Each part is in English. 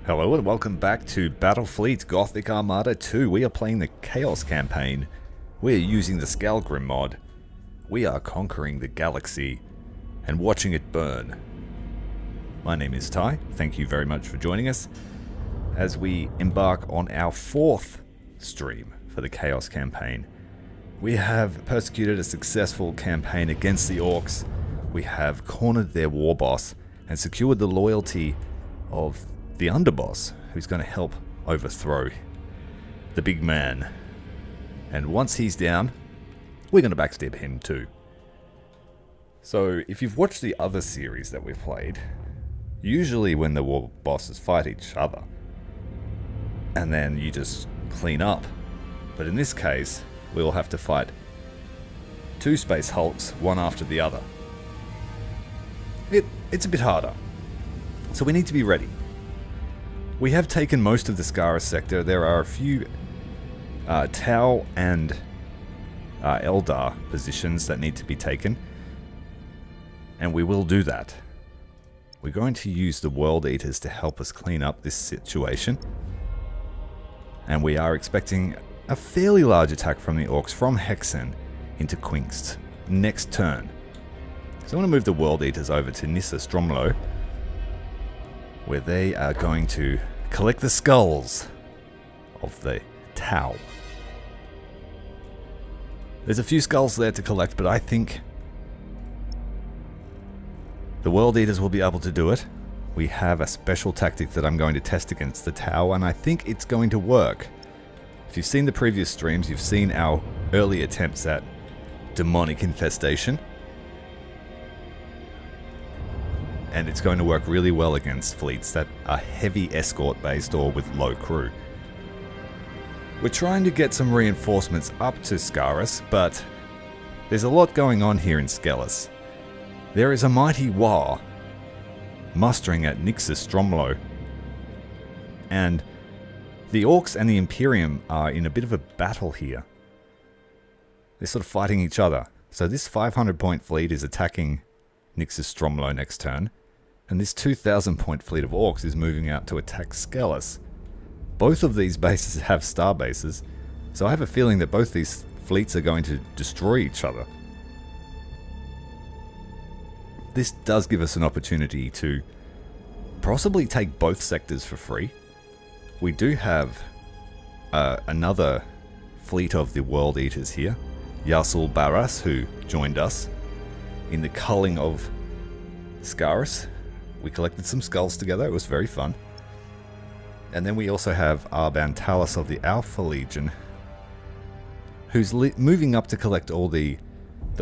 Hello and welcome back to Battle Fleet Gothic Armada 2. We are playing the Chaos campaign. We are using the SKALGRIM mod. We are conquering the galaxy and watching it burn. My name is Ty. Thank you very much for joining us as we embark on our fourth stream for the Chaos campaign. We have persecuted a successful campaign against the Orcs. We have cornered their war boss and secured the loyalty of the underboss, who's going to help overthrow the big man. And once he's down, we're going to backstab him too. So if you've watched the other series that we've played, usually when the war bosses fight each other, and then you just clean up. But in this case, we'll have to fight two Space Hulks, one after the other. It's a bit harder, so we need to be ready. We have taken most of the Chaos Sector. There are a few Tau and Eldar positions that need to be taken, and we will do that. We're going to use the World Eaters to help us clean up this situation, and we are expecting a fairly large attack from the Orcs from Hexen into Quinkst next turn. So I'm going to move the World Eaters over to Nissa Stromlo, where they are going to collect the skulls of the Tau. There's a few skulls there to collect, but I think the World Eaters will be able to do it. We have a special tactic that I'm going to test against the Tau, and I think it's going to work. If you've seen the previous streams, you've seen our early attempts at demonic infestation. And it's going to work really well against fleets that are heavy escort based or with low crew. We're trying to get some reinforcements up to Scaris, but there's a lot going on here in Skelis. There is a mighty war mustering at Nixus Stromlo, and the Orcs and the Imperium are in a bit of a battle here. They're sort of fighting each other. So this 500 point fleet is attacking Nixus Stromlo next turn, and this 2,000 point fleet of Orcs is moving out to attack Skelis. Both of these bases have star bases, so I have a feeling that both these fleets are going to destroy each other. This does give us an opportunity to possibly take both sectors for free. We do have another fleet of the World Eaters here, Yasul Barras, who joined us in the culling of Scaris. We collected some skulls together, it was very fun. And then we also have Arban Talus of the Alpha Legion, who's moving up to collect all the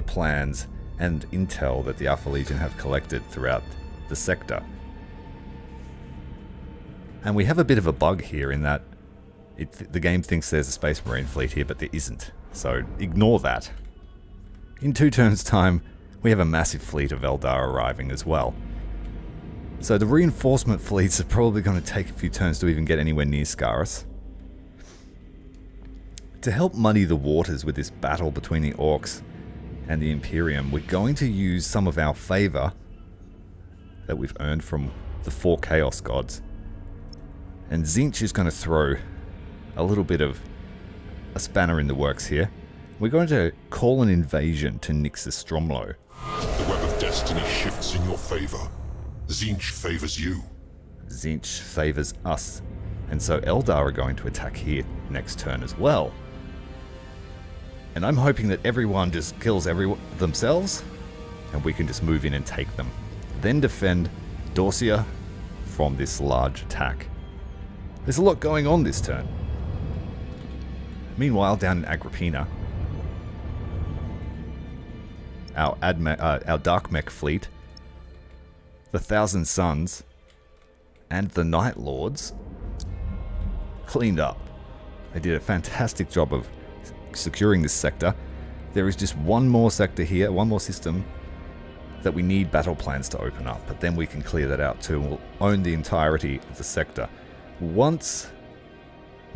plans and intel that the Alpha Legion have collected throughout the sector. And we have a bit of a bug here in that the game thinks there's a Space Marine fleet here, but there isn't. So ignore that. In 2 turns' time, we have a massive fleet of Eldar arriving as well. So the reinforcement fleets are probably going to take a few turns to even get anywhere near Scaris. To help muddy the waters with this battle between the Orcs and the Imperium, we're going to use some of our favor that we've earned from the 4 Chaos Gods. And Tzeentch is going to throw a little bit of a spanner in the works here. We're going to call an invasion to Nixus Stromlo. The web of destiny shifts in your favor. Tzeentch favors you. Tzeentch favors us. And so Eldar are going to attack here next turn as well. And I'm hoping that everyone just kills themselves, and we can just move in and take them. Then defend Dorsia from this large attack. There's a lot going on this turn. Meanwhile, down in Agrippina, our Dark Mech fleet, the Thousand Suns, and the Night Lords cleaned up. They did a fantastic job of securing this sector. There is just one more sector here, one more system that we need battle plans to open up, but then we can clear that out too, and we'll own the entirety of the sector. Once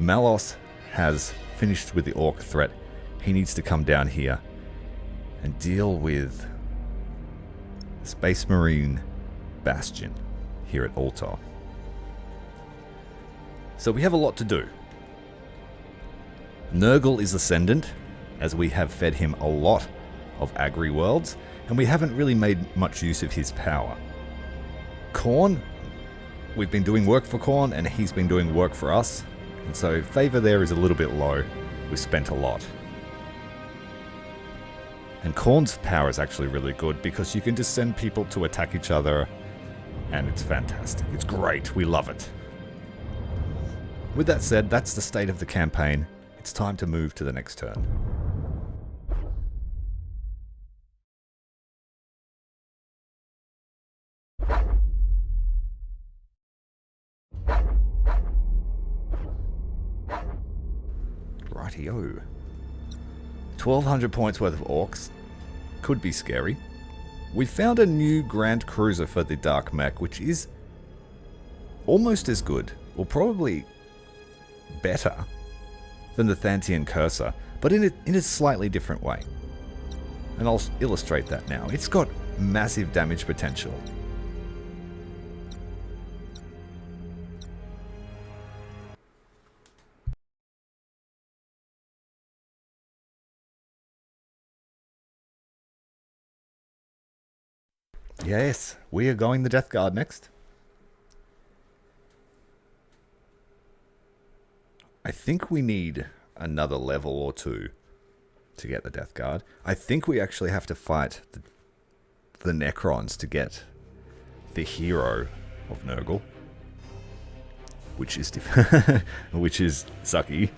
Malos has finished with the Orc threat, he needs to come down here and deal with Space Marine Bastion here at Altar. So we have a lot to do. Nurgle is Ascendant, as we have fed him a lot of Agri worlds, and we haven't really made much use of his power. Khorne, we've been doing work for Khorne, and he's been doing work for us, and so favor there is a little bit low. We've spent a lot. And Khorne's power is actually really good because you can just send people to attack each other, and it's fantastic. It's great. We love it. With that said, that's the state of the campaign. It's time to move to the next turn. Rightio. 1200 points worth of orcs. Could be scary. We found a new Grand Cruiser for the Dark Mech, which is almost as good, or probably better, than the Thantian Cursor, but in a slightly different way. And I'll illustrate that now. It's got massive damage potential. Yes, we are going the Death Guard next. I think we need another level or two to get the Death Guard. I think we actually have to fight the Necrons to get the hero of Nurgle, which is which is sucky.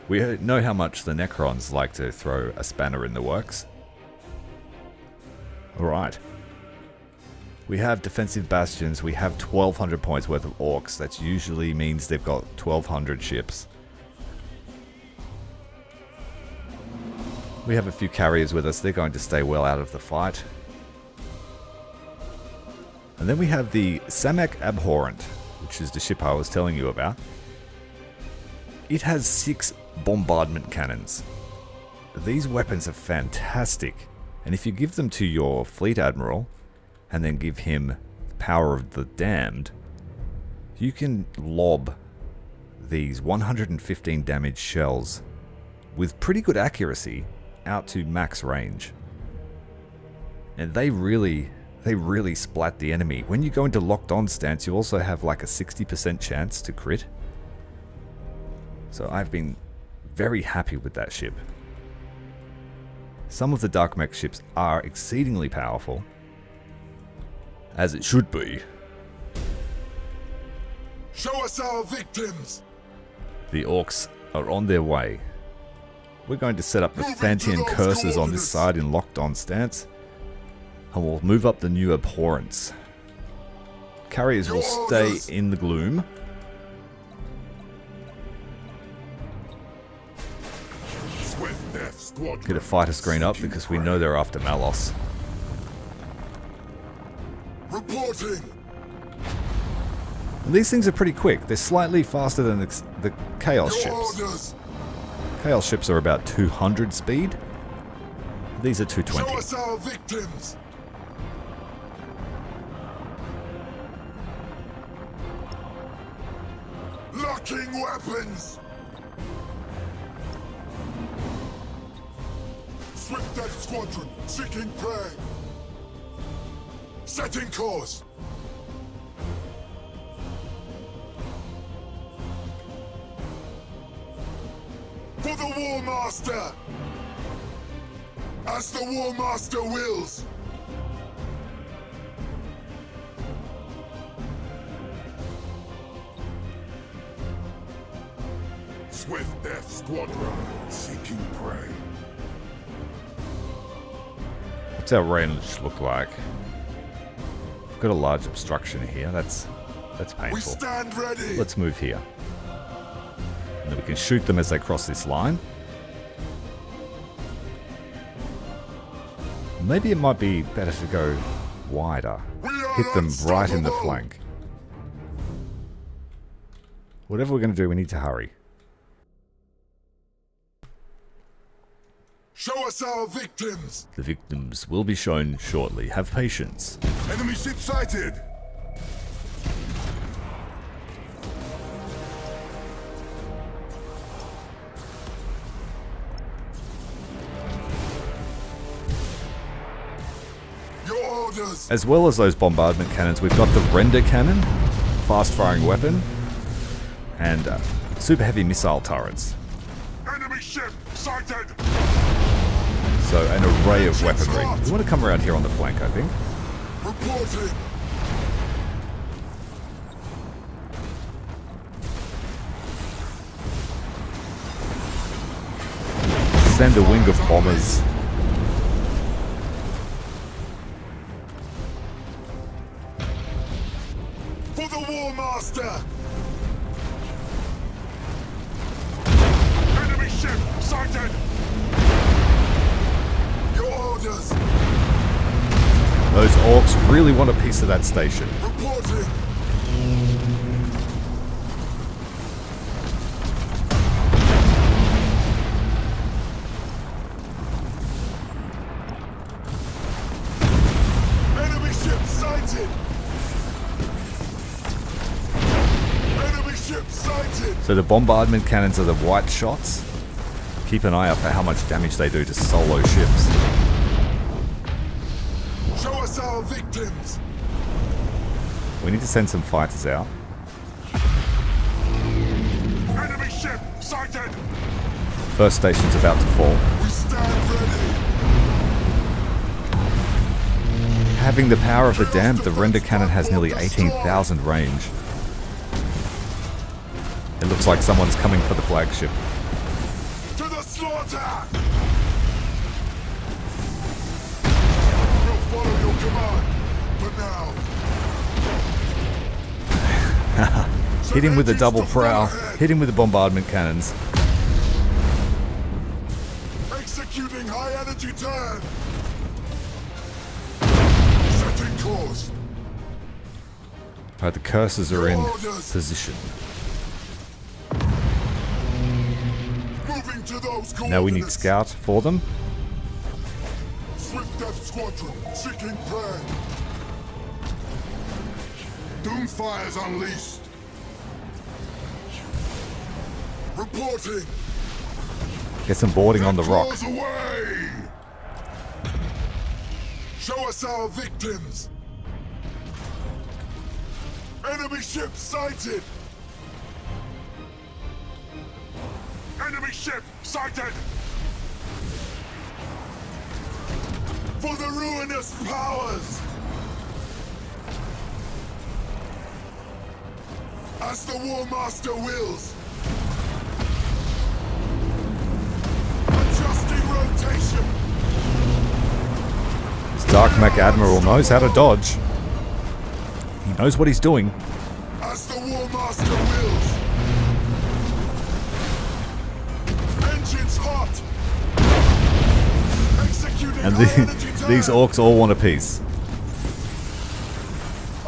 We know how much the Necrons like to throw a spanner in the works. Alright. We have defensive bastions, we have 1200 points worth of orcs. That usually means they've got 1200 ships. We have a few carriers with us, they're going to stay well out of the fight. And then we have the Samak Abhorrent, which is the ship I was telling you about. It has 6 bombardment cannons. These weapons are fantastic, and if you give them to your fleet admiral, and then give him the power of the damned, you can lob these 115 damage shells with pretty good accuracy out to max range. And they really splat the enemy. When you go into locked on stance, you also have like a 60% chance to crit. So I've been very happy with that ship. Some of the Dark Mech ships are exceedingly powerful, as it should be. Show us our victims! The orcs are on their way. We're going to set up the Thantian Curses on this side in locked on stance, and we'll move up the new Abhorrents. Carriers will stay in the gloom. Get a fighter screen up because we know they're after Malos. Reporting. And these things are pretty quick. They're slightly faster than the Chaos ships. Chaos ships are about 200 speed. These are 220. Show us our victims. Locking weapons. Swift Death Squadron seeking prey. Setting course. For the Warmaster. As the Warmaster wills. Swift Death Squadron seeking prey. What's our range look like? We've got a large obstruction here. That's painful. We stand ready. Let's move here. And then we can shoot them as they cross this line. Maybe it might be better to go wider. Hit them right in the flank. Whatever we're going to do, we need to hurry. Show us our victims. The victims will be shown shortly. Have patience. Enemy ship sighted. orders. As well as those bombardment cannons, we've got the render cannon, fast-firing weapon, and super heavy missile turrets. Enemy ship sighted. So an array of weaponry. We want to come around here on the flank, I think. Reporting. Send a wing of bombers. For the Warmaster. Enemy ship sighted. Your orders. Those orcs really want a piece of that station. Reporting. Enemy ship sighted. Enemy ship sighted. So the bombardment cannons are the white shots. Keep an eye out for how much damage they do to solo ships. Show us our victims. We need to send some fighters out. Enemy ship sighted. First station's about to fall. We stand ready. Having the power of the damned, the render cannon has nearly 18,000 range. It looks like someone's coming for the flagship. To the slaughter. Follow your command, but now. Hit him with the double prow. Hit him with the bombardment cannons. Executing high energy turn. Setting course. Alright, the cursors are in position. Moving to those Now we need coordinates. scout for them. Swift Death Squadron seeking prey. Doomfire's unleashed. Reporting. Get some boarding on the rock. Claws away. Show us our victims. Enemy ship sighted. Enemy ship sighted. For the ruinous powers. As the Warmaster wills. Adjusting rotation. This Dark Mech Admiral knows how to dodge. He knows what he's doing. As the Warmaster wills. Engines hot. Executing And high energy turn. these orcs all want a piece.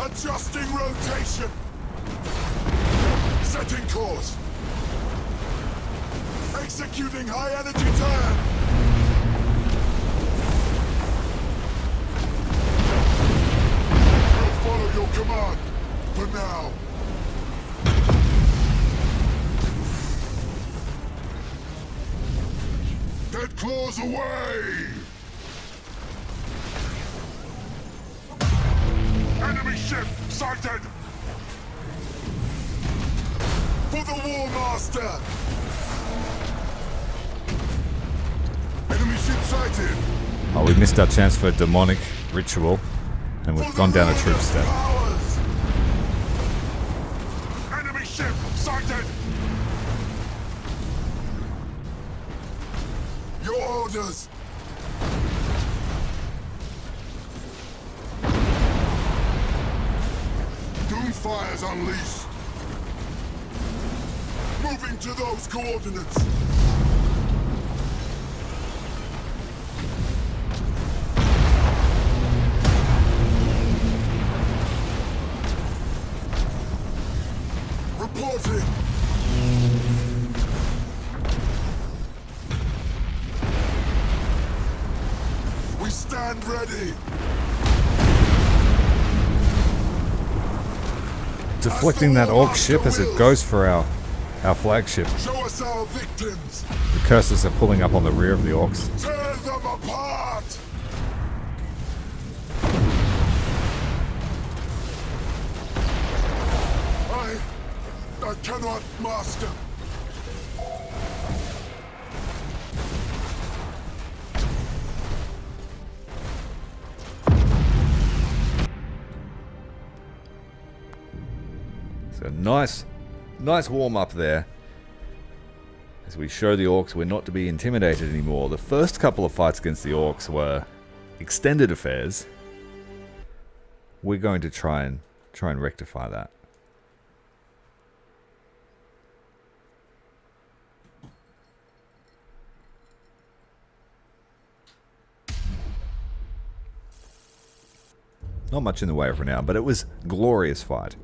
Adjusting rotation. Setting course. Executing high energy turn. We'll follow your command. For now. Dead claws away! Enemy ship sighted! For the Warmaster! Enemy ship sighted! Oh, we missed our chance for a demonic ritual. And we've gone down a troop step. Powers. Enemy ship sighted! Your orders! Doomfire's unleashed! Moving to those coordinates! Reporting! We stand ready! Deflecting that orc ship as it goes for our flagship. Show us our victims! The cursors are pulling up on the rear of the orcs. Tear them apart! cannot master. So nice warm up there. As we show the orcs we're not to be intimidated anymore. The first couple of fights against the orcs were extended affairs. We're going to try and rectify that. Not much in the way of renown, but it was a glorious fight.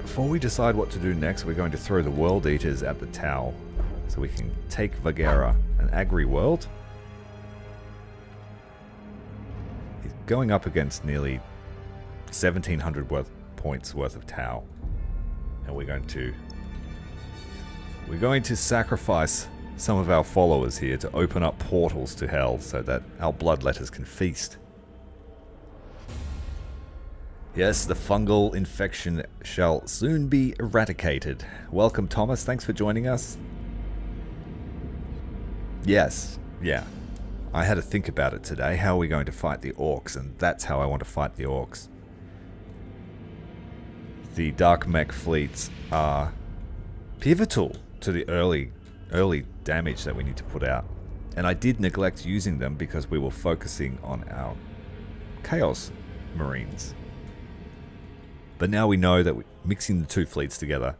Before we decide what to do next, we're going to throw the World Eaters at the Tau, so we can take Vagera, an agri world. He's going up against nearly 1,700 points worth of Tau, and we're going to sacrifice some of our followers here to open up portals to hell, so that our bloodletters can feast. Yes, the fungal infection shall soon be eradicated. Welcome, Thomas. Thanks for joining us. Yes, yeah. I had to think about it today. How are we going to fight the orcs? And that's how I want to fight the orcs. The Dark Mech fleets are pivotal to the early damage that we need to put out. And I did neglect using them because we were focusing on our Chaos Marines. But now we know that mixing the two fleets together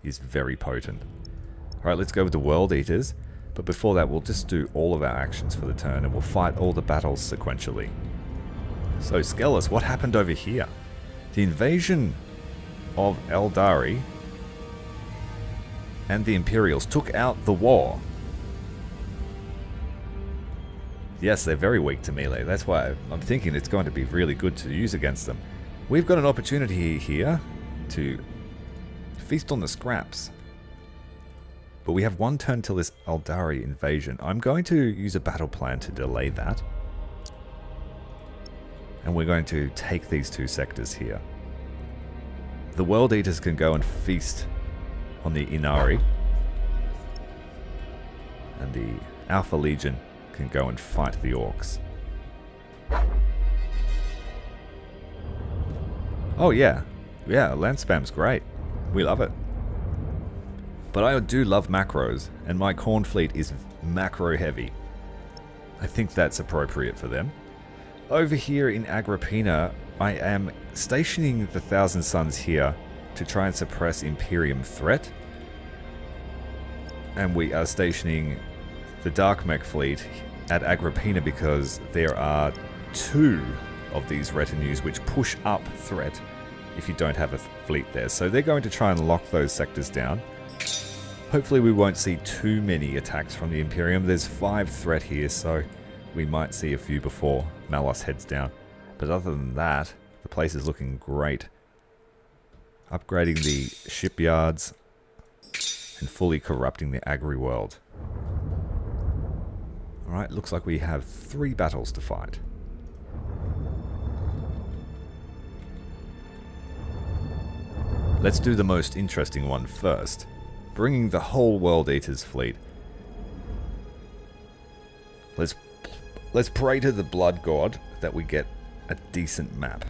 is very potent. Alright, let's go with the World Eaters. But before that, we'll just do all of our actions for the turn and we'll fight all the battles sequentially. So, Skelos, what happened over here? The invasion of Eldari and the Imperials took out the war. Yes, they're very weak to melee. That's why I'm thinking it's going to be really good to use against them. We've got an opportunity here to feast on the scraps. But we have one turn till this Eldari invasion. I'm going to use a battle plan to delay that. And we're going to take these two sectors here. The World Eaters can go and feast on the Inari. And the Alpha Legion can go and fight the orcs. Oh yeah, land spam's great. We love it. But I do love macros, and my Khorne fleet is macro heavy. I think that's appropriate for them. Over here in Agrippina, I am stationing the Thousand Suns here to try and suppress Imperium threat. And we are stationing the Dark Mech fleet at Agrippina because there are two of these retinues which push up threat if you don't have a fleet there. So they're going to try and lock those sectors down. Hopefully we won't see too many attacks from the Imperium. There's 5 threat here, so we might see a few before Malos heads down. But other than that, the place is looking great. Upgrading the shipyards and fully corrupting the agri world. Alright, looks like we have 3 battles to fight. Let's do the most interesting one first. Bringing the whole World Eaters fleet. Let's pray to the Blood God that we get a decent map.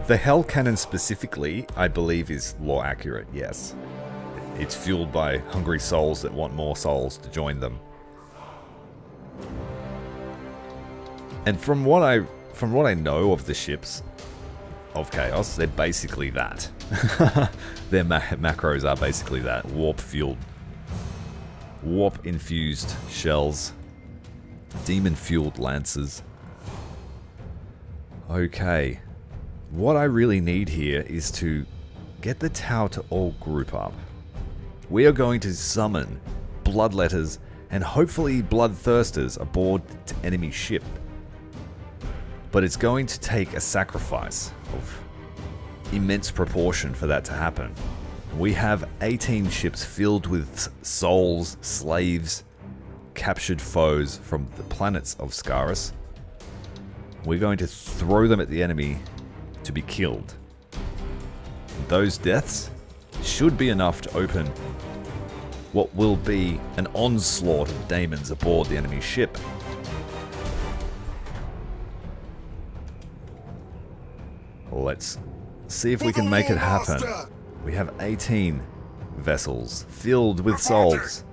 The Hell Cannon specifically, I believe, is lore accurate, yes. It's fueled by hungry souls that want more souls to join them. And from what from what I know of the ships of Chaos, they're basically that. Their macros are basically that. Warp-fueled. Warp-infused shells. Demon-fueled lancers. Okay. What I really need here is to get the Tau to all group up. We are going to summon Bloodletters and hopefully Bloodthirsters aboard the enemy ship. But it's going to take a sacrifice of immense proportion for that to happen. We have 18 ships filled with souls, slaves, captured foes from the planets of Scaris. We're going to throw them at the enemy to be killed. Those deaths should be enough to open what will be an onslaught of daemons aboard the enemy ship. Let's see if we can make it happen. We have 18 vessels filled with souls.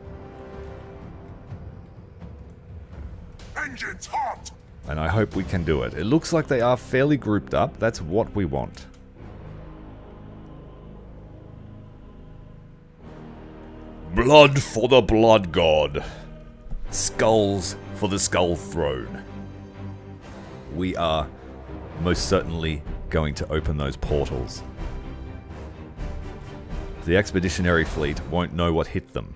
Engines hot! And I hope we can do it. It looks like they are fairly grouped up. That's what we want. Blood for the Blood God. Skulls for the Skull Throne. We are most certainly going to open those portals. The expeditionary fleet won't know what hit them.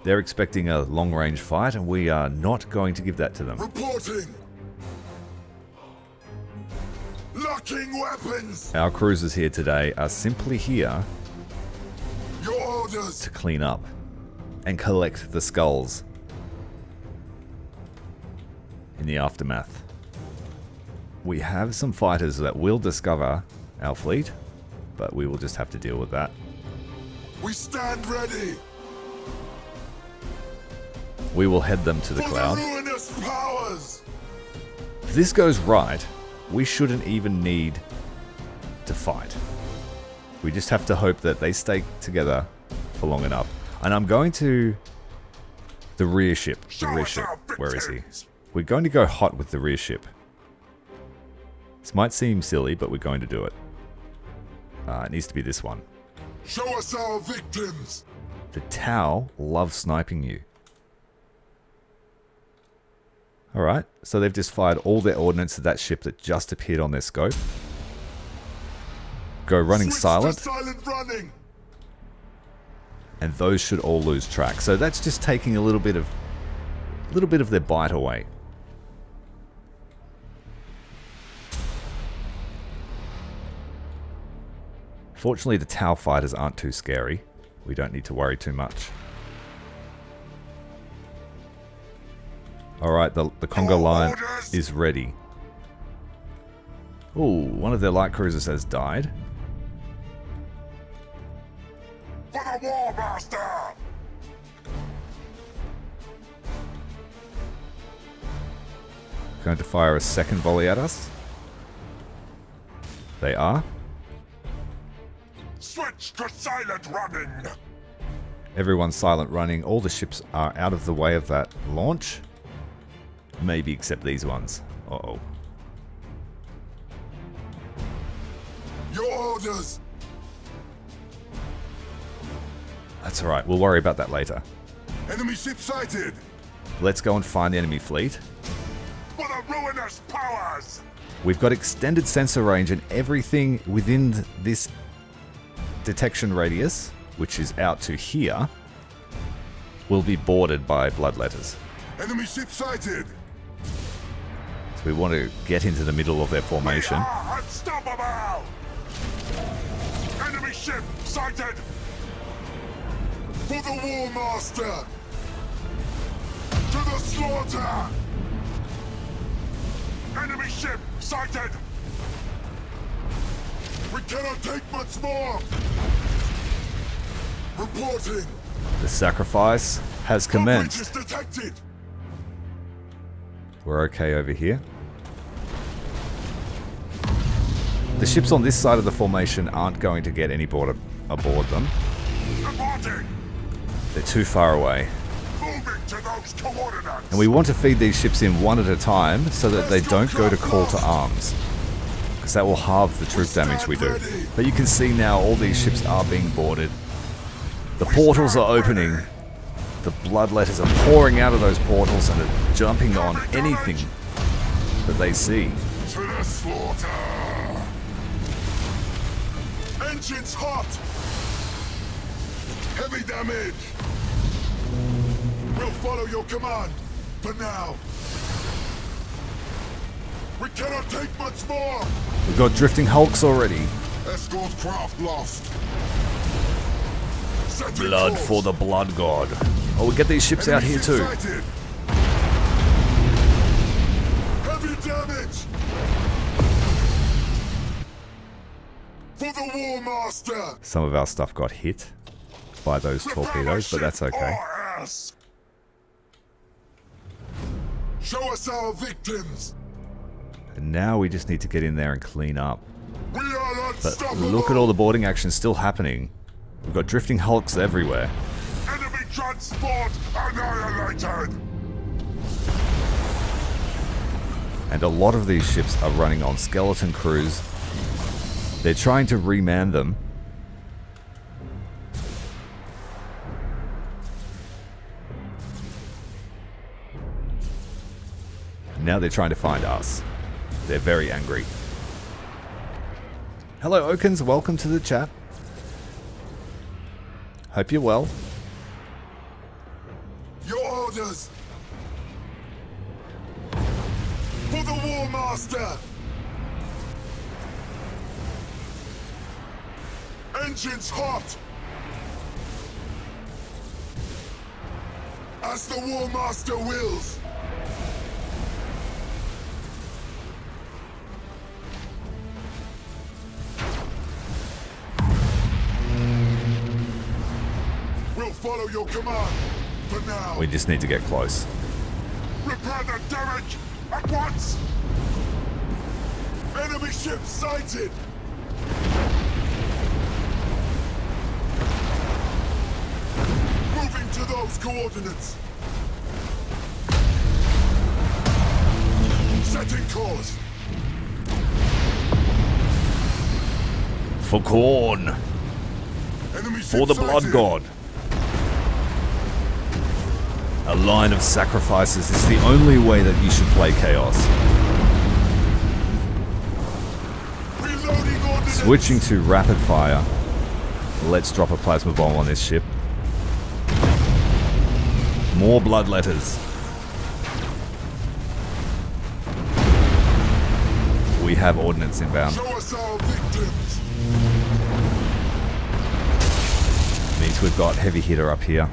They're expecting a long-range fight, and we are not going to give that to them. Reporting! Locking weapons! Our cruisers here today are simply here Your orders! to clean up and collect the skulls in the aftermath. We have some fighters that will discover our fleet, but we will just have to deal with that. We stand ready! We will head them to the For cloud. the ruinous powers! If this goes right, we shouldn't even need to fight. We just have to hope that they stay together for long enough. And I'm going to the rear ship. The rear ship. Where is he? We're going to go hot with the rear ship. This might seem silly, but we're going to do it. It needs to be this one. Show us our victims! The Tau love sniping you. Alright, so they've just fired all their ordnance at that ship that just appeared on their scope. Go running Switch silent. to silent running! And those should all lose track. So that's just taking a little bit of their bite away. Fortunately, the Tau fighters aren't too scary. We don't need to worry too much. Alright, the Congo line is ready. Ooh, one of their light cruisers has died. For the Warmaster! Going to fire a second volley at us. They are. Switch to silent running! Everyone's silent running. All the ships are out of the way of that launch. Maybe except these ones. Uh-oh. Your orders! That's alright. We'll worry about that later. Enemy ship sighted! Let's go and find the enemy fleet. For the ruinous powers! We've got extended sensor range, and everything within this detection radius, which is out to here, will be boarded by Bloodletters. Enemy ship sighted! So we want to get into the middle of their formation. We are unstoppable! Enemy ship sighted! For the Warmaster! To the slaughter! Enemy ship sighted! We cannot take much more! Reporting! The sacrifice has Breach commenced. is detected! We're okay over here. The ships on this side of the formation aren't going to get any aboard them. Reporting! They're too far away. Moving to those coordinates. And we want to feed these ships in one at a time so that they don't go to call to arms, because that will halve the troop damage we do. But you can see now all these ships are being boarded. The portals are opening. The bloodletters are pouring out of those portals and are jumping on anything that they see. To the slaughter. Engines hot. Heavy damage. We'll follow your command. For now. We cannot take much more. We've got drifting hulks already. Escort craft lost. Blood for the blood god. Oh, we'll get these ships out here too. Heavy damage. For the Warmaster. Some of our stuff got hit by those torpedoes, but that's okay. Show us our victims. And now we just need to get in there and clean up. We are But unstoppable. look at all the boarding action still happening. We've got drifting hulks everywhere. Enemy transport annihilated. And a lot of these ships are running on skeleton crews. They're trying to reman them. Now they're trying to find us. They're very angry. Hello Okins, welcome to the chat. Hope you're well. Your orders. For the Warmaster. Engines hot. As the Warmaster wills. We'll follow your command. For now. We just need to get close. Repair the damage at once. Enemy ship sighted. Moving to those coordinates. Setting course. For Khorne. Enemy For the ship blood sighted. god. A line of sacrifices is the only way that you should play Chaos. Reloading ordnance. Switching to rapid fire. Let's drop a plasma bomb on this ship. More bloodletters. We have ordnance inbound. Show us our victims. Means we've got heavy hitter up here.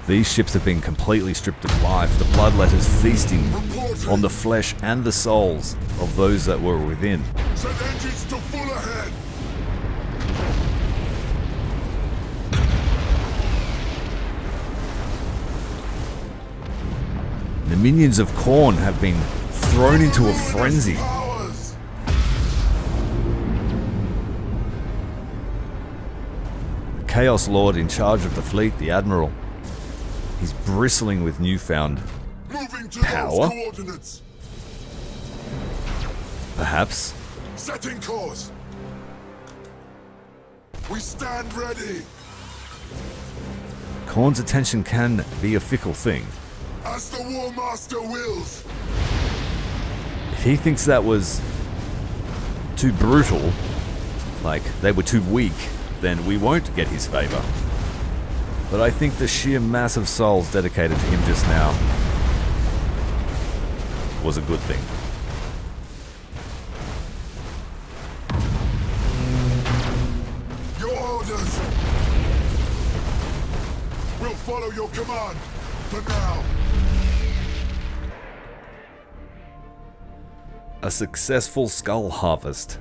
These ships have been completely stripped of life, the bloodletters feasting on the flesh and the souls of those that were within. Set engines to full ahead. The minions of Khorne have been thrown into a frenzy. Powers. Chaos Lord in charge of the fleet, the Admiral. He's bristling with newfound Moving to Power? those coordinates. perhaps. Setting course. We stand ready. Khorne's attention can be a fickle thing. As the Warmaster wills. If he thinks that was too brutal, like they were too weak, then we won't get his favor. But I think the sheer mass of souls dedicated to him just now was a good thing. Your orders. We'll follow your command. For now. A successful skull harvest.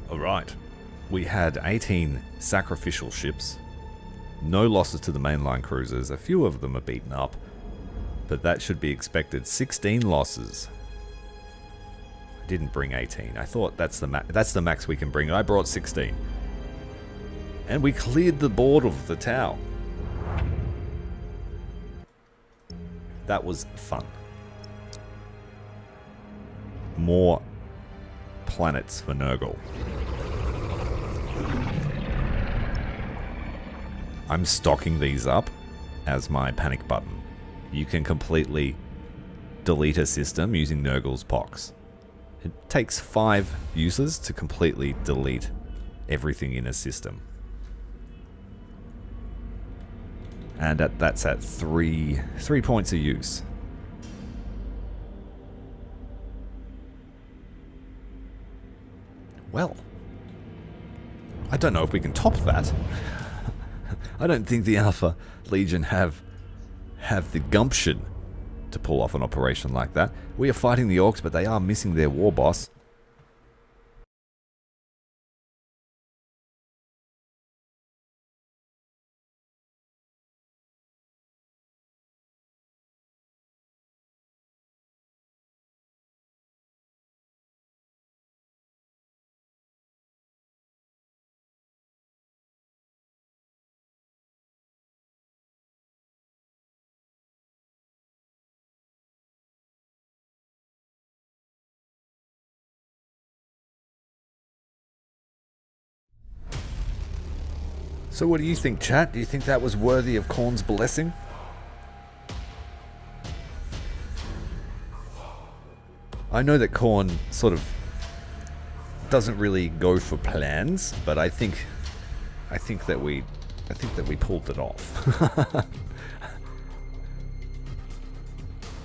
Alright. We had 18 sacrificial ships. No losses to the mainline cruisers. A few of them are beaten up. But that should be expected. 16 losses. I didn't bring 18. I thought that's the max we can bring. I brought 16. And we cleared the board of the Tau. That was fun. More planets for Nurgle. I'm stocking these up as my panic button. You can completely delete a system using Nurgle's Pox. It takes 5 uses to completely delete everything in a system. And that's at 3 points of use. Well, I don't know if we can top that. I don't think the Alpha Legion have the gumption to pull off an operation like that. We are fighting the Orcs, but they are missing their war boss. So what do you think, chat? Do you think that was worthy of Khorne's blessing? I know that Khorne sort of doesn't really go for plans, but I think that we pulled it off.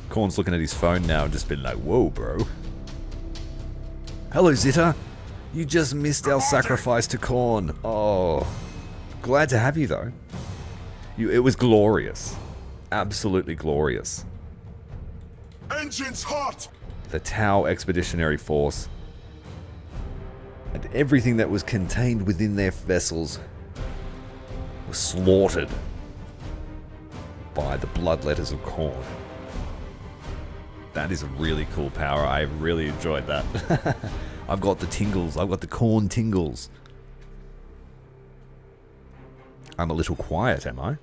Khorne's looking at his phone now and just been like, "Whoa, bro. Hello, Zitta. You just missed our sacrifice to Khorne. Oh. Glad to have you, though. It was glorious. Absolutely glorious. Engines hot! The Tau Expeditionary Force and everything that was contained within their vessels was slaughtered by the bloodletters of Khorne. That is a really cool power. I really enjoyed that. I've got the tingles. I've got the Khorne tingles. I'm a little quiet, am I?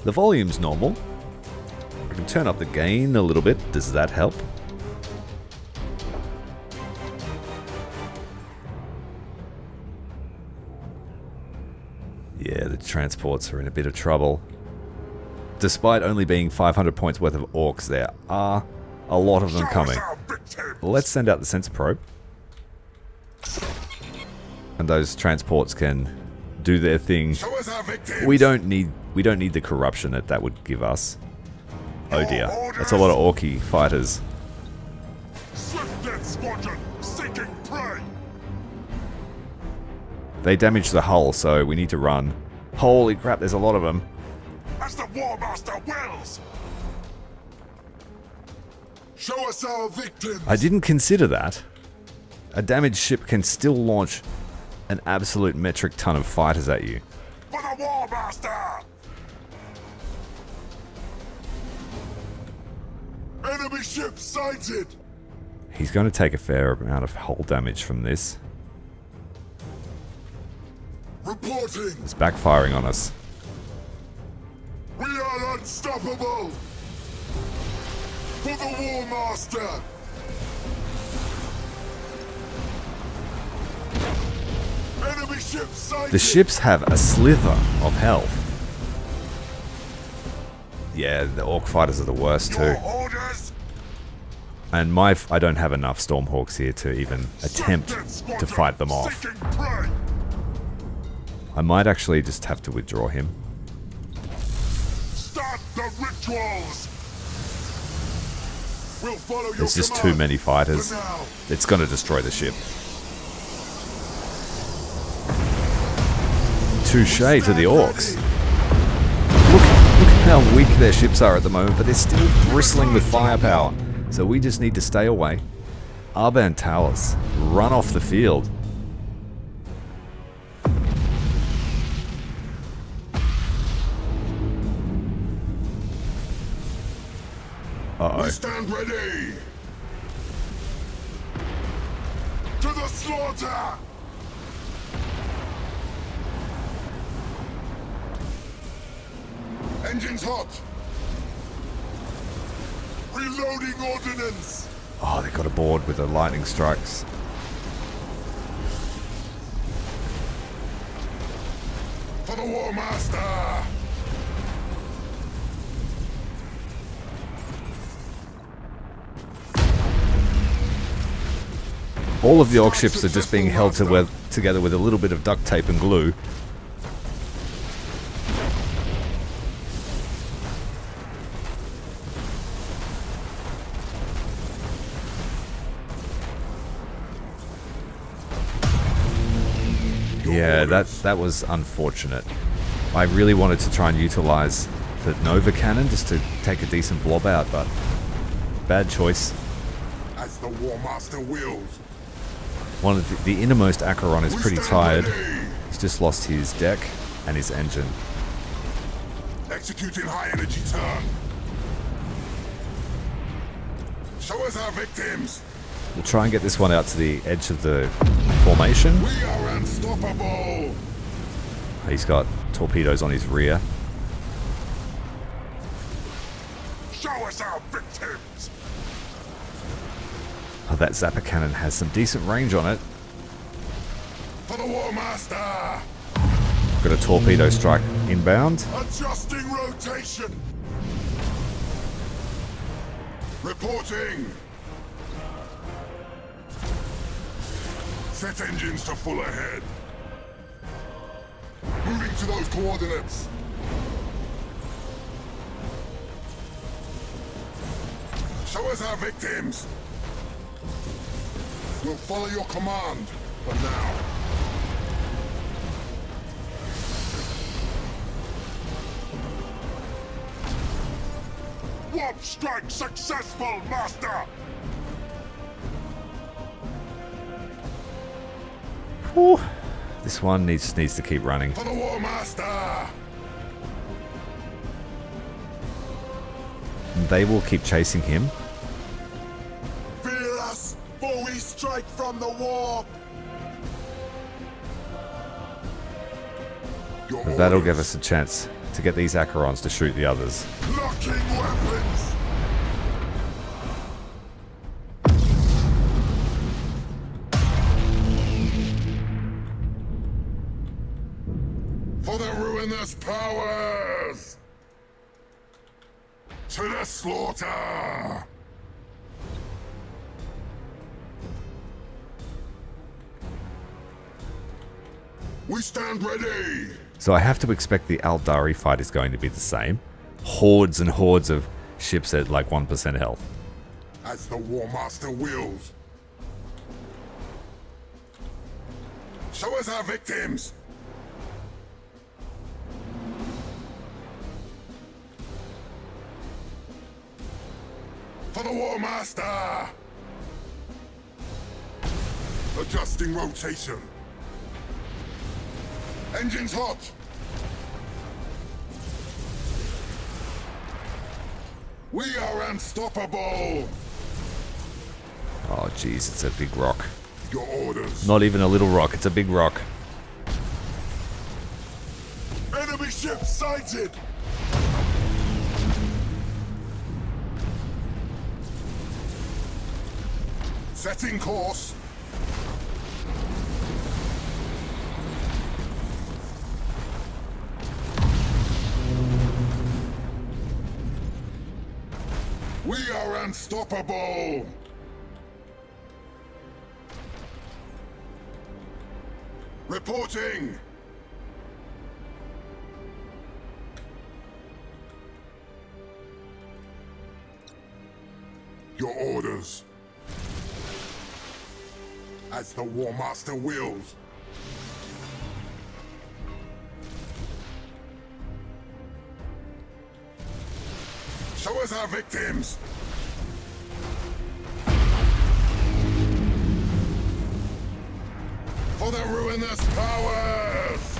The volume's normal. I can turn up the gain a little bit. Does that help? Yeah, the transports are in a bit of trouble. Despite only being 500 points worth of orcs, there are a lot of them coming. Let's send out the sensor probe. And those transports can do their thing. We don't need the corruption that would give us. Oh dear. That's a lot of Orky fighters. They damaged the hull, so we need to run. Holy crap, there's a lot of them. As the Warmaster wills! Show us our victims! I didn't consider that. A damaged ship can still launch an absolute metric ton of fighters at you. For the Warmaster! Enemy ship sighted! He's going to take a fair amount of hull damage from this. Reporting! It's backfiring on us. We are unstoppable! For the Warmaster! Enemy ship sighted! The ships have a slither of health. Yeah, the Orc fighters are the worst too. Your orders! And I don't have enough Stormhawks here to even attempt to fight them off. I might actually just have to withdraw him. Start the rituals! We'll follow your There's just too many fighters. It's going to destroy the ship. Touche to the Orcs. Look how weak their ships are at the moment, but they're still bristling with firepower. So we just need to stay away. Abbadon towers run off the field. Uh-oh. We stand ready! To the slaughter! Engines hot! Reloading ordnance! Oh, they got aboard with the lightning strikes. For the Warmaster! All of the Orc ships are just being held together with a little bit of duct tape and glue. Yeah, that was unfortunate. I really wanted to try and utilize the Nova Cannon just to take a decent blob out, but bad choice. As the Warmaster wills. One of the innermost Acheron is pretty tired. He's just lost his deck and his engine. Executing high energy turn. Show us our victims. We'll try and get this one out to the edge of the formation. We are unstoppable. He's got torpedoes on his rear. Show us our victims. Oh, that Zapper Cannon has some decent range on it. For the Warmaster. Got a torpedo strike inbound. Adjusting rotation. Reporting. Set engines to full ahead. Moving to those coordinates. Show us our victims. We'll follow your command for now. Warp strike successful, Master! Whew. This one needs to keep running. For the Warmaster! They will keep chasing him. Fear us, for we strike from the warp! That'll give us a chance to get these Acherons to shoot the others. Locking weapons! For the ruinous powers! To the slaughter! We stand ready! So I have to expect the Aldari fight is going to be the same. Hordes and hordes of ships at like 1% health. As the Warmaster wills. Show us our victims! For the Warmaster! Adjusting rotation. Engines hot! We are unstoppable! Oh jeez, it's a big rock. Your orders. Not even a little rock, it's a big rock. Enemy ship sighted! Setting course. We are unstoppable! Reporting! Your orders. As the Warmaster wills. us our victims! For the ruinous powers!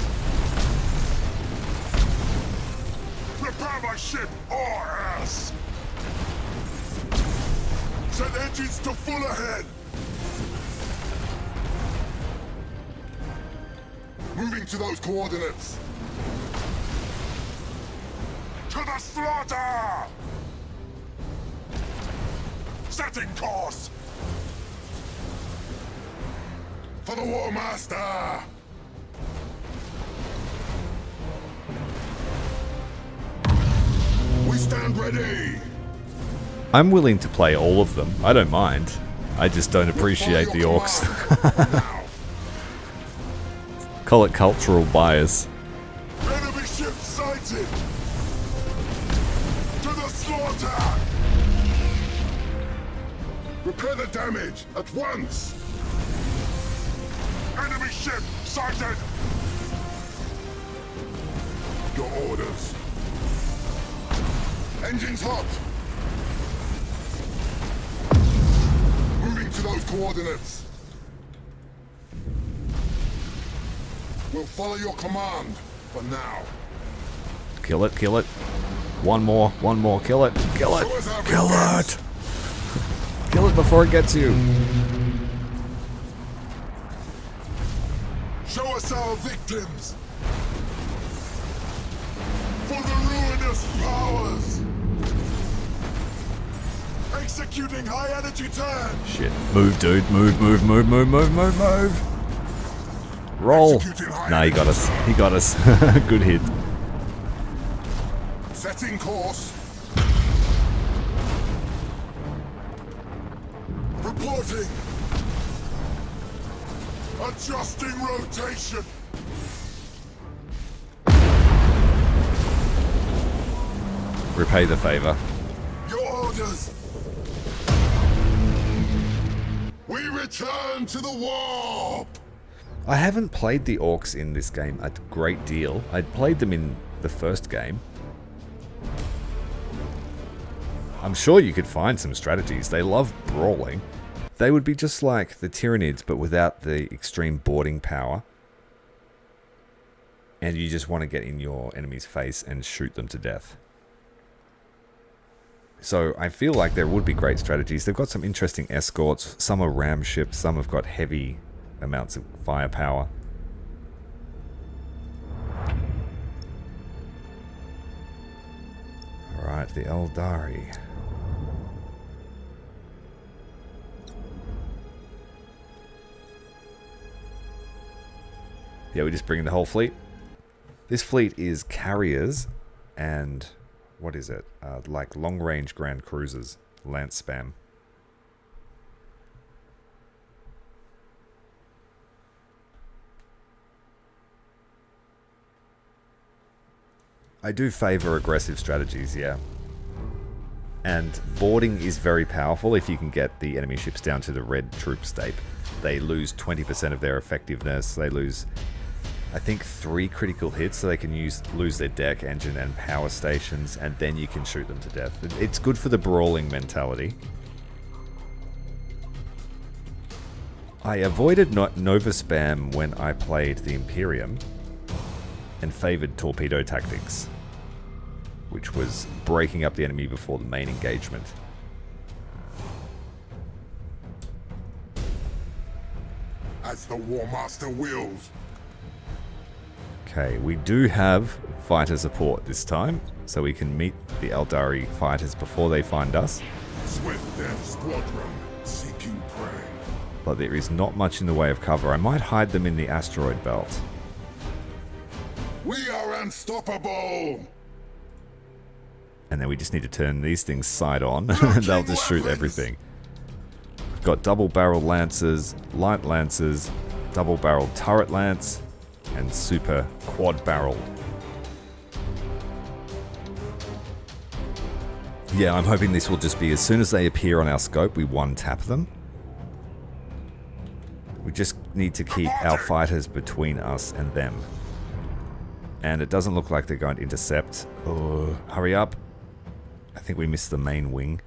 Prepare my ship, or ass! Set engines to full ahead! Moving to those coordinates! To the slaughter! Setting course! For the Warmaster! We stand ready! I'm willing to play all of them. I don't mind. I just don't appreciate the orcs. Call it cultural bias. Enemy ship sighted! To the slaughter! Repair the damage at once! Enemy ship sighted! Your orders. Engines hot! Moving to those coordinates. We'll follow your command for now. Kill it, kill it. One more, kill it, kill it, kill it! Kill it before it gets you. Show us our victims! For the ruinous powers! Executing high energy turn! Shit. Move, dude. Move. Roll. Nah, he got us. He got us. Good hit. Setting course. Reporting. Adjusting rotation. Repay the favor. Your orders. We return to the warp. I haven't played the orcs in this game a great deal. I'd played them in the first game. I'm sure you could find some strategies. They love brawling. They would be just like the Tyranids, but without the extreme boarding power. And you just want to get in your enemy's face and shoot them to death. So I feel like there would be great strategies. They've got some interesting escorts. Some are ram ships, some have got heavy amounts of firepower. Alright, the Eldari. Yeah, we just bring in the whole fleet. This fleet is carriers and what is it? Like long-range Grand Cruisers, Lance spam. I do favor aggressive strategies, yeah. And boarding is very powerful if you can get the enemy ships down to the red troop state. They lose 20% of their effectiveness. They lose, I think, 3 critical hits, so they can lose their deck, engine, and power stations, and then you can shoot them to death. It's good for the brawling mentality. I avoided Nova Spam when I played the Imperium, and favored torpedo tactics, which was breaking up the enemy before the main engagement. As the Warmaster wills. Okay, we do have fighter support this time, so we can meet the Eldari fighters before they find us. Swift Death Squadron, seeking prey. But there is not much in the way of cover. I might hide them in the asteroid belt. We are unstoppable! And then we just need to turn these things side on, and they'll just shoot everything. We've got double-barrel lancers, light lancers, double-barrel turret lance, and super quad-barrel. Yeah, I'm hoping this will just be as soon as they appear on our scope, we one-tap them. We just need to keep our fighters between us and them. And it doesn't look like they're going to intercept. Oh, hurry up. I think we missed the main wing.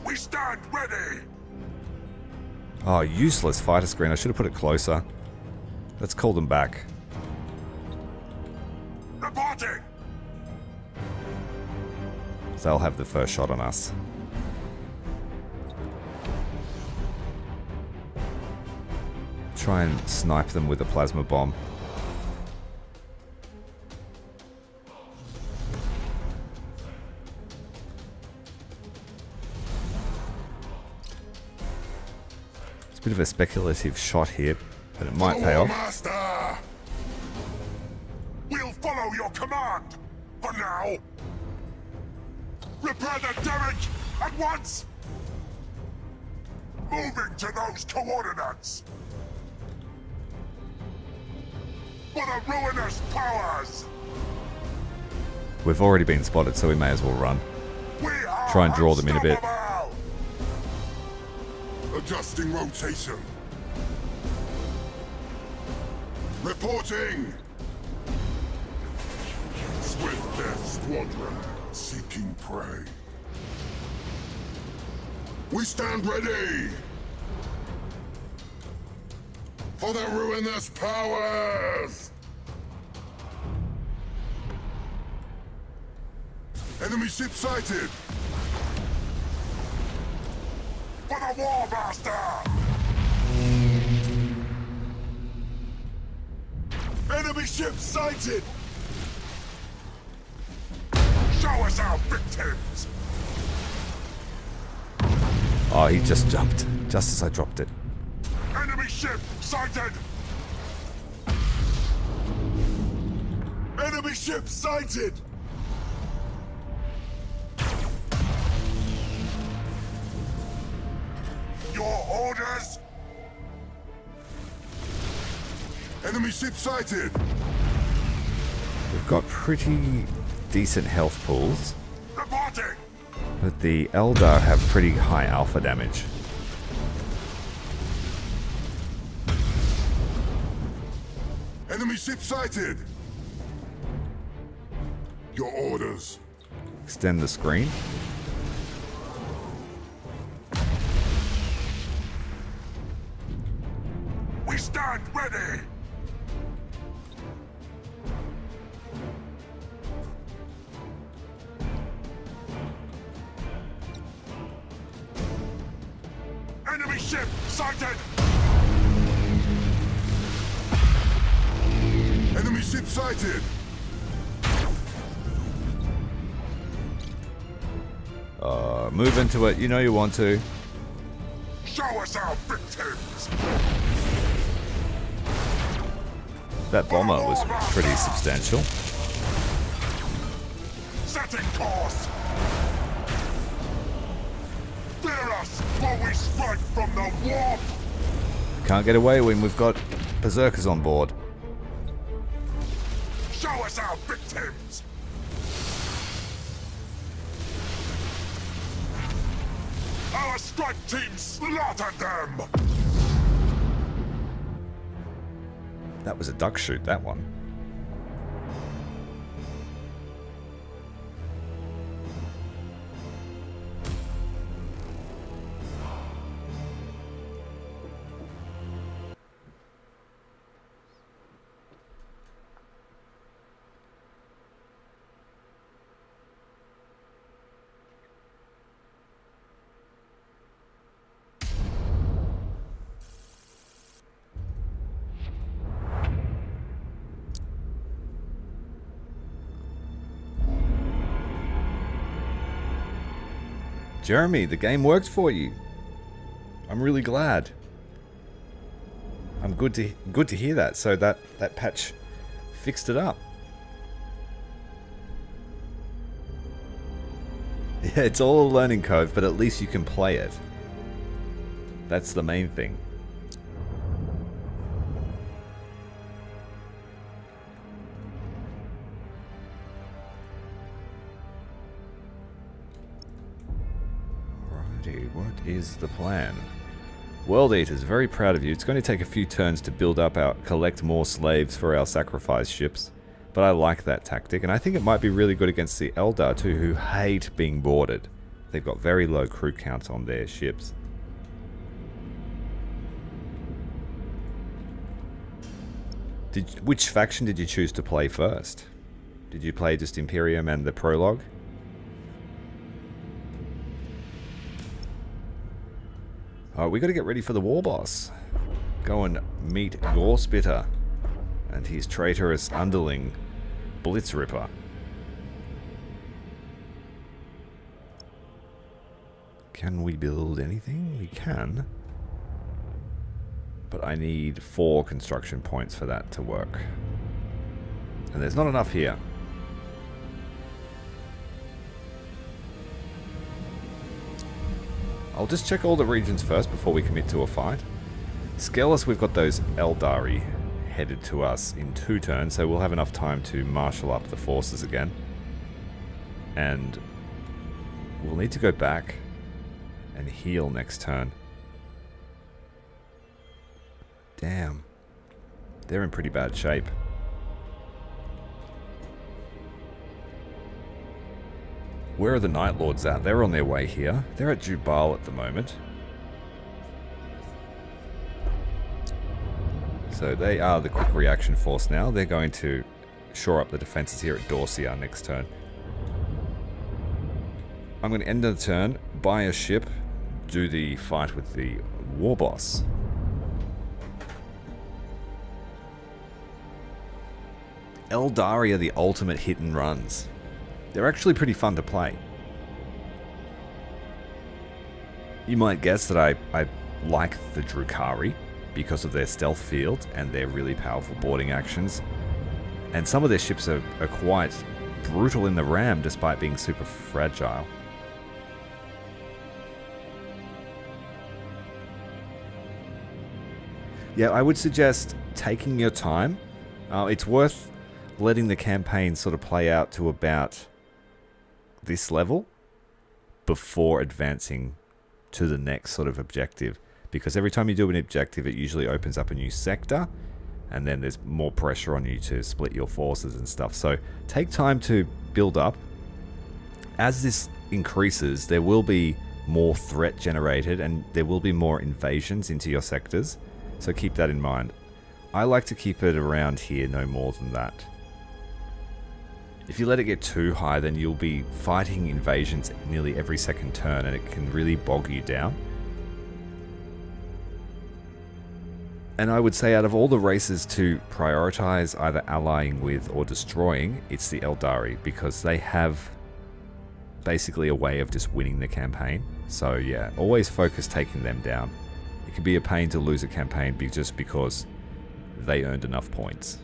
We stand ready! Oh, useless fighter screen. I should have put it closer. Let's call them back. Reporting! So they'll have the first shot on us. Try and snipe them with a plasma bomb. It's a bit of a speculative shot here, but it might pay off. Warmaster! We'll follow your command! For now! Repair the damage at once! Moving to those coordinates! For the ruinous powers! We've already been spotted, so we may as well run. We are Try and draw them in a bit. unstoppable! Adjusting rotation. Reporting! Swift Death Squadron, seeking prey. We stand ready! For the ruinous powers! Enemy ship sighted! For the Warmaster! Enemy ship sighted! Show us our victims! Oh, he just jumped, just as I dropped it. Enemy ship sighted! Enemy ship sighted! Your orders? Enemy ship sighted! We've got pretty decent health pools, Reporting! but the Eldar have pretty high alpha damage. Enemy ship sighted! Your orders. Extend the screen. We stand ready! Enemy ship sighted! Enemy ship sighted! Move into it, you know you want to. Show us our victims! That bomber was pretty substantial. Setting course! Fear us while we strike from the warp! Can't get away when we've got berserkers on board. Show us our victims! Our strike team slaughtered them! That was a duck shoot, that one. Jeremy, the game worked for you. I'm really glad. I'm good to hear that. So that patch fixed it up. Yeah, it's all a learning curve, but at least you can play it. That's the main thing. What is the plan? World Eaters, very proud of you. It's going to take a few turns to build up collect more slaves for our sacrifice ships. But I like that tactic, and I think it might be really good against the Eldar too, who hate being boarded. They've got very low crew counts on their ships. Which faction did you choose to play first? Did you play just Imperium and the prologue? Alright, we got to get ready for the war boss. Go and meet Gorespitter and his traitorous underling, Blitzripper. Can we build anything? We can. But I need 4 construction points for that to work. And there's not enough here. I'll just check all the regions first before we commit to a fight. Skelos, we've got those Eldari headed to us in 2 turns, so we'll have enough time to marshal up the forces again. And we'll need to go back and heal next turn. Damn. They're in pretty bad shape. Where are the Night Lords at? They're on their way here. They're at Jubal at the moment. So they are the quick reaction force now. They're going to shore up the defenses here at Dorsia next turn. I'm going to end the turn, buy a ship, do the fight with the war boss. Eldari are the ultimate hit and runs. They're actually pretty fun to play. You might guess that I like the Drukhari because of their stealth field and their really powerful boarding actions. And some of their ships are quite brutal in the ram despite being super fragile. Yeah, I would suggest taking your time. It's worth letting the campaign sort of play out to about this level before advancing to the next sort of objective, because every time you do an objective it usually opens up a new sector and then there's more pressure on you to split your forces and stuff. So take time to build up. As this increases, there will be more threat generated and there will be more invasions into your sectors, so keep that in mind. I like to keep it around here, no more than that. If you let it get too high, then you'll be fighting invasions nearly every second turn and it can really bog you down. And I would say out of all the races to prioritize either allying with or destroying, it's the Eldari, because they have basically a way of just winning the campaign. So yeah, always focus taking them down. It can be a pain to lose a campaign just because they earned enough points.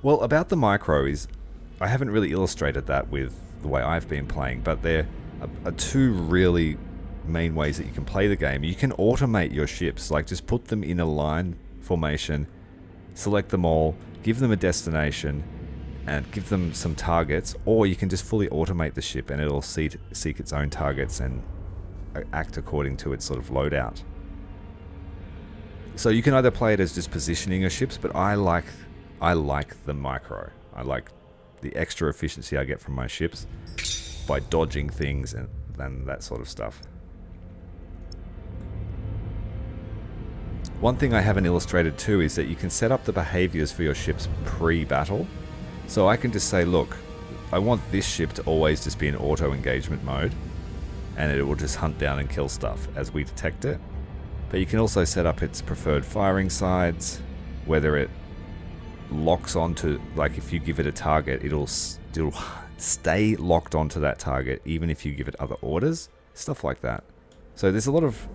Well, about the micro is, I haven't really illustrated that with the way I've been playing, but there are 2 really main ways that you can play the game. You can automate your ships, like just put them in a line formation, select them all, give them a destination, and give them some targets, or you can just fully automate the ship and it'll seek its own targets and act according to its sort of loadout. So you can either play it as just positioning your ships, but I like the micro. I like the extra efficiency I get from my ships by dodging things and that sort of stuff. One thing I haven't illustrated too is that you can set up the behaviors for your ships pre-battle. So I can just say, look, I want this ship to always just be in auto engagement mode and it will just hunt down and kill stuff as we detect it. But you can also set up its preferred firing sides, whether it locks onto, like if you give it a target, it'll stay locked onto that target even if you give it other orders, stuff like that. So there's a lot of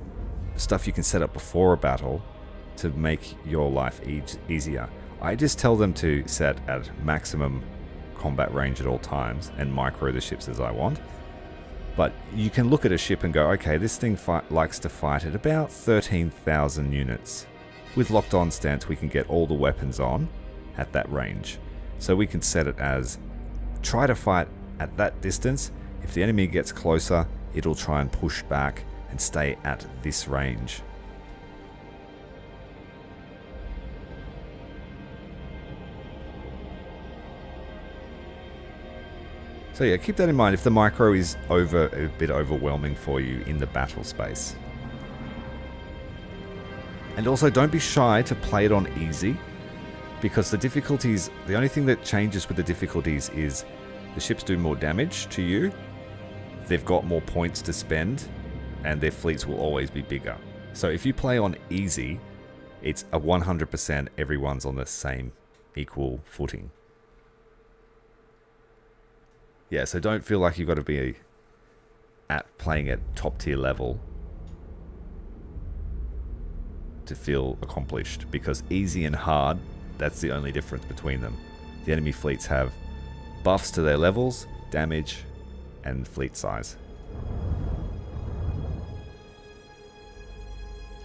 stuff you can set up before a battle to make your life easier. I just tell them to set at maximum combat range at all times and micro the ships as I want. But you can look at a ship and go, okay, this thing likes to fight at about 13,000 units. With locked on stance we can get all the weapons on at that range. So we can set it as try to fight at that distance. If the enemy gets closer, it'll try and push back and stay at this range. So yeah, keep that in mind if the micro is a bit overwhelming for you in the battle space. And also don't be shy to play it on easy, because the difficulties, the only thing that changes with the difficulties is the ships do more damage to you, they've got more points to spend, and their fleets will always be bigger. So if you play on easy, it's a 100% everyone's on the same equal footing. Yeah, so don't feel like you've got to be playing at top tier level to feel accomplished, because easy and hard, that's the only difference between them. The enemy fleets have buffs to their levels, damage, and fleet size.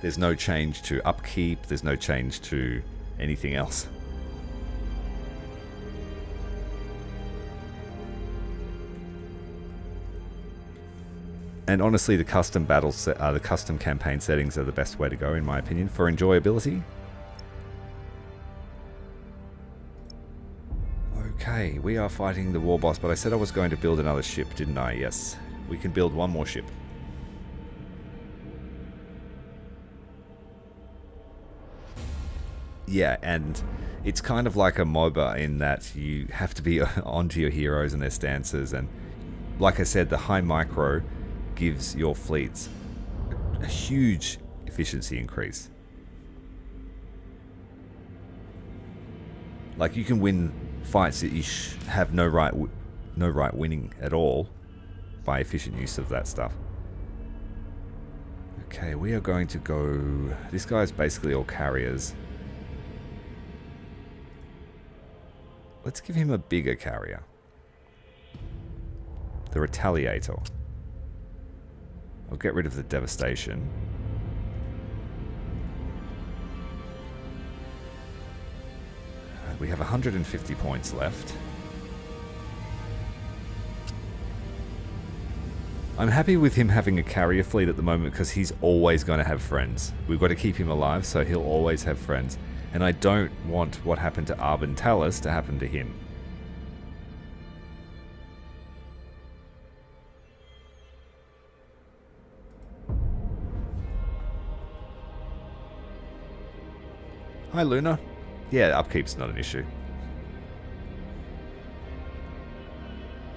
There's no change to upkeep, there's no change to anything else. And honestly, the custom the custom campaign settings are the best way to go, in my opinion, for enjoyability. Okay, we are fighting the war boss, but I said I was going to build another ship, didn't I? Yes, we can build one more ship. Yeah, and it's kind of like a MOBA in that you have to be onto your heroes and their stances, and like I said, the high micro gives your fleets a huge efficiency increase. Like, you can win fights that you have no right winning at all by efficient use of that stuff. Okay, we are going to go... This guy's basically all carriers. Let's give him a bigger carrier. The Retaliator. I'll get rid of the Devastation. We have 150 points left. I'm happy with him having a carrier fleet at the moment because he's always going to have friends. We've got to keep him alive, so he'll always have friends. And I don't want what happened to Abbadon Talus to happen to him. Hi, Luna. Yeah, upkeep's not an issue.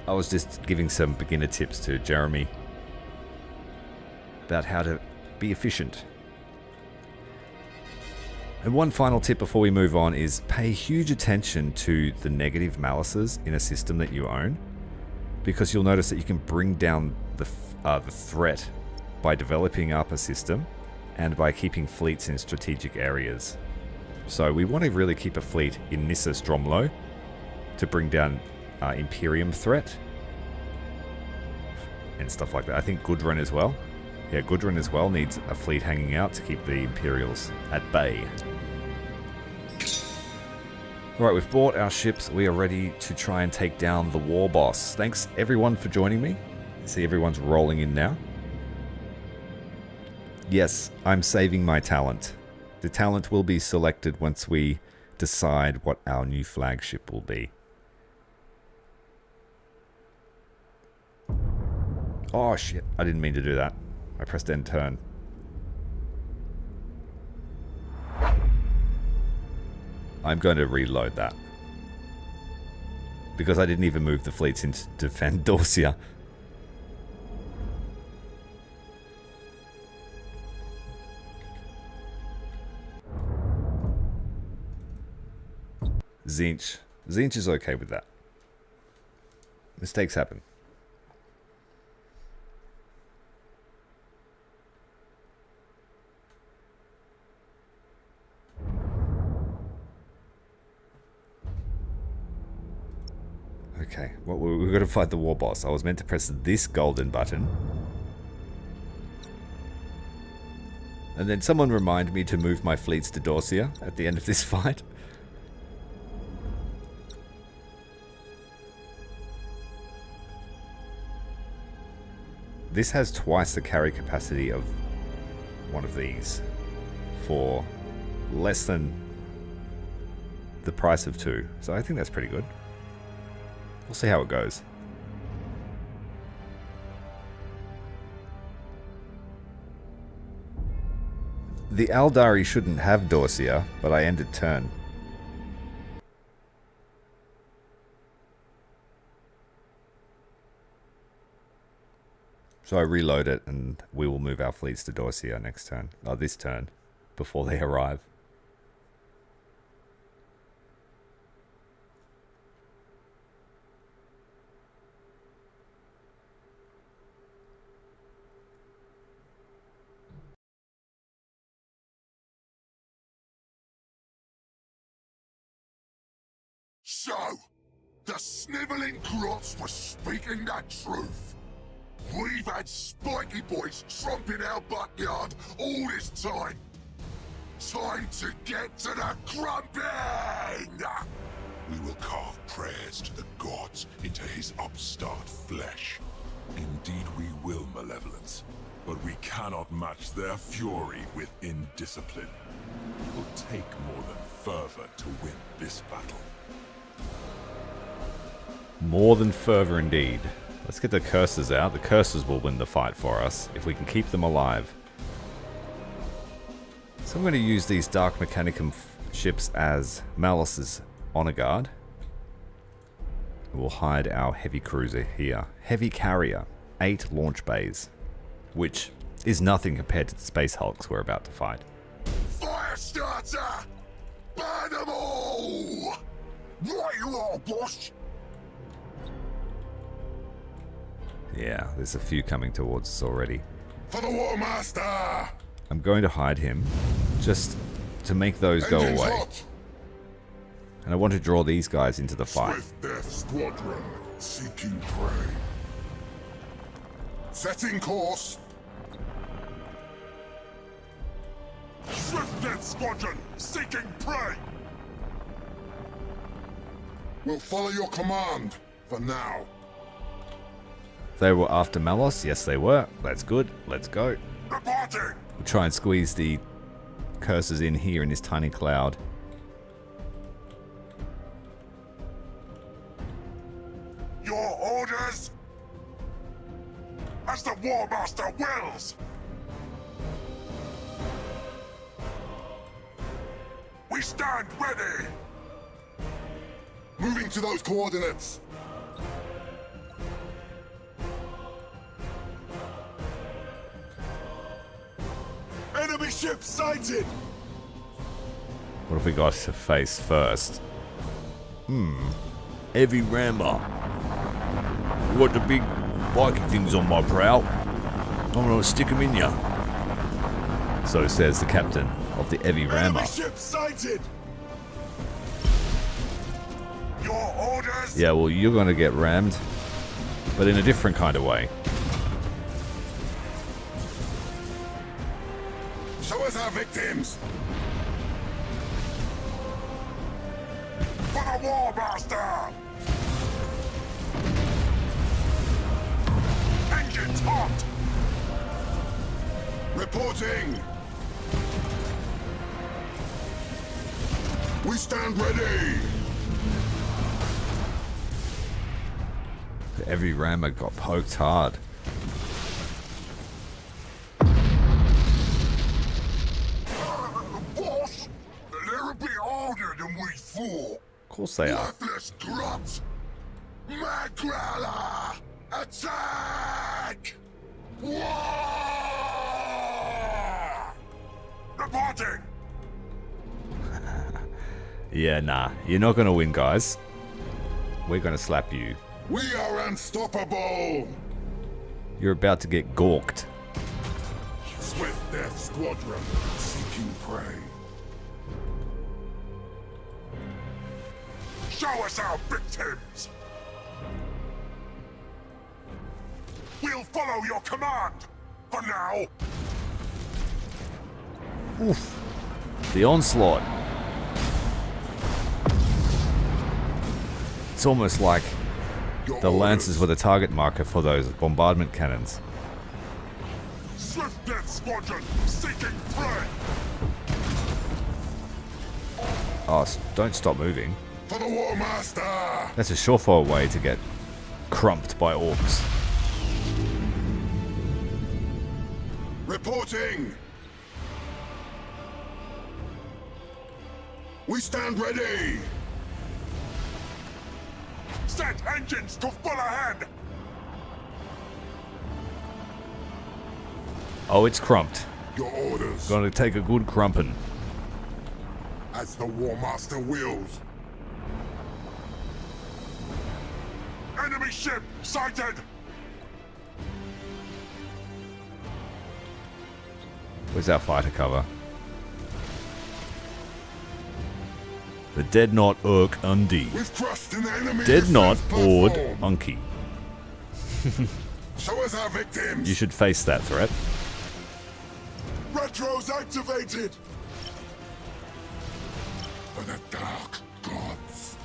I was just giving some beginner tips to Jeremy about how to be efficient. And one final tip before we move on is pay huge attention to the negative malices in a system that you own, because you'll notice that you can bring down the threat by developing up a system and by keeping fleets in strategic areas. So we want to really keep a fleet in Nissus Dromlo to bring down Imperium threat and stuff like that. I think Gudrun as well. Yeah, Gudrun as well needs a fleet hanging out to keep the Imperials at bay. Alright, we've bought our ships. We are ready to try and take down the war boss. Thanks everyone for joining me. I see everyone's rolling in now. Yes, I'm saving my talent. The talent will be selected once we decide what our new flagship will be. Oh shit, I didn't mean to do that. I pressed end turn. I'm going to reload that. Because I didn't even move the fleets in to defend Dorsia. Tzeentch. Tzeentch is okay with that. Mistakes happen. Okay, well, we've got to fight the war boss. I was meant to press this golden button. And then someone remind me to move my fleets to Dorsia at the end of this fight. This has twice the carry capacity of one of these for less than the price of two. So I think that's pretty good. We'll see how it goes. The Aldari shouldn't have Dorsia, but I ended turn. So I reload it and we will move our fleets to Dorsia next turn. Oh, this turn. Before they arrive. So, the snivelling grots were speaking the truth. We've had spiky boys tromping our backyard all this time. Time to get to the crumping! We will carve prayers to the gods into his upstart flesh. Indeed we will, Malevolence. But we cannot match their fury with indiscipline. It will take more than fervor to win this battle. More than fervor indeed. Let's get the curses out. The curses will win the fight for us if we can keep them alive. So I'm going to use these Dark Mechanicum ships as Malos's honor guard. We'll hide our heavy cruiser here. Heavy carrier. 8 launch bays. Which is nothing compared to the Space Hulks we're about to fight. Fire starter! Burn them all! Right you are, boss! Yeah, there's a few coming towards us already. For the Warmaster! I'm going to hide him, just to make those go Engines away. hot. And I want to draw these guys into the fight. Swift Death Squadron, seeking prey. Setting course. Swift Death Squadron, seeking prey. We'll follow your command, for now. They were after Malos? Yes, they were. That's good. Let's go. Reporting! We'll try and squeeze the curses in here in this tiny cloud. Your orders? As the Warmaster wills! We stand ready! Moving to those coordinates. Enemy ship sighted! What have we got to face first? Heavy rammer. You got the big biking things on my prow. I'm gonna stick them in ya. So says the captain of the heavy rammer. Enemy ship sighted! Your orders? Yeah, well, you're gonna get rammed, but in a different kind of way. Show us our victims! For the Warmaster! Engines hot! Reporting! We stand ready! The heavy rammer got poked hard. Boss! They're a bit harder than we thought! Of course they are. Worthless grot! Magdala! Attack! War! Reporting! Yeah, nah. You're not gonna win, guys. We're gonna slap you. We are unstoppable! You're about to get gawked. Swift Death Squadron, seeking prey. Show us our victims! We'll follow your command! For now! Oof. The onslaught. It's almost like Your the lances orders. were the target marker for those bombardment cannons. Swift Death Squadron, seeking prey! Oh, don't stop moving. For the Warmaster! That's a surefire way to get crumped by orcs. Reporting! We stand ready! Set engines to full ahead! Oh, it's crumped. Your orders. Gonna take a good crumpin'. As the Warmaster wills. Enemy ship sighted! Where's our fighter cover? The Dead Knot Urk Undi. We've crushed an enemy. Dead Knot Ord platform. Unky. Show us our victims. You should face that threat. Retros activated. For the dark gods.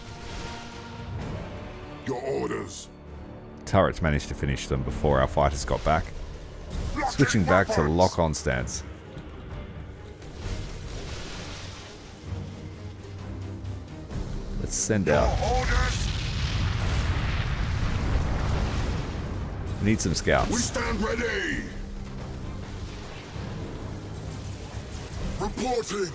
Your orders. Turrets managed to finish them before our fighters got back. Switching back to lock-on stance. Let's send out. Orders. We need some We scouts. stand ready. Reporting.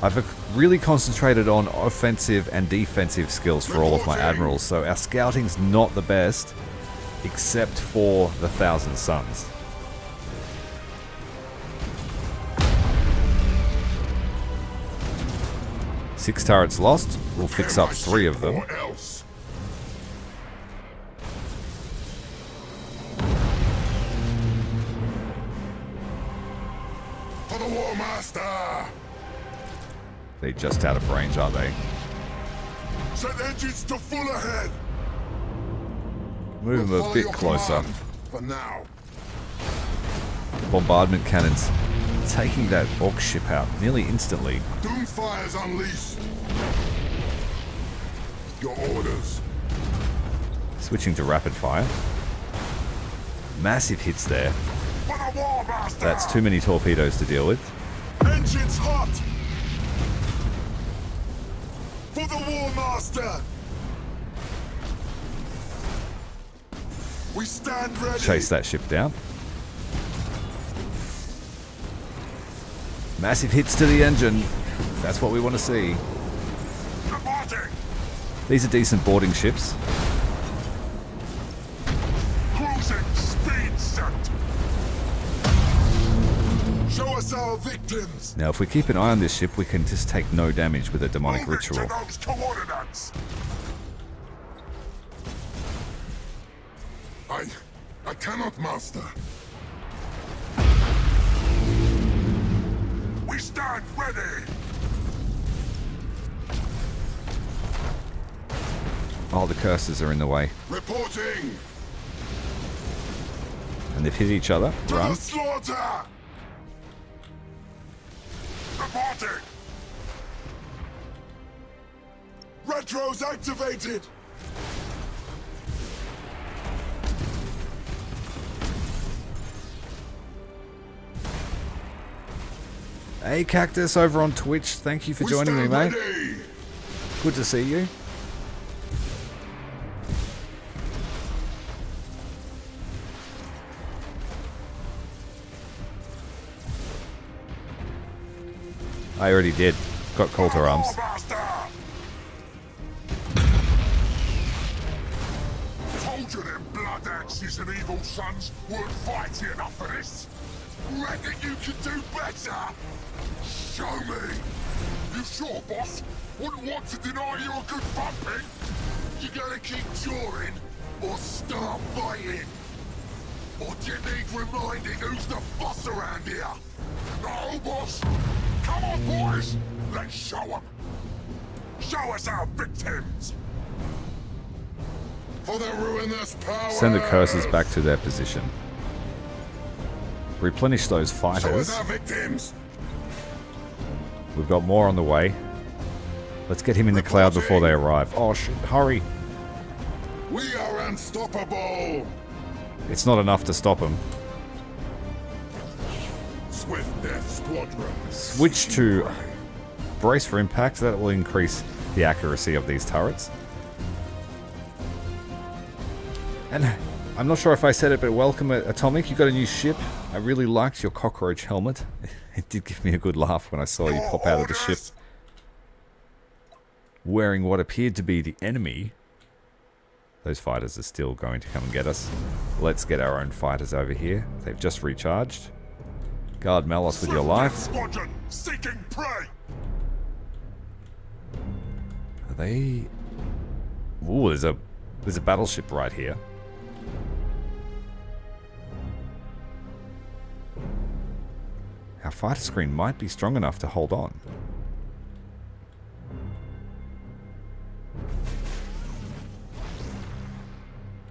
I've really concentrated on offensive and defensive skills for all of my admirals, so our scouting's not the best, except for the Thousand Suns. Six turrets lost. We'll fix up 3 of them. Or else. For the Warmaster. They're just out of range, aren't they? Set engines to full ahead. Move them a Follow bit your closer. command. For now. Bombardment cannons taking that Orc ship out nearly instantly. Doomfire's unleashed. Your orders. Switching to rapid fire. Massive hits there. For the Warmaster! That's too many torpedoes to deal with. Engines hot. For the Warmaster. We stand ready. Chase that ship down. Massive hits to the engine. That's what we want to see. Reporting! These are decent boarding ships. Cruising speed set! Show us our victims. Now, if we keep an eye on this ship, we can just take no damage with a demonic Moving ritual. to those coordinates! I cannot, master. We stand ready! Oh, the curses are in the way. Reporting. And they've hit each other. To Run. the slaughter. Reporting! Retros activated. Hey, Cactus over on Twitch. Thank you for joining me, mate. Ready. Good to see you. I already did. Got call to arms. Warmaster! Told you them blood axes and evil sons weren't fighting enough for this. Reckon you could do better? Show me. You sure, boss? Wouldn't want to deny you a good thumping. You gonna keep jawing or start fighting? Or do you need reminding who's the boss around here? No, boss. Come on, boys. Let's show 'em. Show us our victims! For the ruinous power. Send the curses back to their position. Replenish those Show fighters. us our victims. We've got more on the way. Let's get him in the cloud before they arrive. Oh shit, hurry. We are unstoppable. It's not enough to stop him. Swift Death Squadron. Switch to brace for impact. That will increase the accuracy of these turrets. And I'm not sure if I said it, but welcome Atomic. You got a new ship. I really liked your cockroach helmet. It did give me a good laugh when I saw you pop out of the ship. wearing what appeared to be the enemy. Those fighters are still going to come and get us. Let's get our own fighters over here. They've just recharged. Guard Malos with your life. Squadron seeking prey. Are they... Ooh, there's a battleship right here. Our fighter screen might be strong enough to hold on.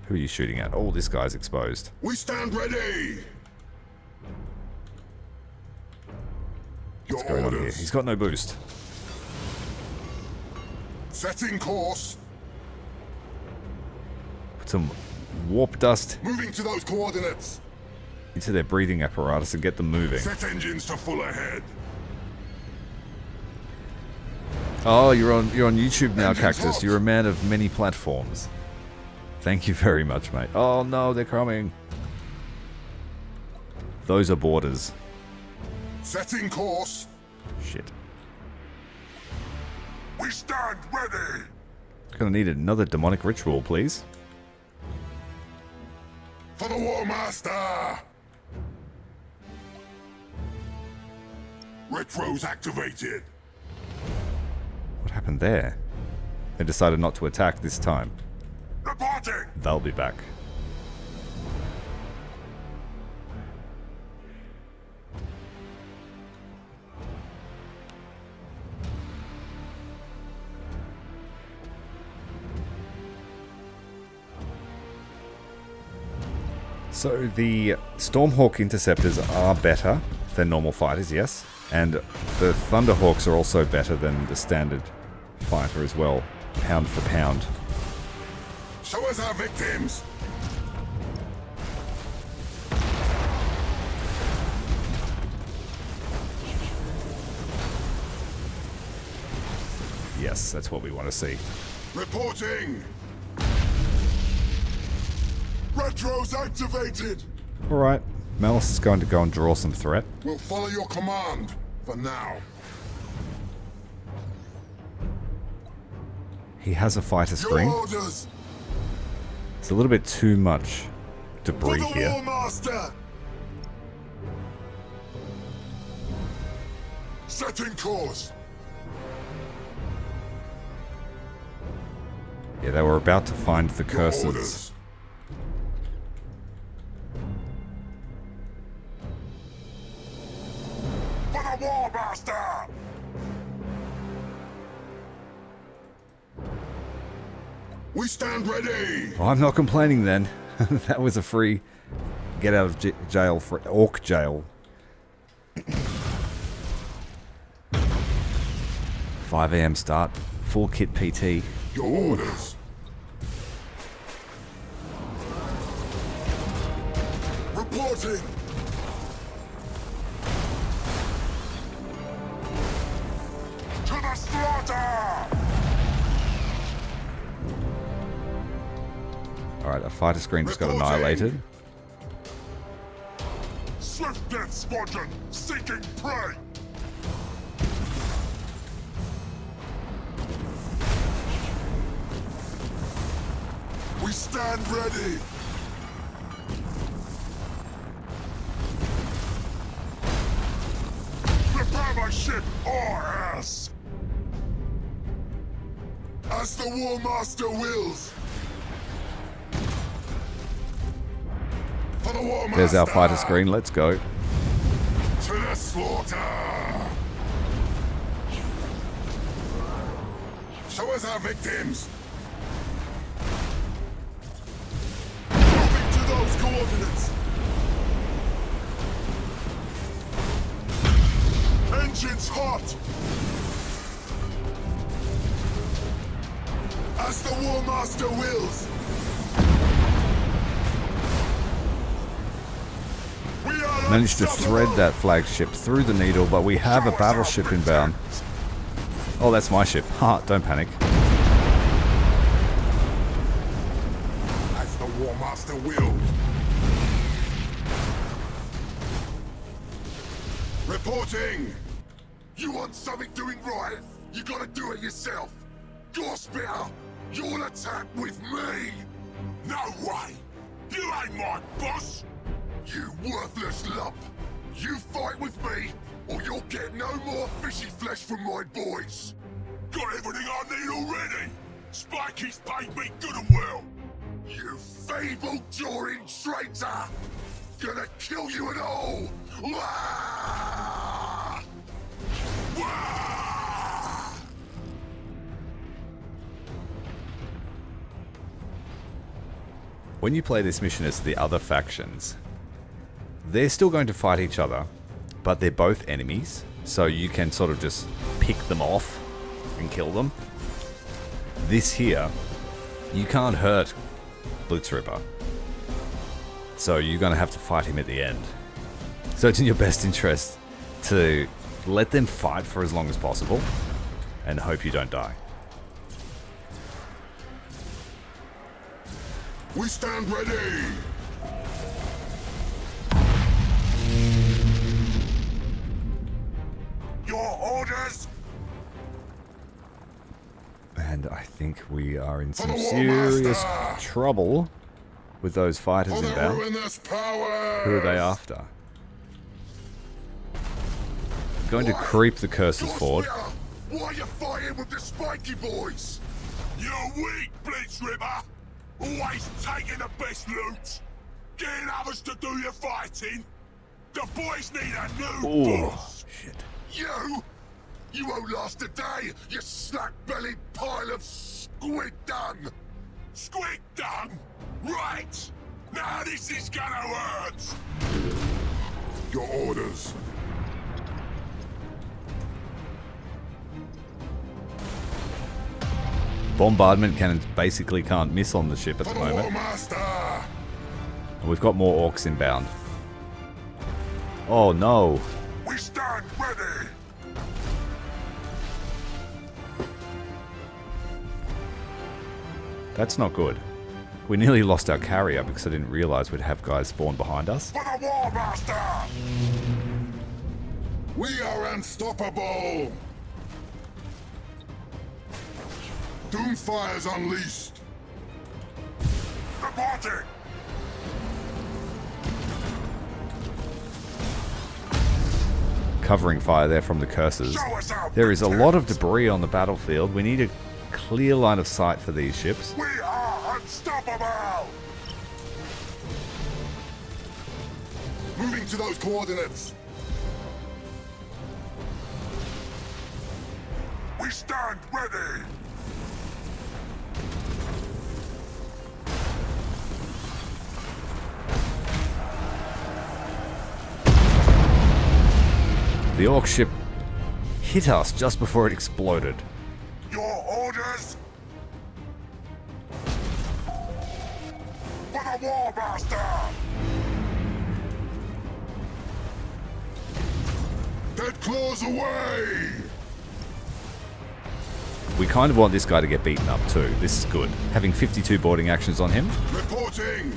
Who are you shooting at? Oh, this guy's exposed. We stand ready. What's going on here? He's got no boost. Setting course. Put some warp dust Moving to those coordinates. into their breathing apparatus and get them moving. Set engines to full ahead. Oh, you're on YouTube now, Engines Cactus. hot. You're a man of many platforms. Thank you very much, mate. Oh no, they're coming. Those are borders. Setting course. Shit. We stand ready. Gonna need another demonic ritual, please. For the Warmaster. Retros activated. What happened there? They decided not to attack this time. Reporting. They'll be back. So the Stormhawk interceptors are better than normal fighters, yes. And the Thunderhawks are also better than the standard fighter as well, pound for pound. Show us our victims. Yes, that's what we want to see. Reporting. Retros activated. Alright, Malos is going to go and draw some threat. We'll follow your command for now. He has a fighter Your screen. orders. It's a little bit too much For debris the here. Warmaster. Setting course. Yeah, they were about to find the Your curses. orders. For the Warmaster. We stand ready. Oh, I'm not complaining then. That was a free get out of jail for orc jail. 5 AM start, full kit PT. Your orders. Reporting. To the slaughter. Alright, a fighter screen just got Reporting. annihilated. Swift Death Squadron seeking prey. We stand ready. Prepare my ship, RS. As the Warmaster wills. For the Warmaster. There's our fighter screen, let's go. To the slaughter. Show us our victims. Moving to those coordinates. Engines hot. As the Warmaster wills. We are Managed to unstoppable. thread that flagship through the needle, but we have a battleship inbound. Oh, that's my ship. Ha, don't panic. As the Warmaster wills. Reporting. You want something doing right? You gotta do it yourself. Gospel, you'll attack with me! No way! You ain't my boss! You worthless lump! You fight with me, or you'll get no more fishy flesh from my boys! Got everything I need already! Spikey's paid me good and well! You fable-jawing traitor! Gonna kill you and all! Wah! Wah! When you play this mission as the other factions, they're still going to fight each other, but they're both enemies, so you can sort of just pick them off and kill them. This here, you can't hurt Blitzripper, so you're going to have to fight him at the end. So it's in your best interest to let them fight for as long as possible and hope you don't die. We stand ready! Your orders? And I think we are in some serious trouble with those fighters inbound. Who are they after? Going to creep the curses forward. Why are you fighting with the spiky boys? You're weak, Blitzripper! Always taking the best loot! Getting others to do your fighting! The boys need a new boss! Shit. You won't last a day, you slack-bellied pile of squid dung! Squid dung? Right! Now this is gonna hurt! Your orders. Bombardment cannons basically can't miss on the ship at the moment. Warmaster! And we've got more orcs inbound. Oh no. We stand ready! That's not good. We nearly lost our carrier because I didn't realize we'd have guys spawn behind us. For the Warmaster! We are unstoppable! Doomfire's unleashed! Reporting! Covering fire there from the curses. There is a lot of debris on the battlefield. We need a clear line of sight for these ships. We are unstoppable! Moving to those coordinates. We stand ready! The orc ship hit us just before it exploded. Your orders? For the Warmaster! Dead claws away! We kind of want this guy to get beaten up too. This is good. Having 52 boarding actions on him. Reporting!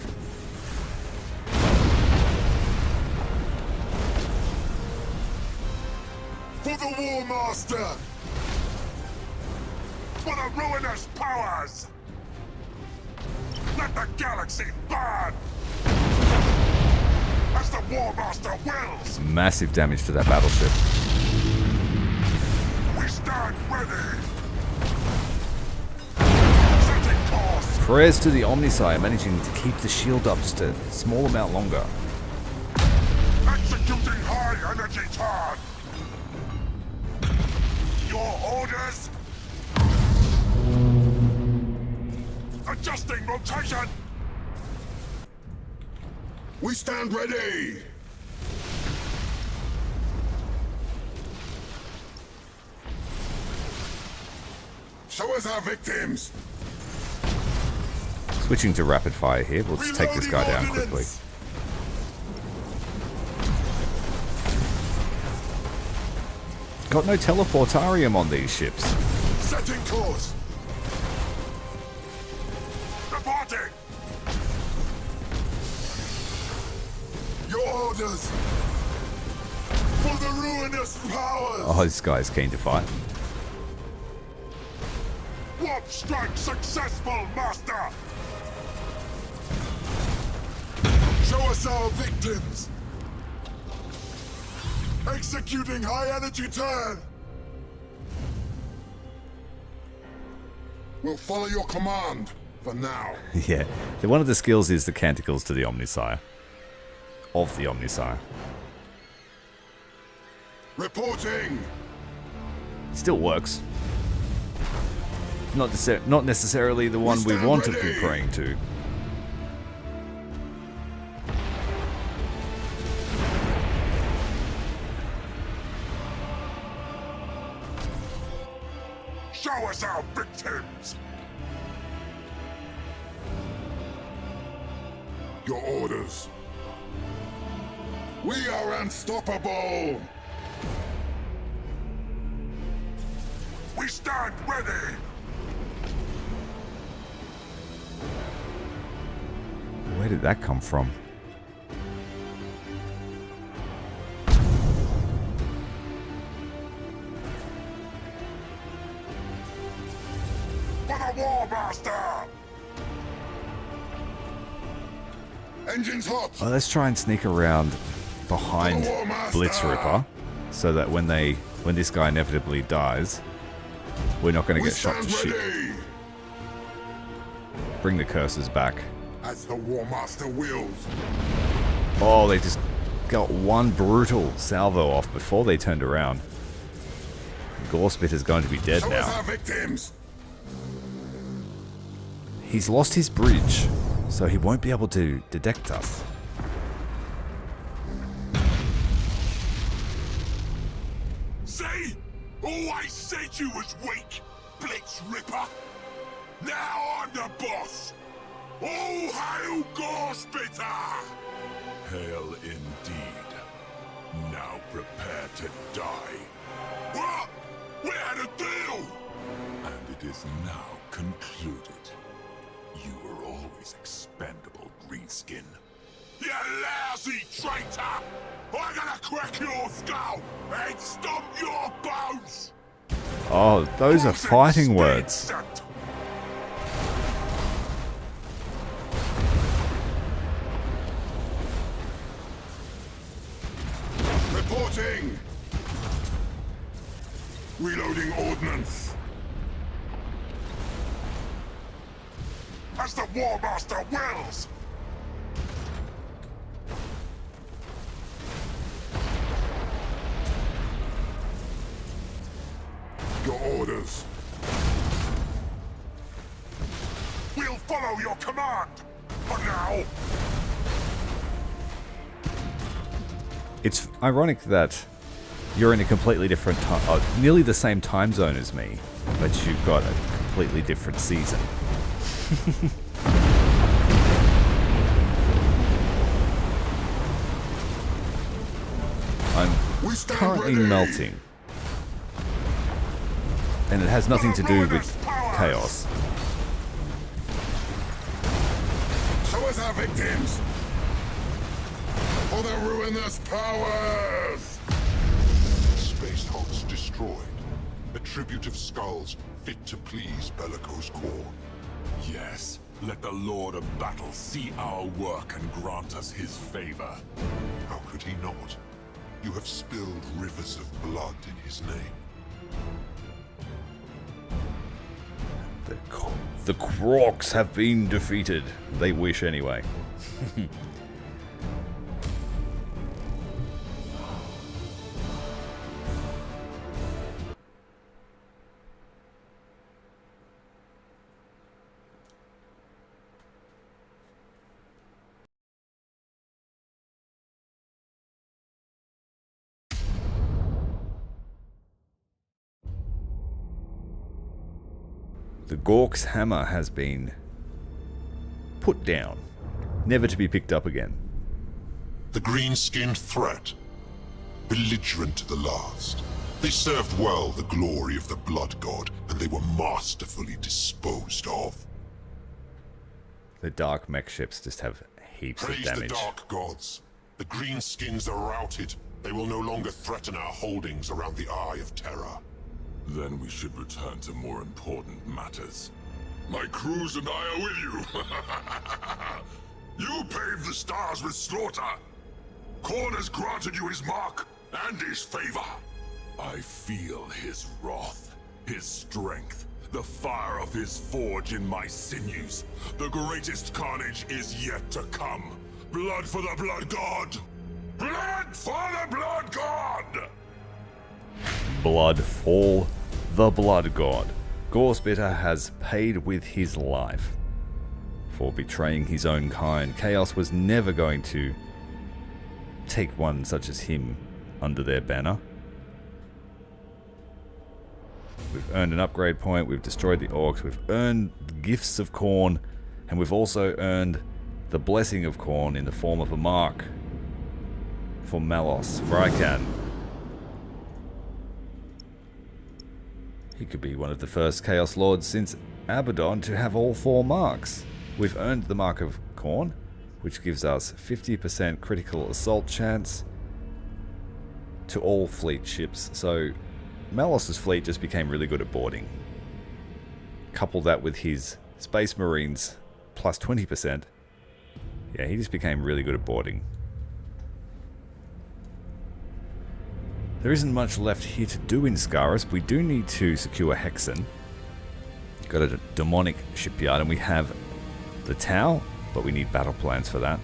For the Warmaster! For the ruinous powers! Let the galaxy burn! As the Warmaster wills! Massive damage to that battleship. We stand ready! Setting course! Prayers to the Omnisire, managing to keep the shield up just a small amount longer. Executing high energy turn! Your orders? Adjusting rotation! We stand ready! Show us our victims! Switching to rapid fire here. Let's take this guy down quickly. Got no teleportarium on these ships. Setting course! Reporting! Your orders! For the ruinous powers! Oh, this guy's keen to fight. Swap strike successful, Master! Show us our victims! Executing high energy turn! We'll follow your command, for now. Yeah, one of the skills is the Canticles to the Omnisire. Of the Omnisire. Reporting! Still works. Not necessarily the one we want to be praying to. Show us our victims! Your orders. We are unstoppable! We stand ready! Where did that come from? For the Warmaster! Engines hot! Well, let's try and sneak around behind Blitzripper, so that when this guy inevitably dies, we're not going to get shot to shit. Bring the curses back. As the Warmaster wills. Oh, they just got one brutal salvo off before they turned around. Gorespit is going to be dead Show us now. our victims! He's lost his bridge, so he won't be able to detect us. See? Always said you was weak, Blitzripper! Now I'm the boss! All hail Gorespit! Hail indeed. Now prepare to die. What? We had a deal! And it is now concluded. You were always expendable, Greenskin. You lousy traitor! I'm gonna crack your skull and stomp your bones! Oh, those are fighting words. Reporting! Reloading ordnance. As the Warmaster wills! Your orders. We'll follow your command. For now. It's ironic that you're in a completely different time, nearly the same time zone as me, but you've got a completely different season. I'm currently melting. And it has nothing to do with chaos. Show us our victims! For the ruinous powers! Space hulks destroyed. A tribute of skulls fit to please Bellicose core. Yes, let the Lord of Battle see our work and grant us his favor. How could he not? You have spilled rivers of blood in his name. The Crocs have been defeated. They wish anyway. The Gork's hammer has been put down, never to be picked up again. The green-skinned threat, belligerent to the last. They served well the glory of the Blood God, and they were masterfully disposed of. The dark mech ships just have heaps of Praise damage. the Dark Gods. The greenskins are routed. They will no longer threaten our holdings around the Eye of Terror. Then we should return to more important matters. My crews and I are with you. You paved the stars with slaughter. Khorne has granted you his mark and his favor. I feel his wrath, his strength, the fire of his forge in my sinews. The greatest carnage is yet to come. Blood for the Blood God! Blood for the Blood God! Blood for the Blood God. Gorspitter has paid with his life for betraying his own kind. Chaos was never going to take one such as him under their banner. We've earned an upgrade point, we've destroyed the orcs, we've earned the gifts of Khorne, and we've also earned the blessing of Khorne in the form of a mark for Malos Vrykan. He could be one of the first Chaos Lords since Abbadon to have all 4 marks. We've earned the Mark of Khorne, which gives us 50% critical assault chance to all fleet ships. So Malos' fleet just became really good at boarding. Couple that with his Space Marines plus 20%. Yeah, he just became really good at boarding. There isn't much left here to do in Scaris. We do need to secure Hexen. Got a demonic shipyard, and we have the Tau, but we need battle plans for that.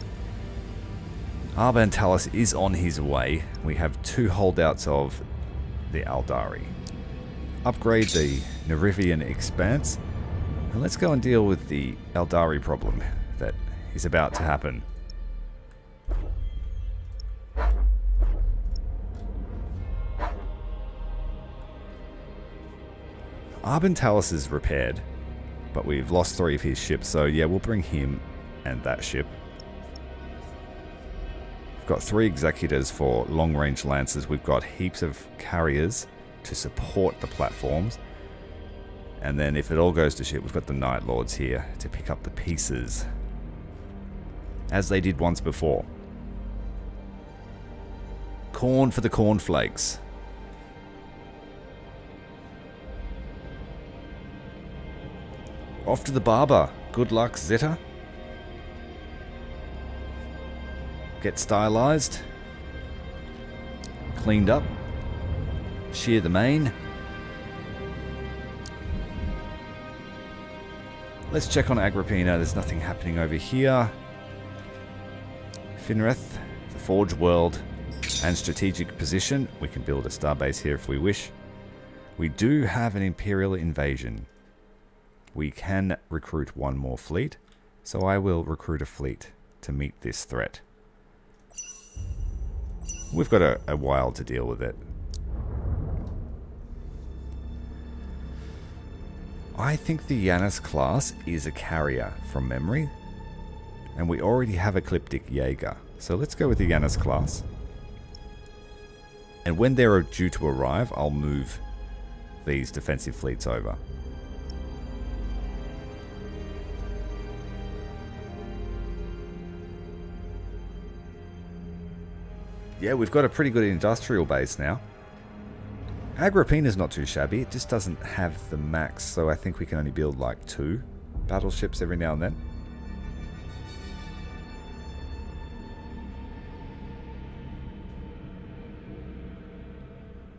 Arbantalis is on his way. We have 2 holdouts of the Aldari. Upgrade the Nerivian Expanse, and let's go and deal with the Aldari problem that is about to happen. Arbantalis is repaired, but we've lost 3 of his ships, so yeah, we'll bring him and that ship. We've got 3 executors for long-range lancers. We've got heaps of carriers to support the platforms. And then if it all goes to shit, we've got the Night Lords here to pick up the pieces, as they did once before. Corn for the cornflakes. Off to the barber. Good luck, Zeta. Get stylized. Cleaned up. Shear the mane. Let's check on Agrippina. There's nothing happening over here. Finrith, the Forge World, and strategic position. We can build a starbase here if we wish. We do have an Imperial invasion. We can recruit 1 more fleet, so I will recruit a fleet to meet this threat. We've got a while to deal with it. I think the Janus class is a carrier from memory, and we already have Ecliptic Jaeger, so let's go with the Janus class. And when they're due to arrive, I'll move these defensive fleets over. Yeah, we've got a pretty good industrial base now. Agrippina's not too shabby. It just doesn't have the max, so I think we can only build like 2 battleships every now and then.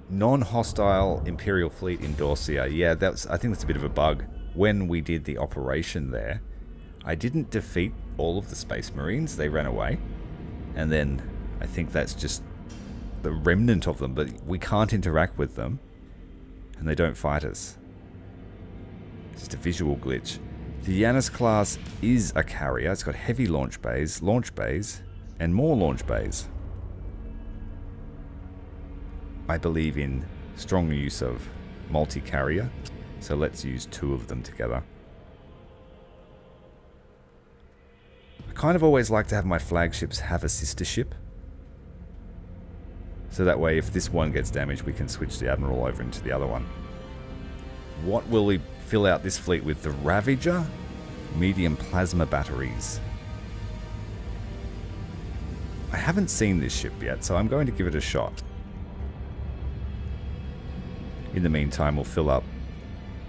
Non-hostile Imperial fleet in Dorsia. Yeah, I think that's a bit of a bug. When we did the operation there, I didn't defeat all of the Space Marines. They ran away. And then I think that's just the remnant of them, but we can't interact with them, and they don't fight us. It's just a visual glitch. The Janus class is a carrier. It's got heavy launch bays, and more launch bays. I believe in strong use of multi-carrier, so let's use 2 of them together. I kind of always like to have my flagships have a sister ship. So that way, if this one gets damaged, we can switch the Admiral over into the other one. What will we fill out this fleet with? The Ravager? Medium plasma batteries. I haven't seen this ship yet, so I'm going to give it a shot. In the meantime, we'll fill up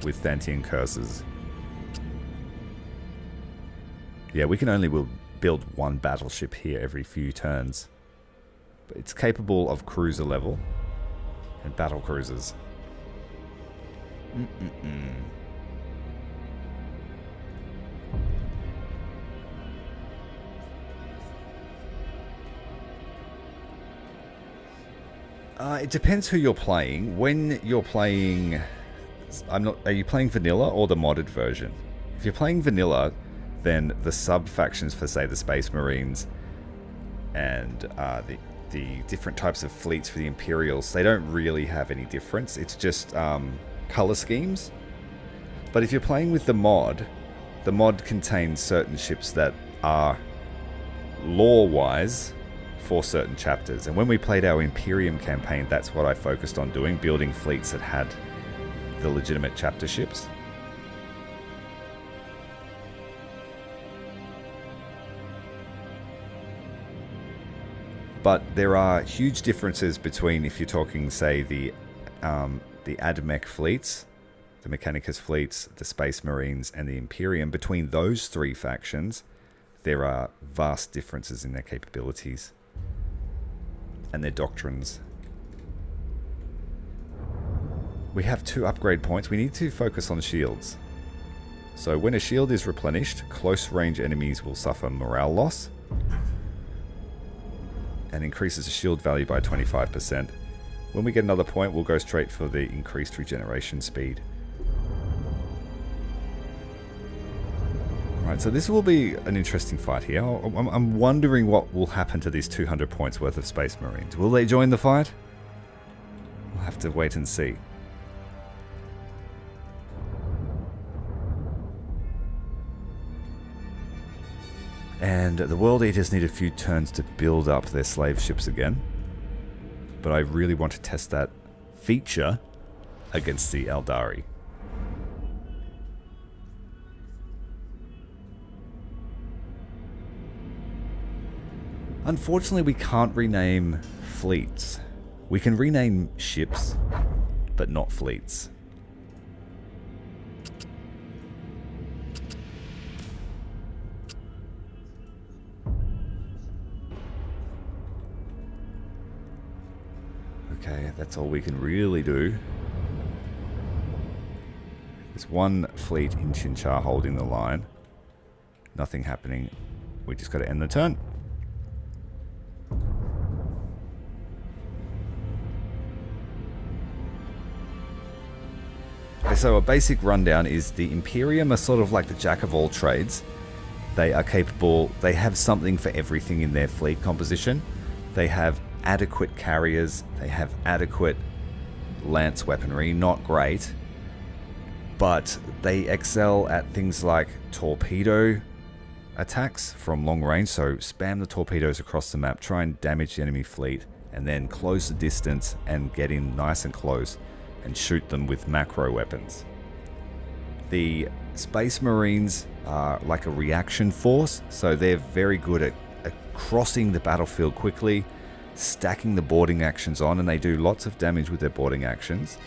with Thantian curses. Yeah, we can only build one battleship here every few turns. But it's capable of cruiser level and battle cruisers. It depends who you're playing. When you're playing... Are you playing vanilla or the modded version? If you're playing vanilla, then the sub-factions for, say, the Space Marines and the different types of fleets for the Imperials, they don't really have any difference. It's just color schemes. But if you're playing with the mod contains certain ships that are lore-wise for certain chapters. And when we played our Imperium campaign, that's what I focused on doing, building fleets that had the legitimate chapter ships. But there are huge differences between, if you're talking, say, the AdMech fleets, the Mechanicus fleets, the Space Marines, and the Imperium. Between those three factions, there are vast differences in their capabilities and their doctrines. We have 2 upgrade points. We need to focus on shields. So when a shield is replenished, close range enemies will suffer morale loss and increases the shield value by 25%. When we get another point, we'll go straight for the increased regeneration speed. Alright, so this will be an interesting fight here. I'm wondering what will happen to these 200 points worth of Space Marines. Will they join the fight? We'll have to wait and see. And the World Eaters need a few turns to build up their slave ships again. But I really want to test that feature against the Eldari. Unfortunately, we can't rename fleets. We can rename ships, but not fleets. Okay, that's all we can really do. There's one fleet in Chinchar holding the line. Nothing happening. We just got to end the turn. Okay, so a basic rundown is the Imperium are sort of like the jack of all trades. They are capable, they have something for everything in their fleet composition. They have adequate carriers, they have adequate lance weaponry, not great, but they excel at things like torpedo attacks from long range, so spam the torpedoes across the map, try and damage the enemy fleet, and then close the distance and get in nice and close and shoot them with macro weapons. The Space Marines are like a reaction force, so they're very good at crossing the battlefield quickly, stacking the boarding actions on, and they do lots of damage with their boarding actions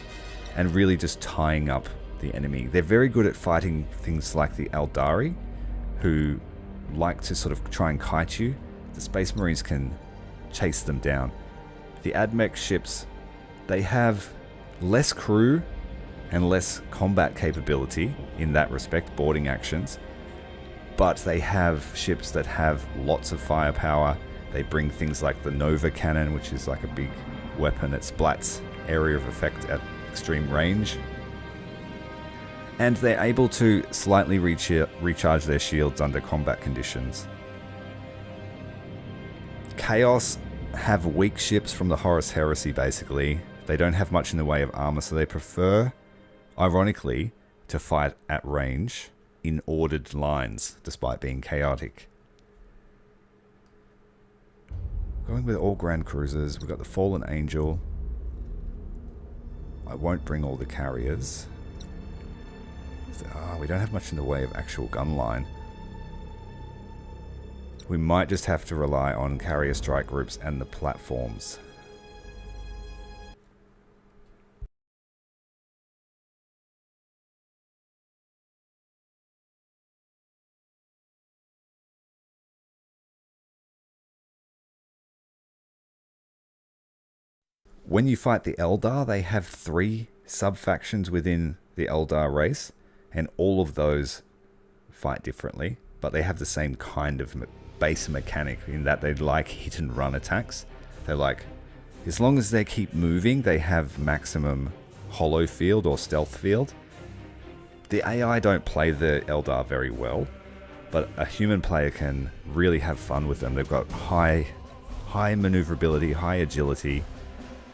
and really just tying up the enemy. They're very good at fighting things like the Eldari, who like to sort of try and kite you. The Space Marines can chase them down. The AdMech ships, they have less crew and less combat capability in that respect, boarding actions, but they have ships that have lots of firepower. They bring things like the Nova Cannon, which is like a big weapon that splats area of effect at extreme range. And they're able to slightly recharge their shields under combat conditions. Chaos have weak ships from the Horus Heresy, basically. They don't have much in the way of armor, so they prefer, ironically, to fight at range in ordered lines, despite being chaotic. Going with all Grand Cruisers, we've got the Fallen Angel. I won't bring all the carriers. We don't have much in the way of actual gun line. We might just have to rely on carrier strike groups and the platforms. when you fight the Eldar, they have 3 sub-factions within the Eldar race, and all of those fight differently, but they have the same kind of base mechanic in that they like hit and run attacks. They're like, as long as they keep moving, they have maximum hollow field or stealth field. The AI don't play the Eldar very well, but a human player can really have fun with them. They've got high maneuverability, high agility,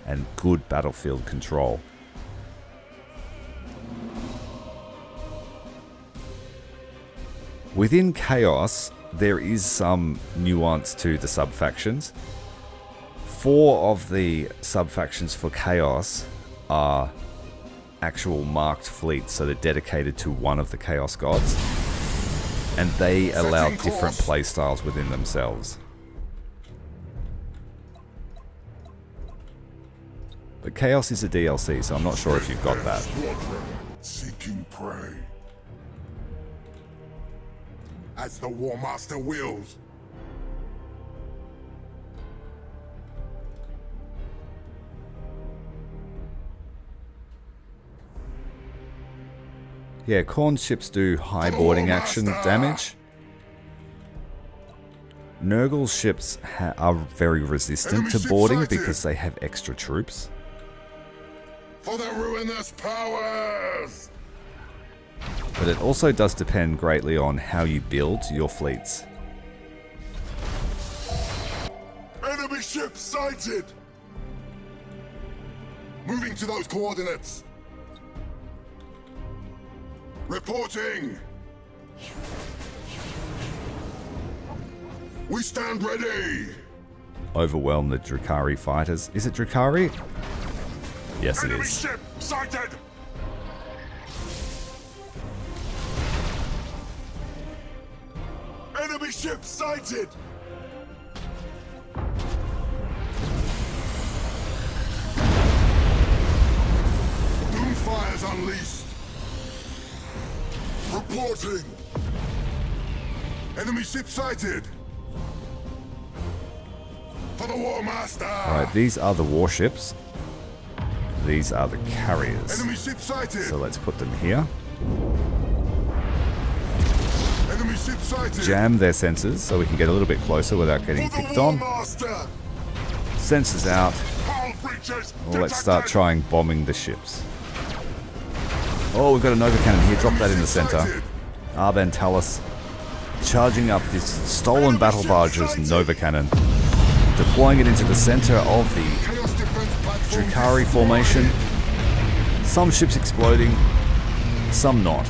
and good battlefield control. Within Chaos, there is some nuance to the sub-factions. 4 of the sub-factions for Chaos are actual marked fleets, so they're dedicated to one of the Chaos Gods, and they allow different playstyles within themselves. But Chaos is a DLC, so I'm not sure if you've got that. Seeking prey. As the Warmaster wills. Yeah, Khorne's ships do high boarding action damage. Nurgle's ships are very resistant to boarding because they have extra troops. For the ruinous powers! But it also does depend greatly on how you build your fleets. Enemy ship sighted! Moving to those coordinates. Reporting! We stand ready! Overwhelm the Drukhari fighters. Is it Drukhari? Yes, it Enemy is. ship sighted! Enemy ship sighted! Doomfires unleashed! Reporting! Enemy ship sighted! For the Warmaster! Alright, these are the warships. These are the carriers. Enemy ship sighted! So let's put them here. Enemy ship sighted! Jam their sensors so we can get a little bit closer without getting For the picked on. Warmaster! Sensors out. Hull breaches Well, let's start detected! trying bombing the ships. Oh, we've got a Nova Cannon here. Drop that in the center. Arban Talus charging up this stolen battle barge's Nova Cannon. Deploying it into the center of the Chaos defense platform Drukhari formation. Some ships exploding, some not.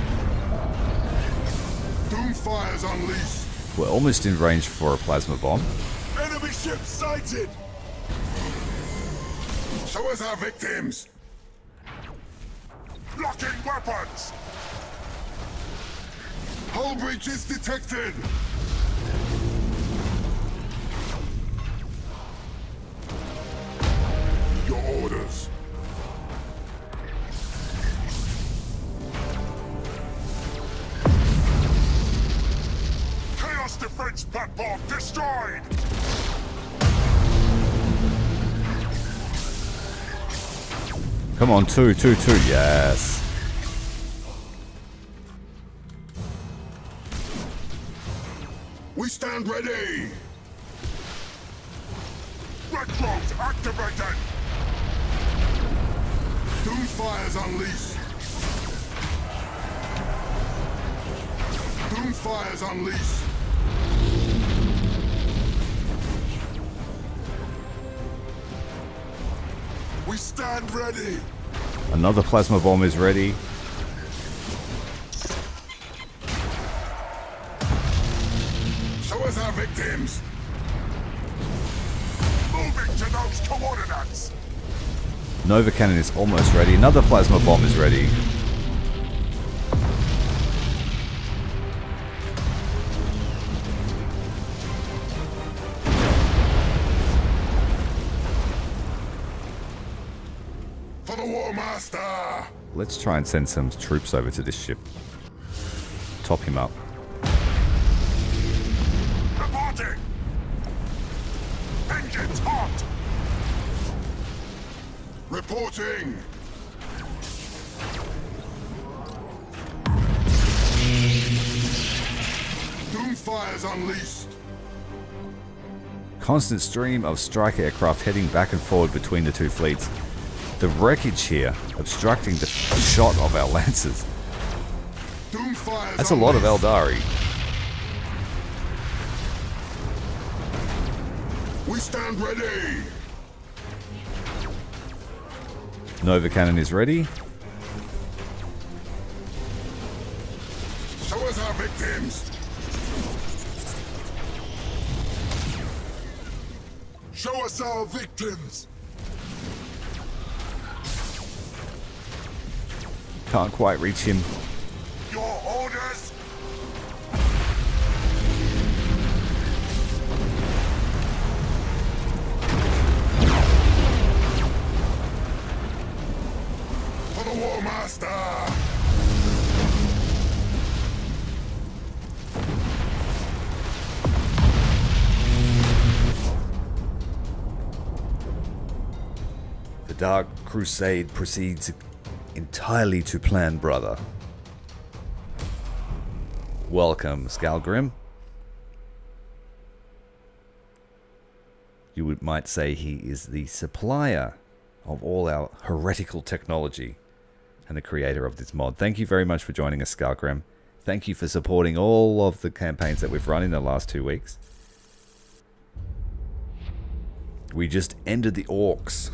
Doomfires unleashed! We're almost in range for a plasma bomb. Enemy ship sighted! Show us our victims! Locking weapons! Hull breaches detected! Your orders. Chaos defense platform destroyed! Come on, 2, 2, 2, yes. We stand ready! Red drones activated! Doomfires unleashed! Doomfires unleashed! We stand ready! Another plasma bomb is ready. Show us our victims! Moving to those coordinates! Nova Cannon is almost ready. Another plasma bomb is ready. For the Warmaster! Let's try and send some troops over to this ship. Top him up. Reporting! Engines hot! reporting! Doomfire's unleashed! Constant stream of strike aircraft heading back and forward between the two fleets. The wreckage here obstructing the shot of our lancers. Doomfire's That's a lot of Eldari. We stand ready! Nova Cannon is ready. Show us our victims! Show us our victims! Can't quite reach him. Your orders! For the Warmaster! The Dark Crusade proceeds entirely to plan, brother. Welcome, SKALGRIM. You might say he is the supplier of all our heretical technology and the creator of this mod. Thank you very much for joining us, SKALGRIM. Thank you for supporting all of the campaigns that we've run in the last 2 weeks. We just ended the Orcs.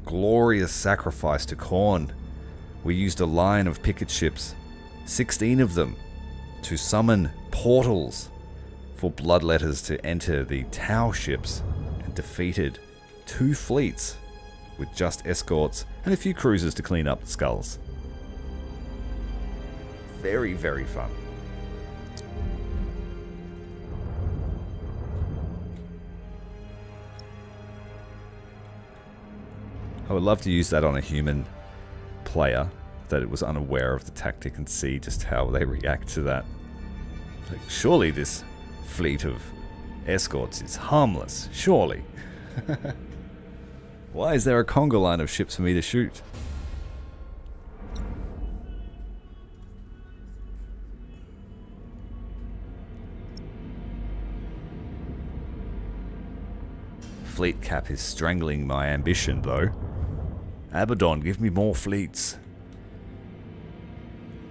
Glorious sacrifice to Khorne. We used a line of picket ships, 16 of them, to summon portals for bloodletters to enter the Tau ships, and defeated 2 fleets with just escorts and a few cruisers to clean up the skulls. Very, very fun. I would love to use that on a human player that it was unaware of the tactic and see just how they react to that. Like, surely this fleet of escorts is harmless, surely. Why is there a conga line of ships for me to shoot? Fleet cap is strangling my ambition though. Abbadon, give me more fleets.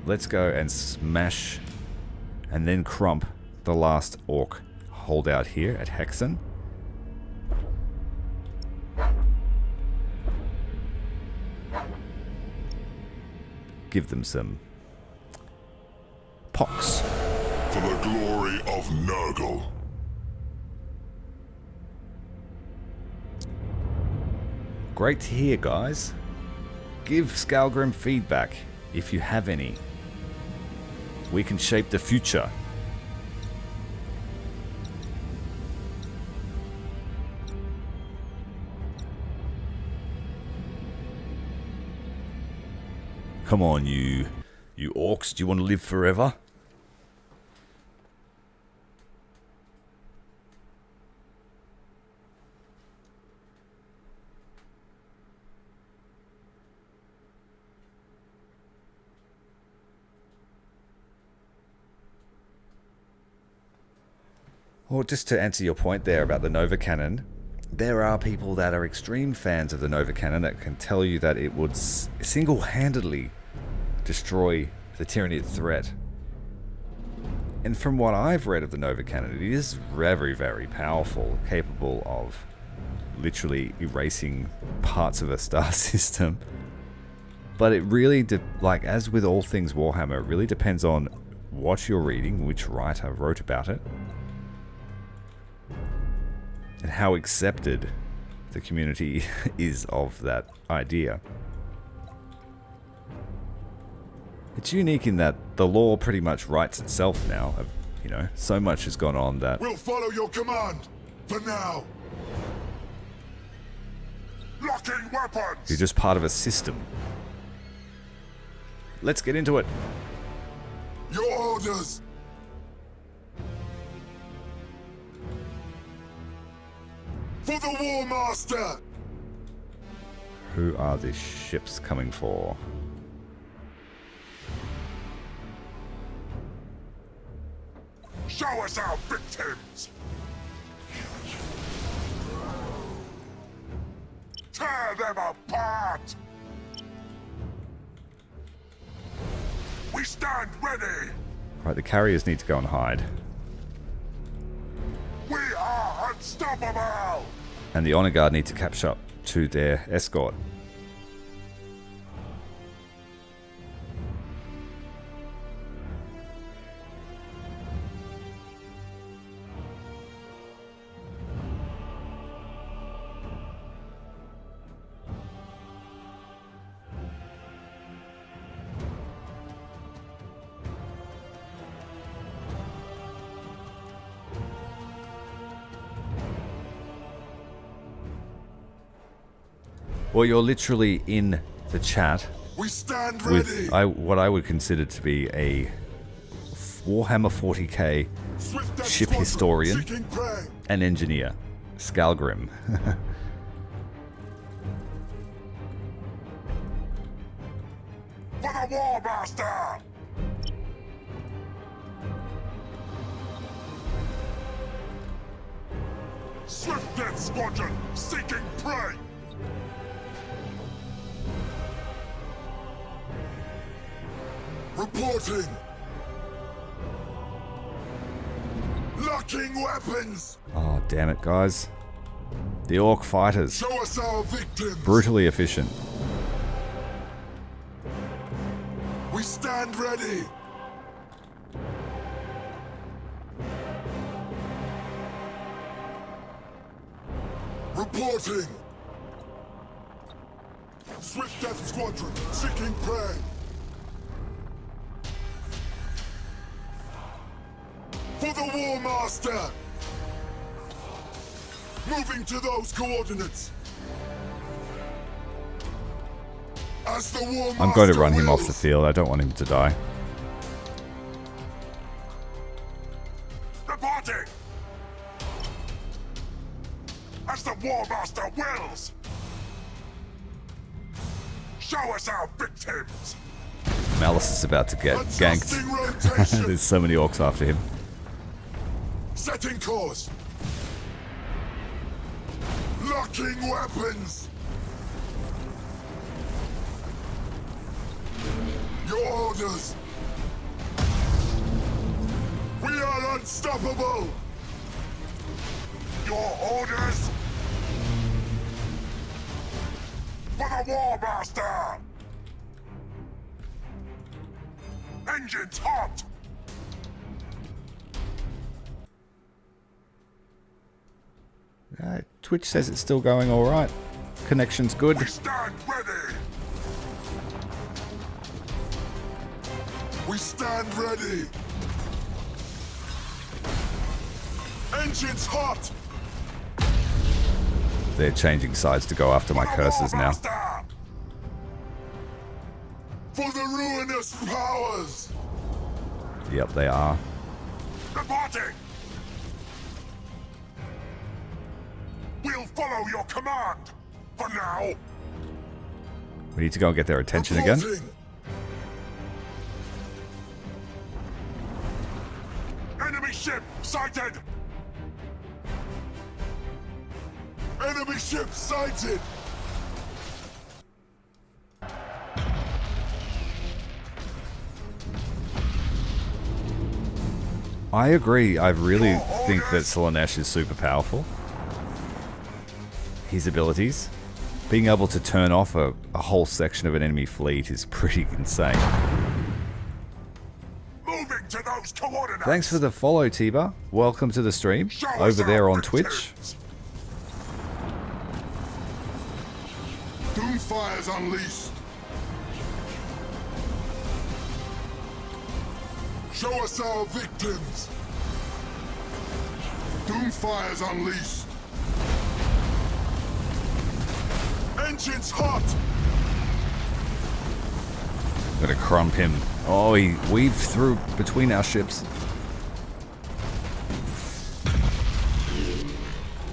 Let's go and smash and then crump the last orc holdout here at Hexen. Give them some pox. For the glory of Nurgle. Great to hear, guys. Give SKALGRIM feedback if you have any. We can shape the future. Come on, you orcs. Do you want to live forever? Well, just to answer your point there about the Nova Cannon, there are people that are extreme fans of the Nova Cannon that can tell you that it would single-handedly destroy the Tyranid threat. And from what I've read of the Nova Cannon, it is very, very powerful, capable of literally erasing parts of a star system. But it really, like as with all things Warhammer, it really depends on what you're reading, which writer wrote about it, and how accepted the community is of that idea. It's unique in that the lore pretty much writes itself now. You know, so much has gone on that... We'll follow your command, for now! Locking weapons! You're just part of a system. Let's get into it. Your orders! For the Warmaster! Who are the ships coming for? Show us our victims! Tear them apart! We stand ready! Right, the carriers need to go and hide. We are unstoppable! And the honor guard need to catch up to their escort. Well, you're literally in the chat We stand ready! with what I would consider to be a Warhammer 40k Swift Death ship Squadron, historian seeking prey. and engineer, SKALGRIM. For the Warmaster! Swift Death Squadron, seeking prey! Reporting! Locking weapons! Oh, damn it, guys. The Orc fighters. Show us our victims! Brutally efficient. We stand ready! Reporting! Swift Death Squadron, seeking prey! For the Warmaster! Moving to those coordinates! As the Warmaster I'm going to run him off wills. the field. I don't want him to die. Reporting! As the Warmaster wills! Show us our victims! Malos is about to get Adjusting ganked. rotation. There's so many orcs after him. Setting course! Locking weapons! Your orders! We are unstoppable! Your orders! For the Warmaster! Engines hot! Twitch says it's still going alright. Connection's good. We stand ready! We stand ready! Engines hot! They're changing sides to go after my curses now. Warmaster! For the ruinous powers! Yep, they are. Reporting! We'll follow your command! For now! We need to go and get their attention again. Reporting. Enemy ship sighted! Enemy ship sighted! I agree. I really think that Slaanesh is super powerful. His abilities. Being able to turn off a whole section of an enemy fleet is pretty insane. Moving to those coordinates! Thanks for the follow, Tiba. Welcome to the stream. Show us Over our there on Twitch. victims. Doomfire's unleashed. Show us our victims. Doomfire's unleashed. Engines hot. I'm gonna crump him. Oh, he weaved through between our ships.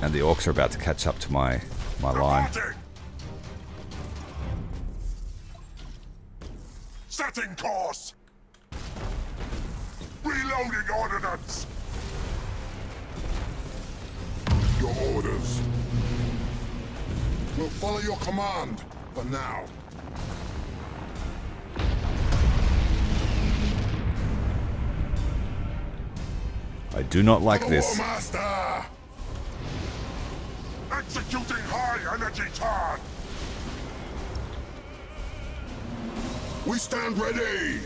And the orcs are about to catch up to my line. Reporting. Setting course! Reloading ordnance! Your orders. We'll follow your command, for now. I do not like this. Warmaster! Executing high energy turn! We stand ready!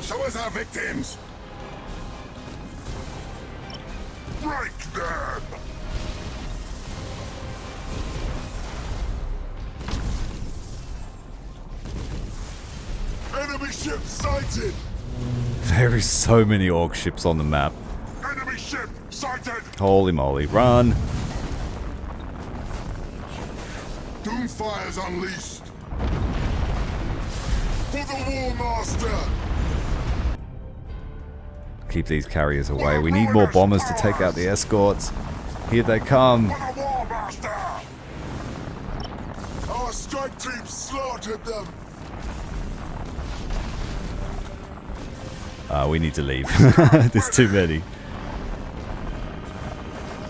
Show us our victims! Break them! Enemy ship sighted! There is so many orc ships on the map. Enemy ship sighted! Holy moly, run! Doomfire's unleashed! For the Warmaster! Keep these carriers away. We need more bombers to take out the escorts. Here they come. For the Warmaster! Our strike team slaughtered them! We need to leave. There's too many.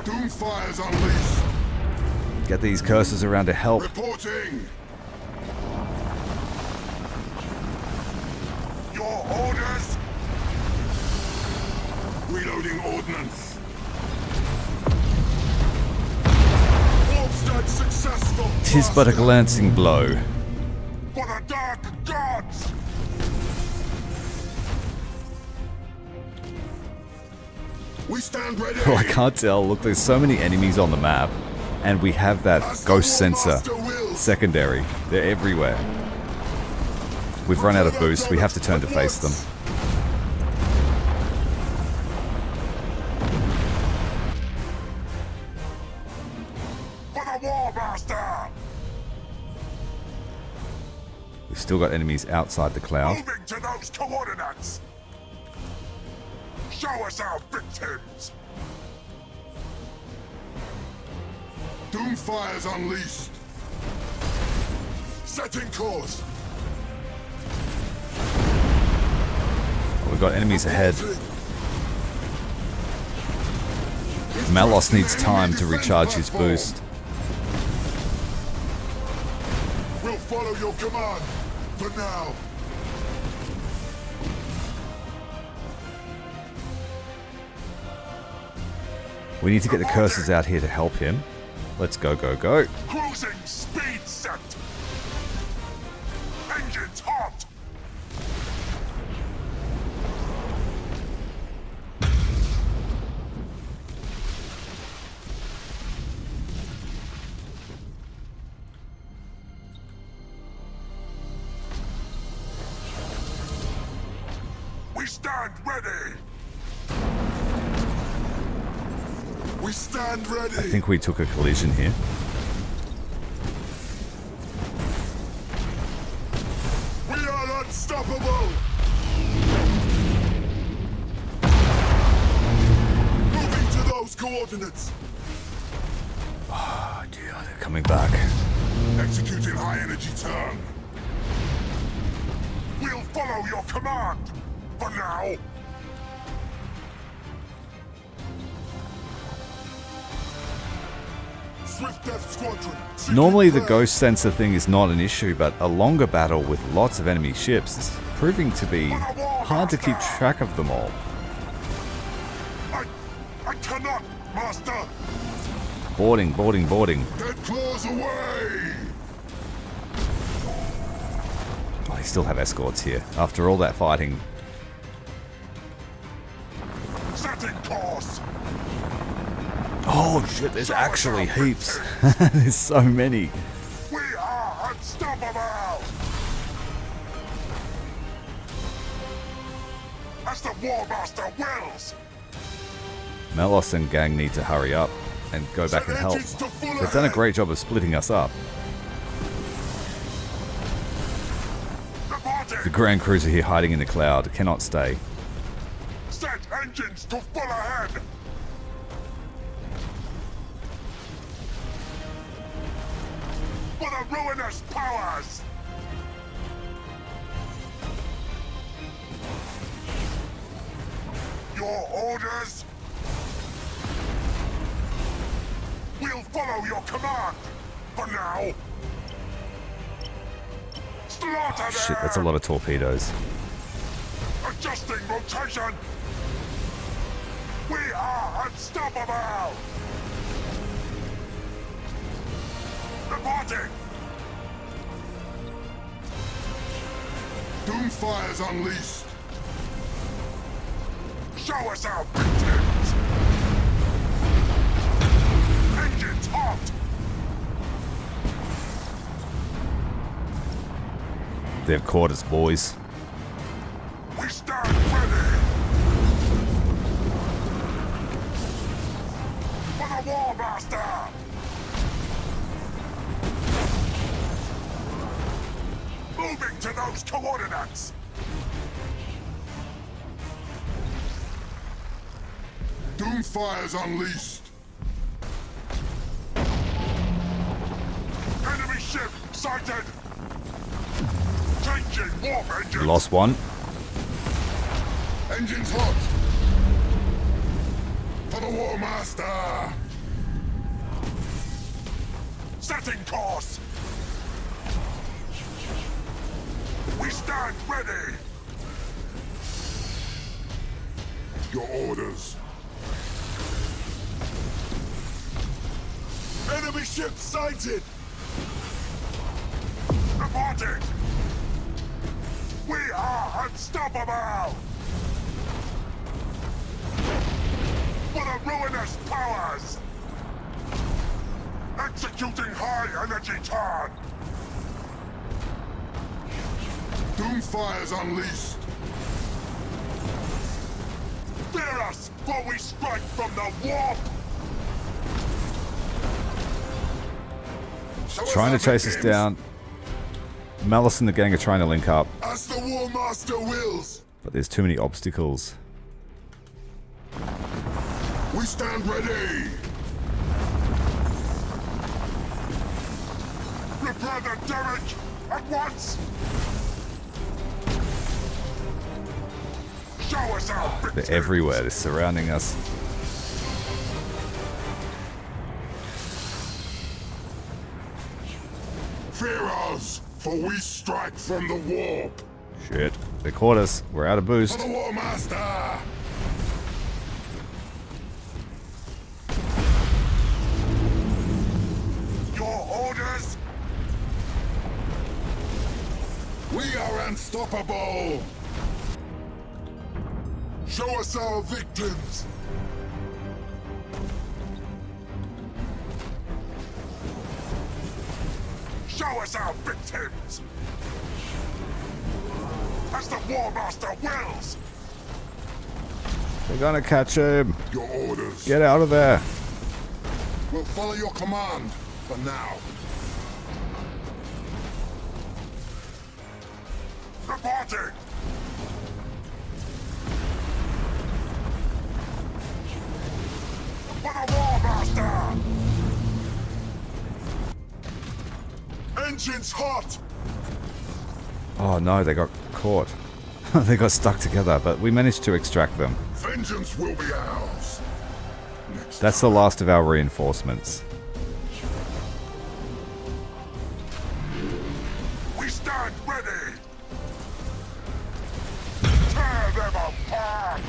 Doomfire's unleashed! Get these cursors around to help. Reporting! Your orders! Reloading ordnance! Warpstad successful! 'Tis but a glancing blow. For the Dark Gods! We stand ready! Oh, I can't tell. Look, there's so many enemies on the map. And we have that ghost sensor secondary. They're everywhere. We've run out of boost. We have to turn to face them. For the Warmaster! We've still got enemies outside the cloud. Moving to those coordinates! Show us our victims! Doomfire's unleashed! Setting course! We've got enemies ahead. Malos needs time to recharge his boost. We'll follow your command, for now. We need to get the cursors out here to help him. Let's go, go, go. Cruising speed set! Engines hot! We stand ready! We stand ready! I think we took a collision here. We are unstoppable! Moving to those coordinates! Oh dear, they're coming back. Executing high energy turn! We'll follow your command! For now! Swift Death Squadron! Normally the ghost sensor thing is not an issue, but a longer battle with lots of enemy ships is proving to be hard to keep track of them all. I cannot, Master! Boarding, boarding, boarding. Dead claws away! Oh, they still have escorts here. After all that fighting. Setting course! Oh shit, there's actually heaps. There's so many. We are unstoppable! As the Warmaster wills! Malos and gang need to hurry up and go back and help. They've done a great job of splitting us up. Reporting! The Grand Cruiser here hiding in the cloud cannot stay. Set engines to full ahead! ruinous powers! Your orders? We'll follow your command! For now! Slaughter them! Shit, that's a lot of torpedoes. Adjusting rotation! We are unstoppable! Reporting! Doomfire's unleashed! Show us our victims! Engines hot! They've caught us, boys. We stand ready! For the Warmaster! Moving to those coordinates! Doomfire's unleashed! Enemy ship sighted! Changing warp engines! Lost one. Engines hot! For the Warmaster! Setting course! We stand ready! Your orders. Enemy ship sighted! Reporting! We are unstoppable! For the ruinous powers! Executing high energy turn! Doomfire's unleashed! Fear us, for we strike from the warp! Trying to chase us down. Malos and the gang are trying to link up, As the Warmaster wills! but there's too many obstacles. We stand ready! Repair the damage at once! Show us our victory! They're everywhere. They're surrounding us. Fear us, for we strike from the warp! Shit. They caught us. We're out of For boost. the Warmaster! Your orders? We are unstoppable! Show us our victims! Show us our victims! As the Warmaster wills! They're gonna catch him. Your orders. Get out of there. We'll follow your command for now. Reporting! For the Warmaster! Engines hot! Oh no, they got caught. They got stuck together, but we managed to extract them. Vengeance will be ours. That's the last of our reinforcements. We stand ready! Tear them apart!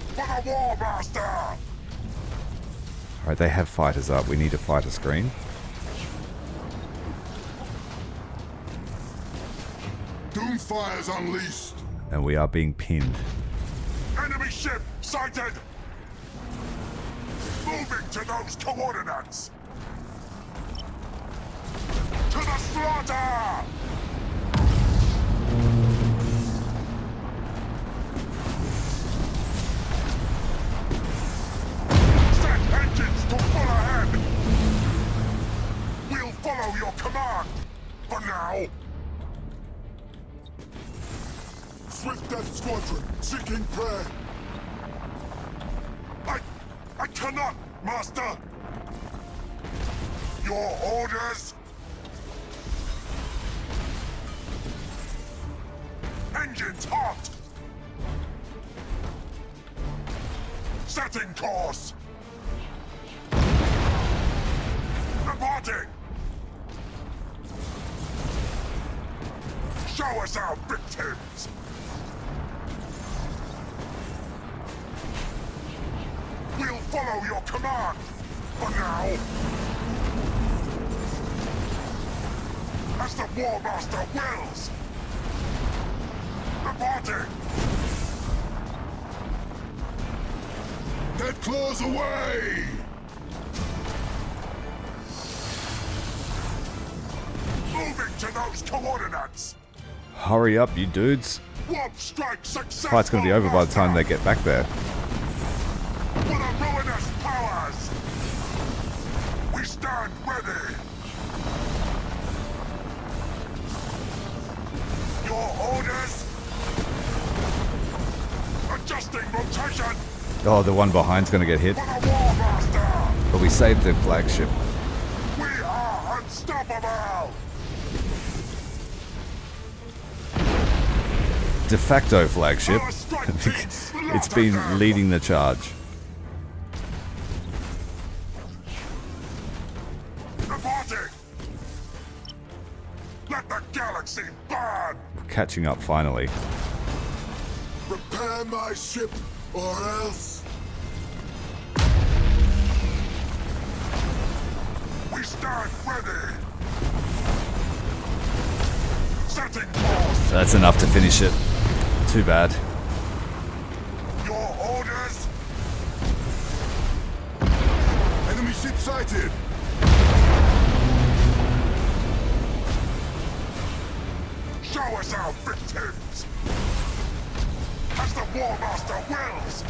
For the Warmaster! Alright, they have fighters up. We need a fighter screen. Doomfire's unleashed! And we are being pinned. Enemy ship sighted! Moving to those coordinates! To the slaughter! Set engines to full ahead! We'll follow your command! For now! Swift Death Squadron, seeking prey! I cannot, Master! Your orders? Engines hot! Setting course! Reporting! Show us our victims! We'll follow your command! For now! As the Warmaster wills! Reporting! Dead claws away! Moving to those coordinates! Hurry up, you dudes. Warp strike successful! Fight's gonna be over by the time they get back there. For the ruinous powers! We stand ready! Your orders? Adjusting rotation! Oh, the one behind's gonna get hit. For the Warmaster! But we saved the flagship. We are unstoppable! De facto flagship. Our strike teams It's slaughter been them. leading the charge. Reporting! Let the galaxy burn! Catching up finally. Repair my ship, or else... We stand ready! Setting course! That's enough to finish it. Too bad. Your orders? Enemy ship sighted! Show us our victims! As the Warmaster wills!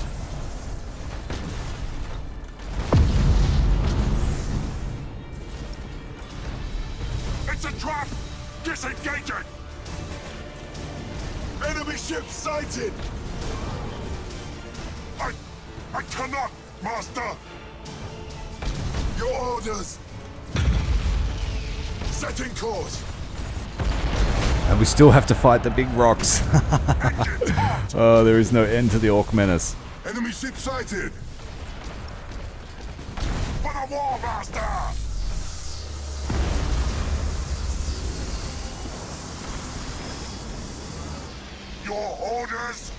It's a trap! Disengaging! Enemy ship sighted! I cannot, Master! Your orders! Setting course! And we still have to fight the big rocks. Engines hot! Oh, there is no end to the Orc Menace. Enemy ship sighted! For the Warmaster! Your orders?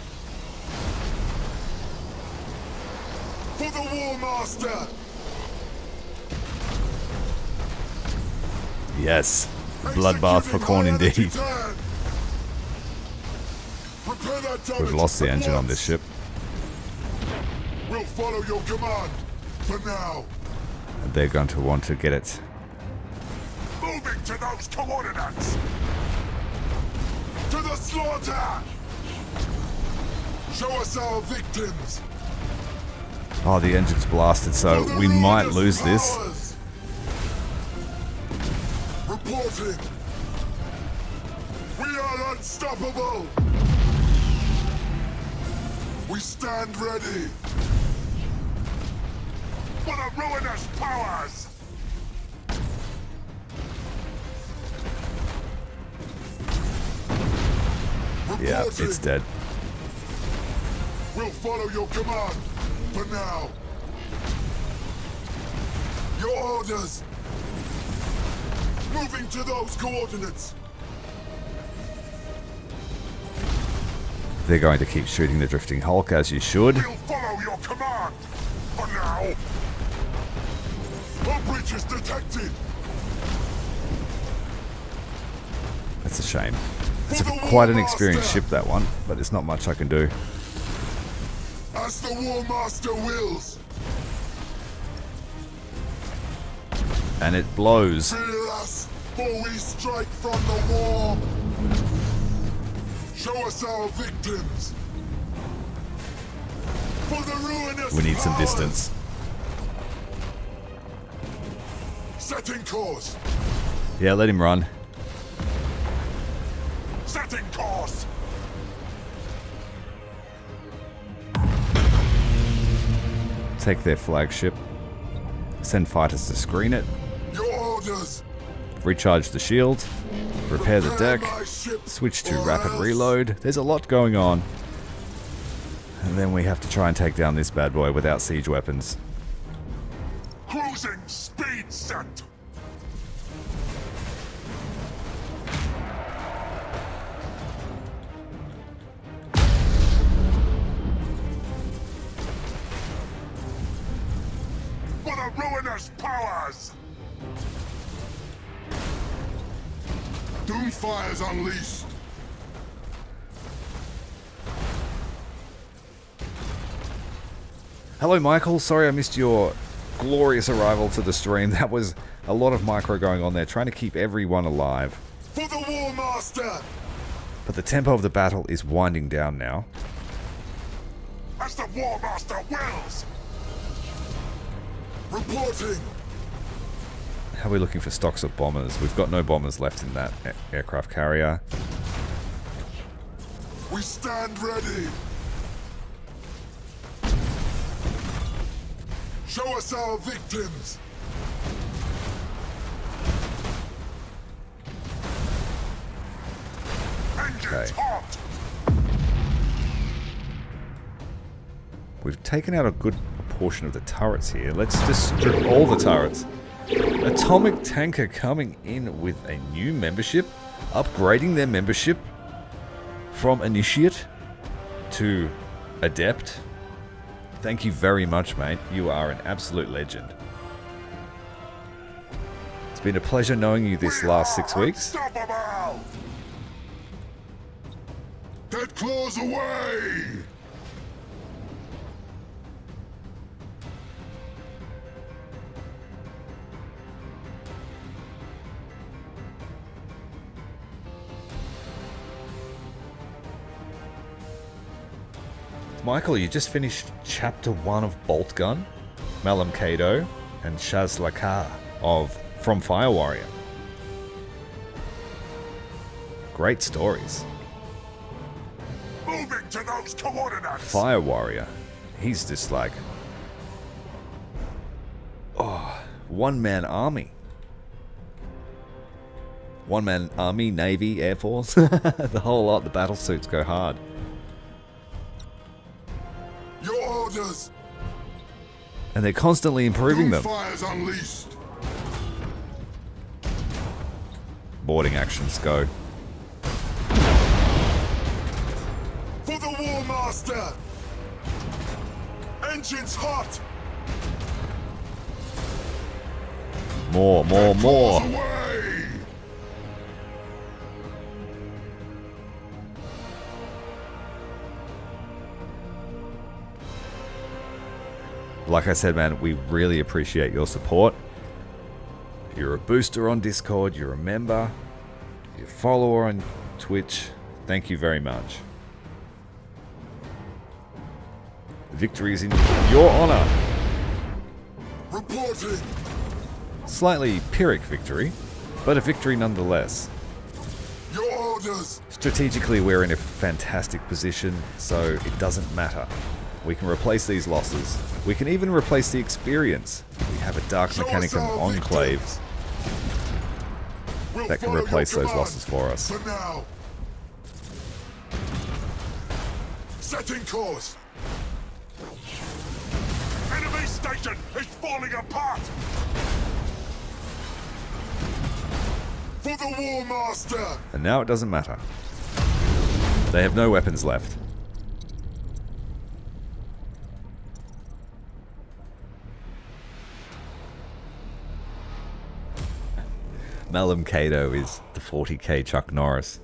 For the Warmaster! Yes. Bloodbath for corn indeed. We've lost the engine on this ship. We'll follow your command. For now. And they're going to want to get it. Moving to those coordinates. To the slaughter. Show us our victims. Oh, the engine's blasted, so we might lose this. Powers. Reporting. We are unstoppable. We stand ready. For the ruinous powers. Yeah, Reporting. it's dead. We'll follow your command. For now. Your orders. Moving to those coordinates. They're going to keep shooting the Drifting Hulk, as you should. We'll follow your command. For now. A breach is detected. That's a shame. It's quite an experienced ship, that one, but there's not much I can do. As the Warmaster wills. And it blows. Feel us, for we strike from the war. Show us our victims. For the ruinous We need some powers. distance. Setting course. Yeah, let him run. Setting course. Take their flagship. Send fighters to screen it. Your orders. Recharge the shield, repair the deck, My ship switch to or rapid else. reload. There's a lot going on. And then we have to try and take down this bad boy without siege weapons. Cruising speed set. For the ruinous powers. Doomfire's unleashed. Hello Michael, sorry I missed your glorious arrival to the stream. That was a lot of micro going on there, trying to keep everyone alive. For the Warmaster. But the tempo of the battle is winding down now. As the Warmaster wills. Reporting. How are we looking for stocks of bombers? We've got no bombers left in that aircraft carrier. We stand ready. Show us our victims. Engines hot. We've taken out a good portion of the turrets here. Let's just strip all the turrets. Atomic Tanker coming in with a new membership, upgrading their membership from Initiate to Adept. Thank you very much, mate. You are an absolute legend. It's been a pleasure knowing you this last 6 weeks. Unstoppable. Dead claws away. Michael, you just finished Chapter 1 of Bolt Gun, Malam Kado, and Shaz Lakar from Fire Warrior. Great stories. Moving to those coordinates. Fire Warrior, he's just like, oh, one-man army. One-man army, navy, air force, the whole lot. The battle suits go hard. Your orders. And they're constantly improving them. Doomfire's unleashed. Boarding actions go. For the Warmaster. Engines hot. More. Claws away. Like I said, man, we really appreciate your support. You're a booster on Discord, you're a member, you're a follower on Twitch. Thank you very much. Victory is in your honor. Reporting. Slightly Pyrrhic victory, but a victory nonetheless. Your orders. Strategically, we're in a fantastic position, so it doesn't matter. We can replace these losses. We can even replace the experience. We have a Dark Mechanicum Enclave We'll that can follow replace your those command. losses for us. For now. Setting course. Enemy station is falling apart. For the Warmaster. And now it doesn't matter. They have no weapons left. Malam Kado is the 40k Chuck Norris.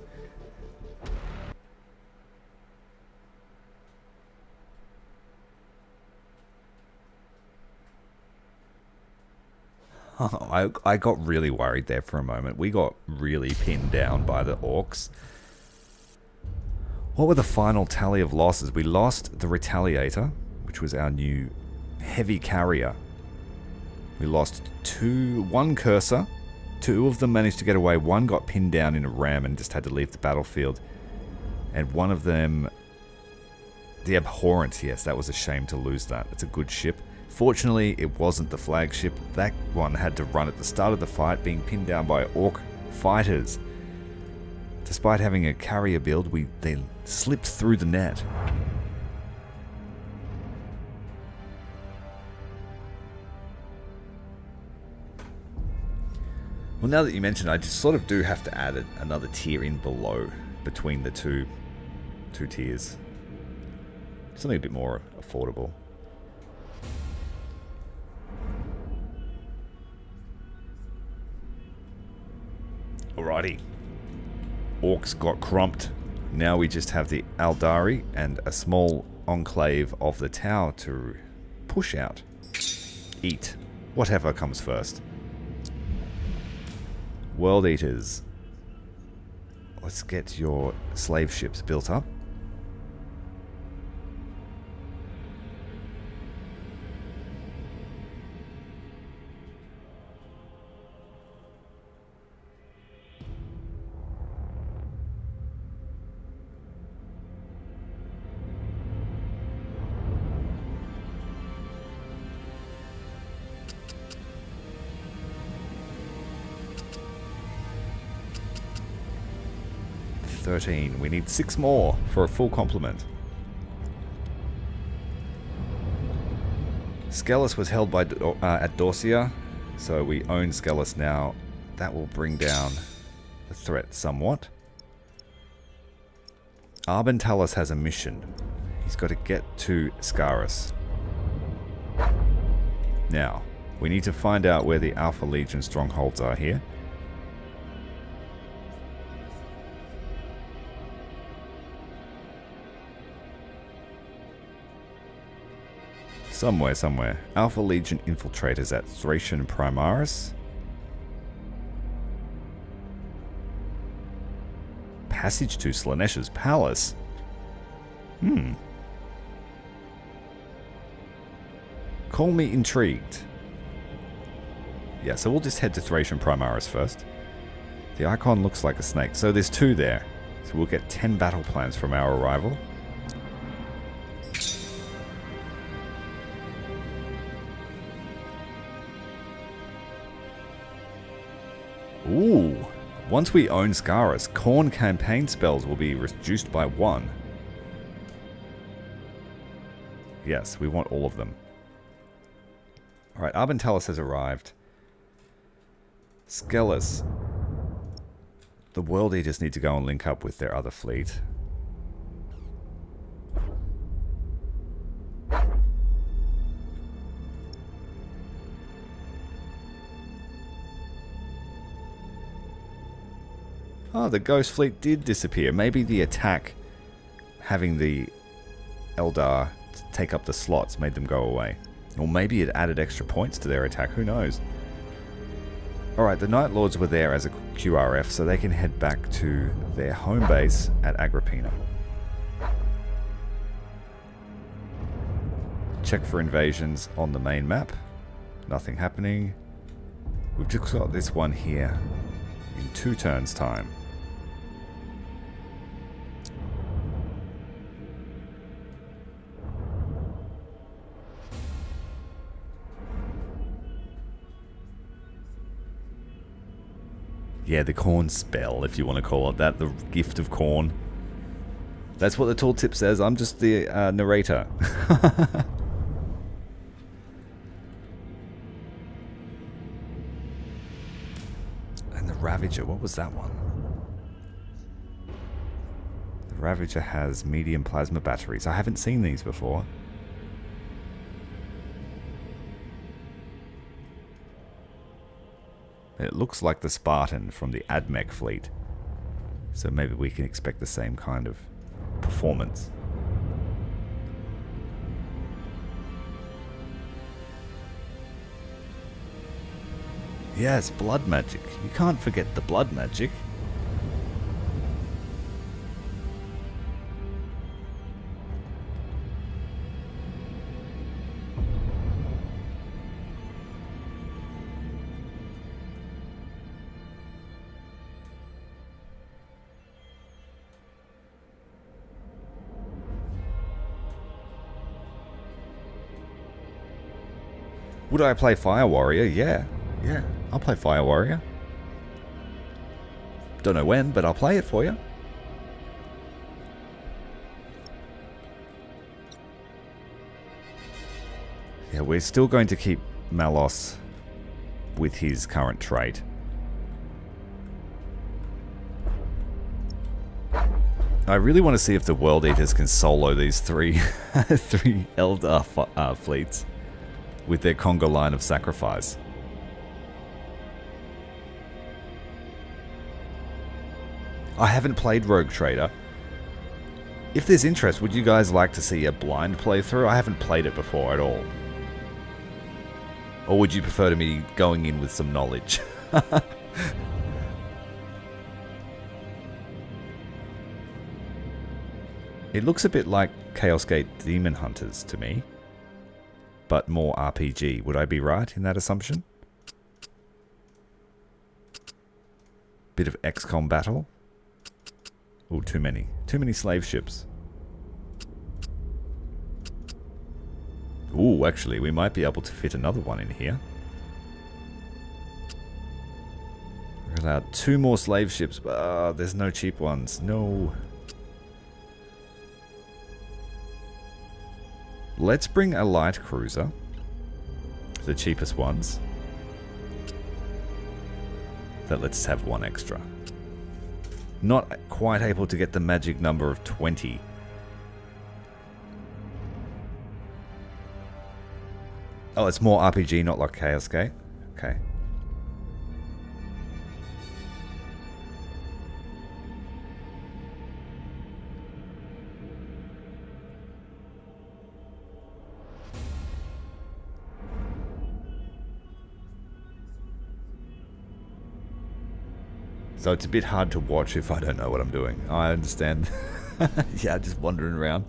Oh, I got really worried there for a moment. We got really pinned down by the orcs. What were the final tally of losses? We lost the Retaliator, which was our new heavy carrier. We lost one Cursor. Two of them managed to get away. One got pinned down in a ram and just had to leave the battlefield. And one of them, the Abhorrent, yes, that was a shame to lose that. It's a good ship. Unfortunately, it wasn't the flagship. That one had to run at the start of the fight, being pinned down by orc fighters. Despite having a carrier build, they slipped through the net. Well, now that you mention it, I just sort of do have to add another tier in below, between the two tiers. Something a bit more affordable. Alrighty. Orcs got crumped. Now we just have the Aldari and a small enclave of the Tau to push out. Eat. Whatever comes first. World Eaters. Let's get your slave ships built up. We need 6 more for a full complement. Skelos was held by at Dorsia, so we own Skelos now. That will bring down the threat somewhat. Arbentalus has a mission. He's got to get to Scaris. Now, we need to find out where the Alpha Legion strongholds are here. Somewhere. Alpha Legion infiltrators at Thracian Primaris. Passage to Slaanesha's palace. Call me intrigued. Yeah, so we'll just head to Thracian Primaris first. The icon looks like a snake. So there's 2 there. So we'll get 10 battle plans from our arrival. Ooh, once we own Scaris, Khorne campaign spells will be reduced by 1. Yes, we want all of them. Alright, Arbentalus has arrived. Skelos. The World Eaters need to go and link up with their other fleet. Oh, the Ghost Fleet did disappear. Maybe the attack, having the Eldar take up the slots, made them go away. Or maybe it added extra points to their attack. Who knows? Alright, the Night Lords were there as a QRF, so they can head back to their home base at Agrippina. Check for invasions on the main map. Nothing happening. We've just got this one here in 2 turns' time. Yeah, the Khorne spell, if you want to call it that. The gift of Khorne. That's what the tooltip says. I'm just the narrator. And the Ravager, what was that one? The Ravager has medium plasma batteries. I haven't seen these before. It looks like the Spartan from the Admech fleet. So maybe we can expect the same kind of performance. Yes, blood magic. You can't forget the blood magic. Would I play Fire Warrior? Yeah. Yeah, I'll play Fire Warrior. Don't know when, but I'll play it for you. Yeah, we're still going to keep Malos with his current trait. I really want to see if the World Eaters can solo these three Eldar fleets with their conga line of sacrifice. I haven't played Rogue Trader. If there's interest, would you guys like to see a blind playthrough? I haven't played it before at all. Or would you prefer to me going in with some knowledge? It looks a bit like Chaos Gate Demon Hunters to me, but more RPG. Would I be right in that assumption? Bit of XCOM battle. Oh, too many. Too many slave ships. Ooh, actually, we might be able to fit another one in here. We're allowed 2 more slave ships, but there's no cheap ones. No. Let's bring a light cruiser. The cheapest ones. That lets us have 1 extra. Not quite able to get the magic number of 20. Oh, it's more RPG, not like Chaos Gate? Okay. So it's a bit hard to watch if I don't know what I'm doing. I understand. Yeah, just wandering around.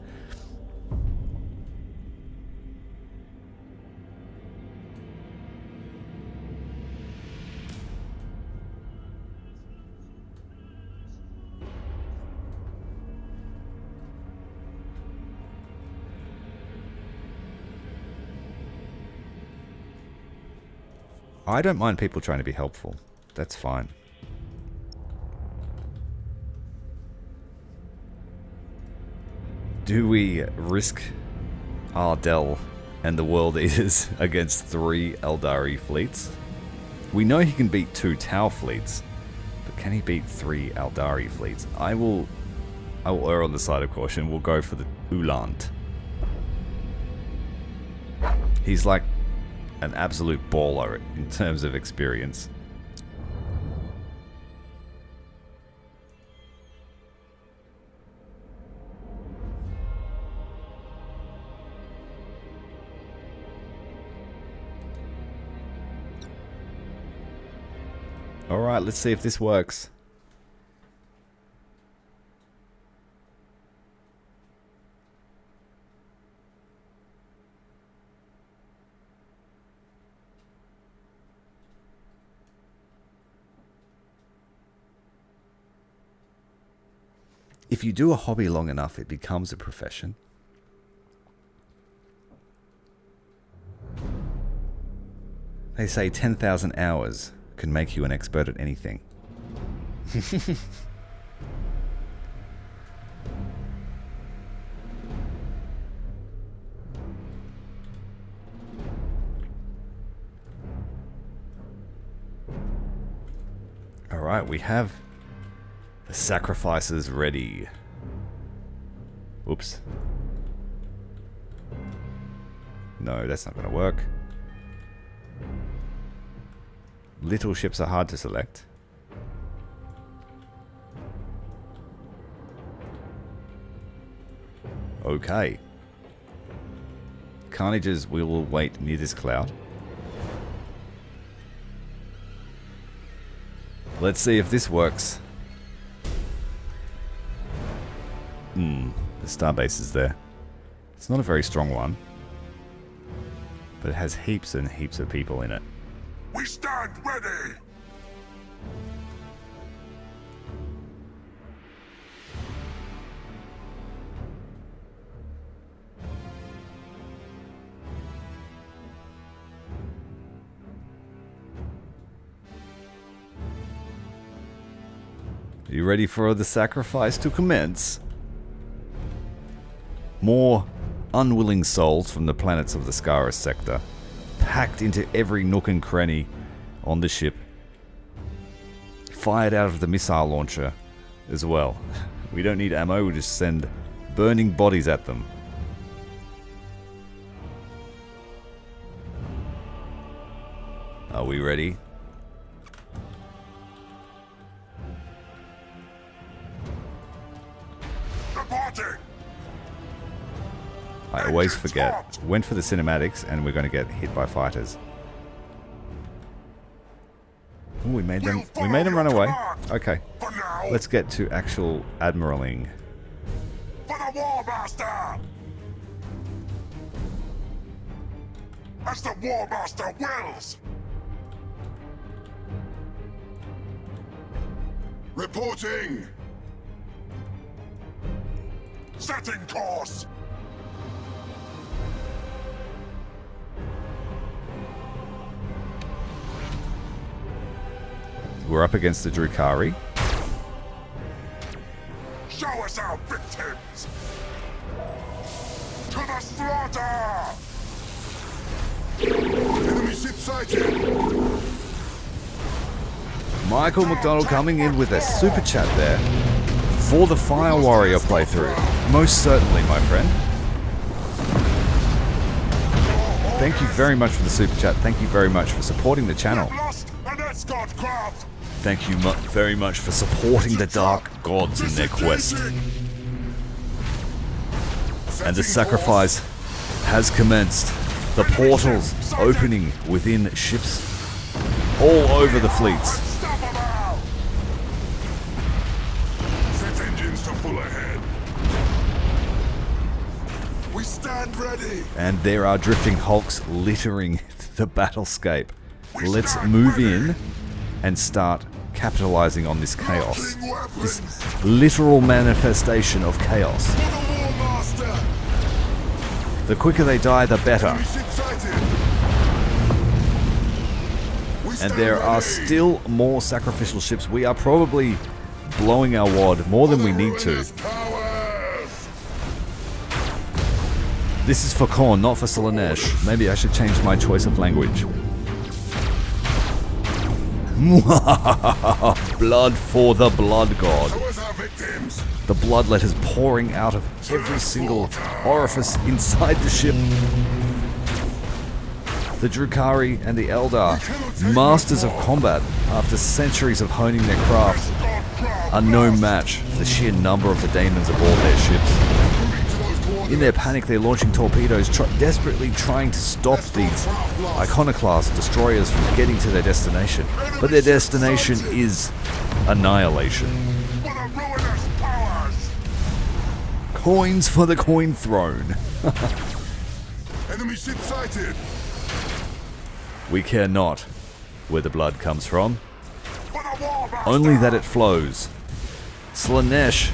I don't mind people trying to be helpful. That's fine. Do we risk Ardell and the World Eaters against 3 Eldari fleets? We know he can beat 2 Tau fleets, but can he beat 3 Eldari fleets? I will err on the side of caution. We'll go for the Ulant. He's like an absolute baller in terms of experience. Alright, let's see if this works. If you do a hobby long enough, it becomes a profession. They say 10,000 hours can make you an expert at anything. Alright, we have the sacrifices ready. Oops. No, that's not going to work. Little ships are hard to select. Okay. Carnages, we will wait near this cloud. Let's see if this works. The starbase is there. It's not a very strong one, but it has heaps and heaps of people in it. We stand ready! Are you ready for the sacrifice to commence? More unwilling souls from the planets of the Chaos Sector, packed into every nook and cranny on the ship, fired out of the missile launcher as well. We don't need ammo, we'll just send burning bodies at them. Are we ready? I always forget. Went for the cinematics and we're going to get hit by fighters. Ooh, we made them run away. Okay. Let's get to actual admiraling. For the Warmaster! As the Warmaster wills! Reporting! Setting course! We're up against the Drukhari. Show us our victims! To the slaughter! Enemy ship sighted! Michael McDonald coming in with a super chat there for the Fire Warrior playthrough. Most certainly, my friend. Thank you very much for the super chat. Thank you very much for supporting the channel. Thank you very much for supporting the Dark Gods in their quest. And the sacrifice has commenced. The portals opening within ships all over the fleets. Set engines to full ahead. We stand ready. And there are drifting hulks littering the battlescape. Let's move in and start capitalizing on this chaos. This literal manifestation of chaos. The quicker they die, the better. And there are still more sacrificial ships. We are probably blowing our wad more than we need to. This is for Khorne, not for Slaanesh. Maybe I should change my choice of language. Blood for the Blood God. The blood letters pouring out of every single orifice inside the ship. The Drukhari and the Eldar, masters of combat after centuries of honing their craft, are no match for the sheer number of the daemons aboard their ships. In their panic, they're launching torpedoes, desperately trying to stop these iconoclast destroyers from getting to their destination. But their destination is annihilation. Coins for the coin throne. Enemy ship sighted. We care not where the blood comes from, only that it flows. Slaanesh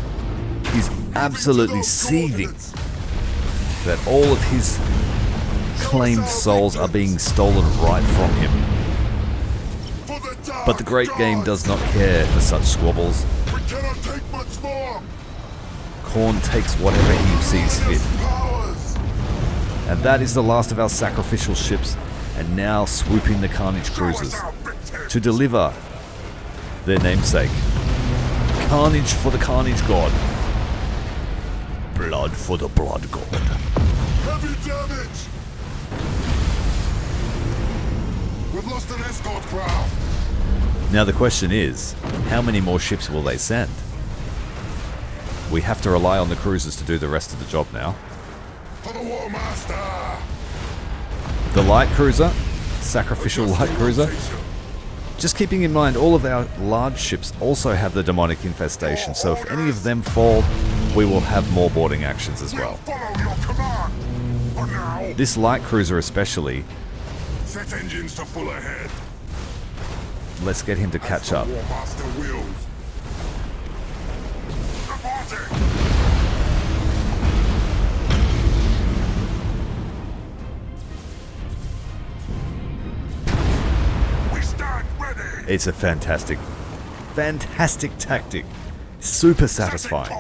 is absolutely seething that all of his claimed souls are being stolen right from him. But the great game does not care for such squabbles. We cannot take much more. Khorne takes whatever he sees fit. And that is the last of our sacrificial ships, and now swooping the Carnage cruisers to deliver their namesake. Carnage for the Carnage God. Blood for the Blood God. Heavy damage. We've lost an escort craft. Now the question is, how many more ships will they send? We have to rely on the cruisers to do the rest of the job now. For the Warmaster. The light cruiser, sacrificial light cruiser. Just keeping in mind, all of our large ships also have the demonic infestation, so if any of them fall, we will have more boarding actions as well. This light cruiser especially. Set engines to full ahead. Let's get him to catch up. Warmaster wills. It's a fantastic, fantastic tactic Super satisfying.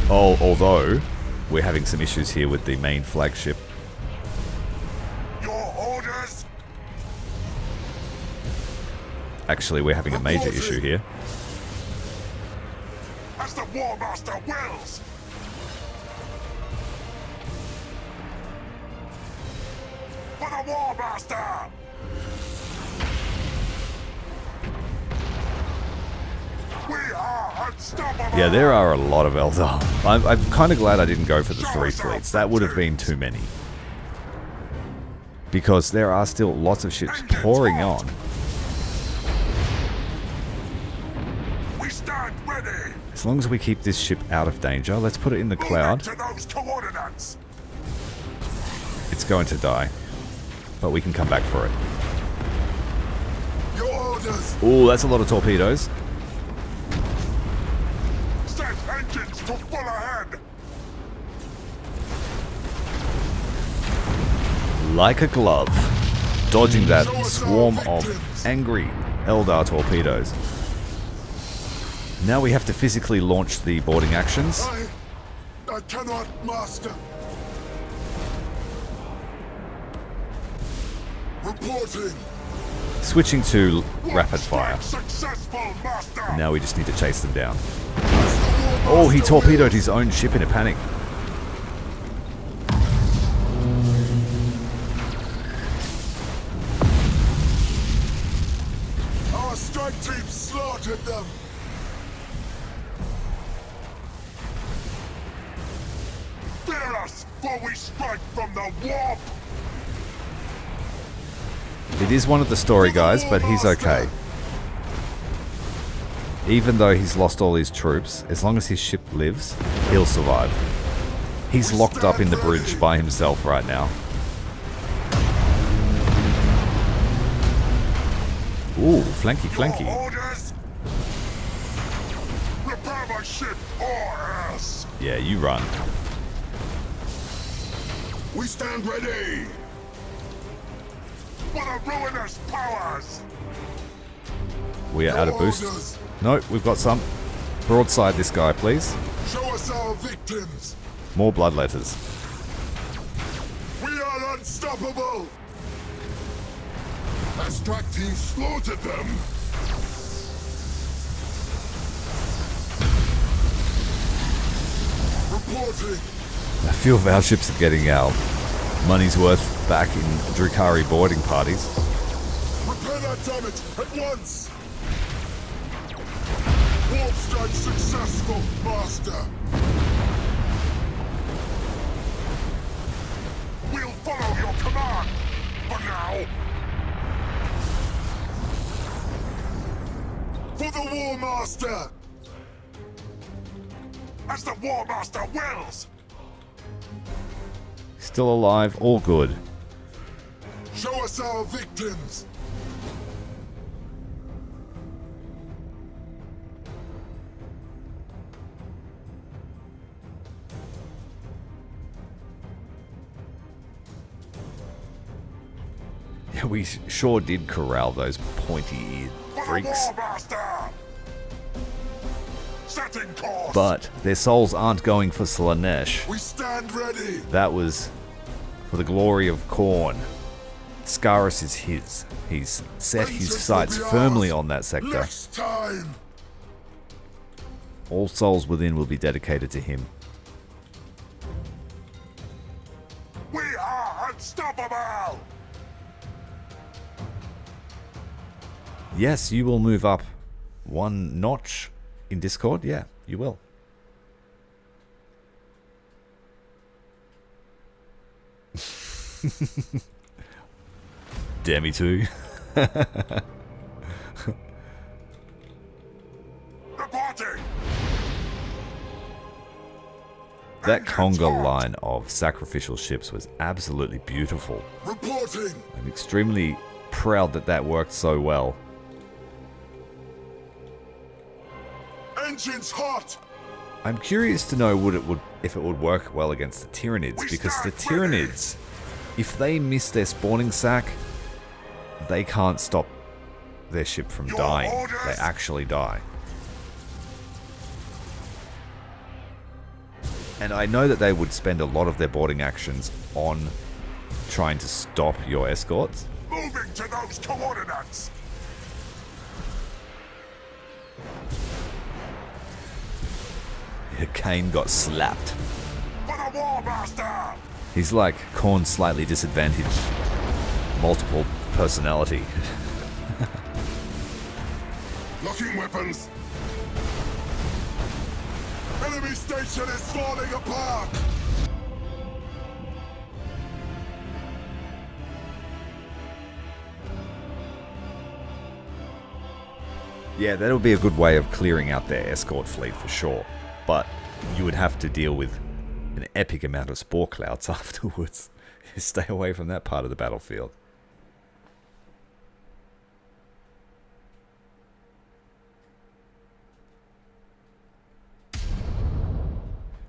Oh, although we're having some issues here with the main flagship. Your orders. Actually, we're having a major issue here. As the Warmaster wills. For the Warmaster. We are unstoppable. Yeah, there are a lot of Eldar. I'm kind of glad I didn't go for the 3 fleets. That would have been too many. Because there are still lots of ships pouring on. We stand ready. As long as we keep this ship out of danger, let's put it in the cloud. To those coordinates. It's going to die. But we can come back for it. Your orders. Ooh, that's a lot of torpedoes. Set engines to full ahead. Like a glove. Dodging that swarm of angry Eldar torpedoes. Now we have to physically launch the boarding actions. I cannot master. Reporting. Switching to rapid fire. Successful, master. Now we just need to chase them down. Oh, he torpedoed his own ship in a panic. Our strike team slaughtered them. Fear us, for we strike from the warp. It is one of the story guys, but he's okay. Even though he's lost all his troops, as long as his ship lives, he'll survive. He's locked up in the bridge by himself right now. Ooh, flanky, flanky. Orders. Repair my ship or else. Yeah, you run. We stand ready. For the ruinous powers. We are out of boost. Nope, we've got some. Broadside this guy, please. Show us our victims. More bloodletters. We are unstoppable. Our strike team slaughtered them. Reporting. A few of our ships are getting our money's worth back in Drukhari boarding parties. Repair that damage at once. Warp strike successful, master. We'll follow your command. For now. For the Warmaster. As the Warmaster wills. Still alive, all good. Show us our victims. Yeah, we sure did corral those pointy-eared freaks. Setting course. But their souls aren't going for Slanesh. We stand ready. That was for the glory of Khorne. Scaris is his. He's set his sights firmly on that sector. Next time. All souls within will be dedicated to him. We are unstoppable. Yes, you will move up one notch in Discord. Yeah, you will. Dare me to. Reporting. That conga line of sacrificial ships was absolutely beautiful. Reporting. I'm extremely proud that that worked so well. Engines hot. I'm curious to know if it would work well against the Tyranids, because the Tyranids, if they miss their spawning sack, they can't stop their ship from dying. They actually die. And I know that they would spend a lot of their boarding actions on trying to stop your escorts. Moving to those coordinates! Kane got slapped. For the Warmaster! He's like Khorne's slightly disadvantaged multiple personality. Locking weapons! Enemy station is falling apart! Yeah, that'll be a good way of clearing out their escort fleet for sure. But you would have to deal with an epic amount of spore clouds afterwards. Stay away from that part of the battlefield.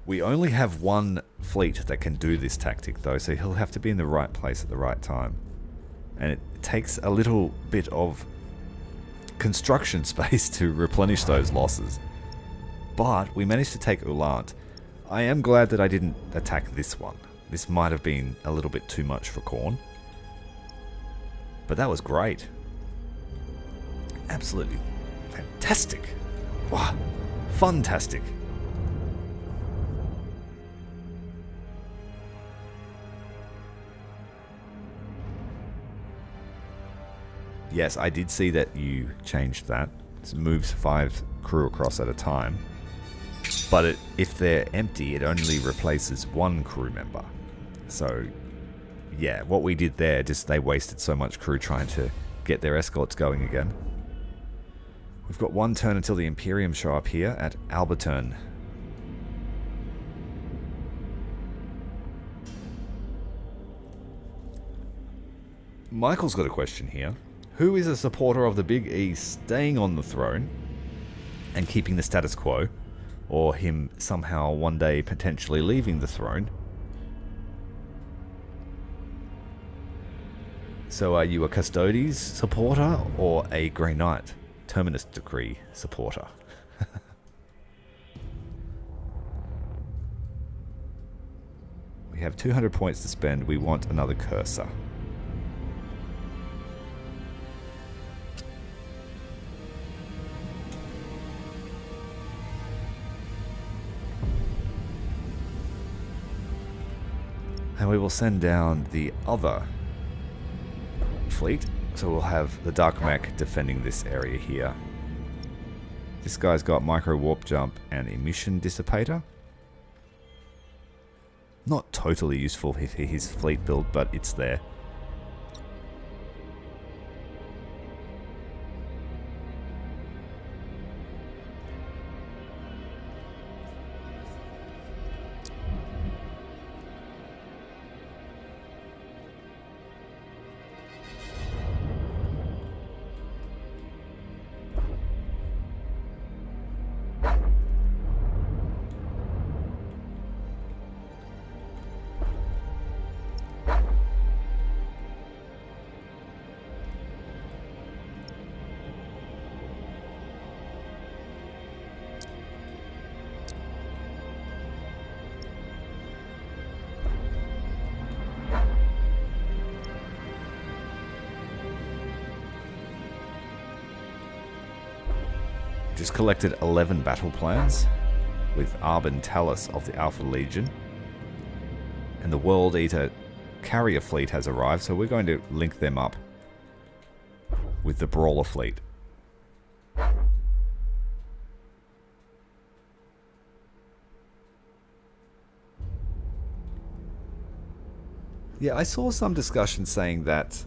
We only have one fleet that can do this tactic though, so he'll have to be in the right place at the right time. And it takes a little bit of construction space to replenish those losses. But we managed to take Ulant. I am glad that I didn't attack this one. This might have been a little bit too much for Khorne. But that was great. Absolutely fantastic. Wow. Funtastic. Yes, I did see that you changed that. It moves 5 crew across at a time. But if they're empty, it only replaces 1 crew member. So, yeah, what we did there, just they wasted so much crew trying to get their escorts going again. We've got 1 turn until the Imperium show up here at Abbadon. Michael's got a question here. Who is a supporter of the Big E staying on the throne and keeping the status quo, or him somehow one day potentially leaving the throne? So are you a Custodes supporter or a Grey Knight Terminus Decree supporter? We have 200 points to spend. We want another cursor. And we will send down the other fleet. So we'll have the Dark Mech defending this area here. This guy's got micro warp jump and emission dissipator. Not totally useful for his fleet build, but it's there. Just collected 11 battle plans with Arbin Talus of the Alpha Legion. And the World Eater carrier fleet has arrived, so we're going to link them up with the Brawler fleet. Yeah, I saw some discussion saying that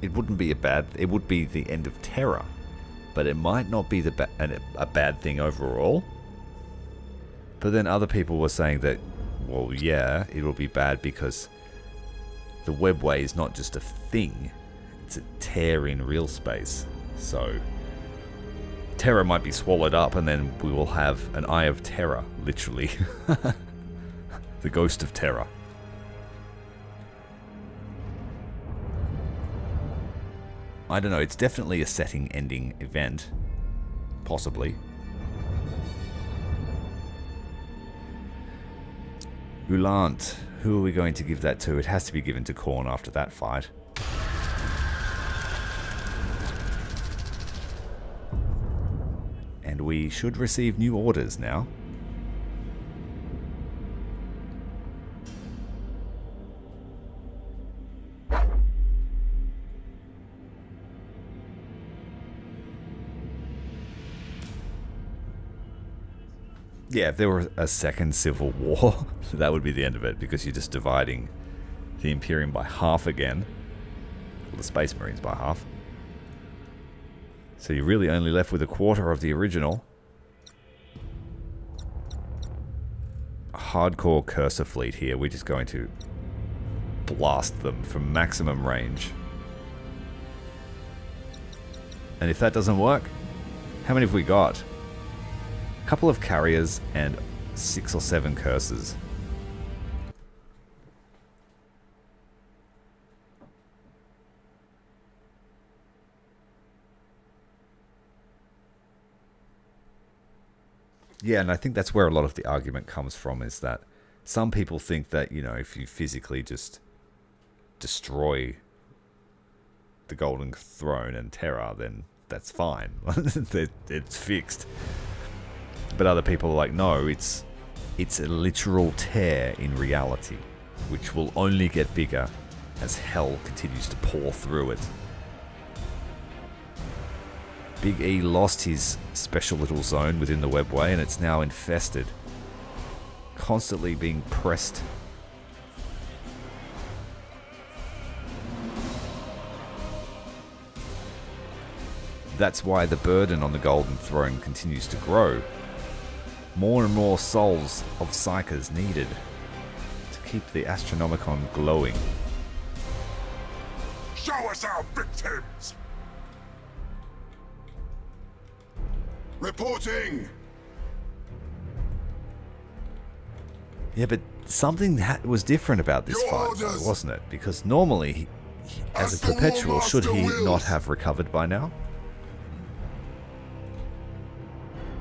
it wouldn't be it would be the end of Terra. But it might not be a bad thing overall. But then other people were saying that, well, yeah, it'll be bad because the webway is not just a thing, it's a tear in real space. So Terra might be swallowed up and then we will have an Eye of Terror, literally. The Ghost of Terror. I don't know, it's definitely a setting-ending event. Possibly. Ulant. Who are we going to give that to? It has to be given to Khorne after that fight. And we should receive new orders now. Yeah, if there were a second civil war, that would be the end of it, because you're just dividing the Imperium by half again. Well, the Space Marines by half. So you're really only left with a quarter of the original. Hardcore Cursor fleet here. We're just going to blast them from maximum range. And if that doesn't work, how many have we got? A couple of carriers and 6 or 7 cursors. Yeah, and I think that's where a lot of the argument comes from, is that some people think that, you know, if you physically just destroy the Golden Throne and Terra, then that's fine. It's fixed. But other people are like, no, it's a literal tear in reality, which will only get bigger as hell continues to pour through it. Big E lost his special little zone within the webway, and it's now infested. Constantly being pressed. That's why the burden on the Golden Throne continues to grow. More and more souls of Psychers needed to keep the Astronomicon glowing. Show us our victims! Reporting! Yeah, but something was different about this fight, though, wasn't it? Because normally, as a Perpetual, should he not have recovered by now?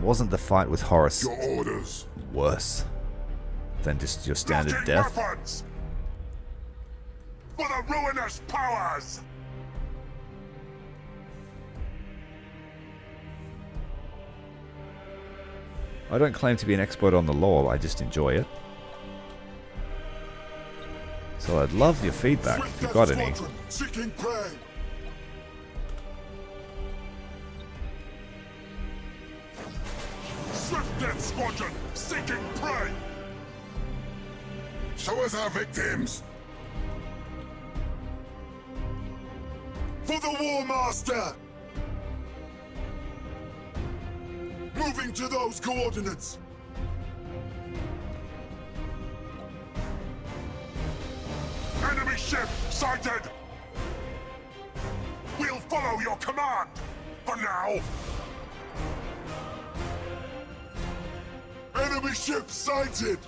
Wasn't the fight with Horus worse than just your standard death? Weapons! For the ruinous powers! I don't claim to be an expert on the lore, I just enjoy it. So I'd love your feedback if you've got any. Seeking prey. Swift Death Squadron, seeking prey! Show us our victims! For the Warmaster! Moving to those coordinates! Enemy ship sighted! We'll follow your command! For now! Enemy ship sighted!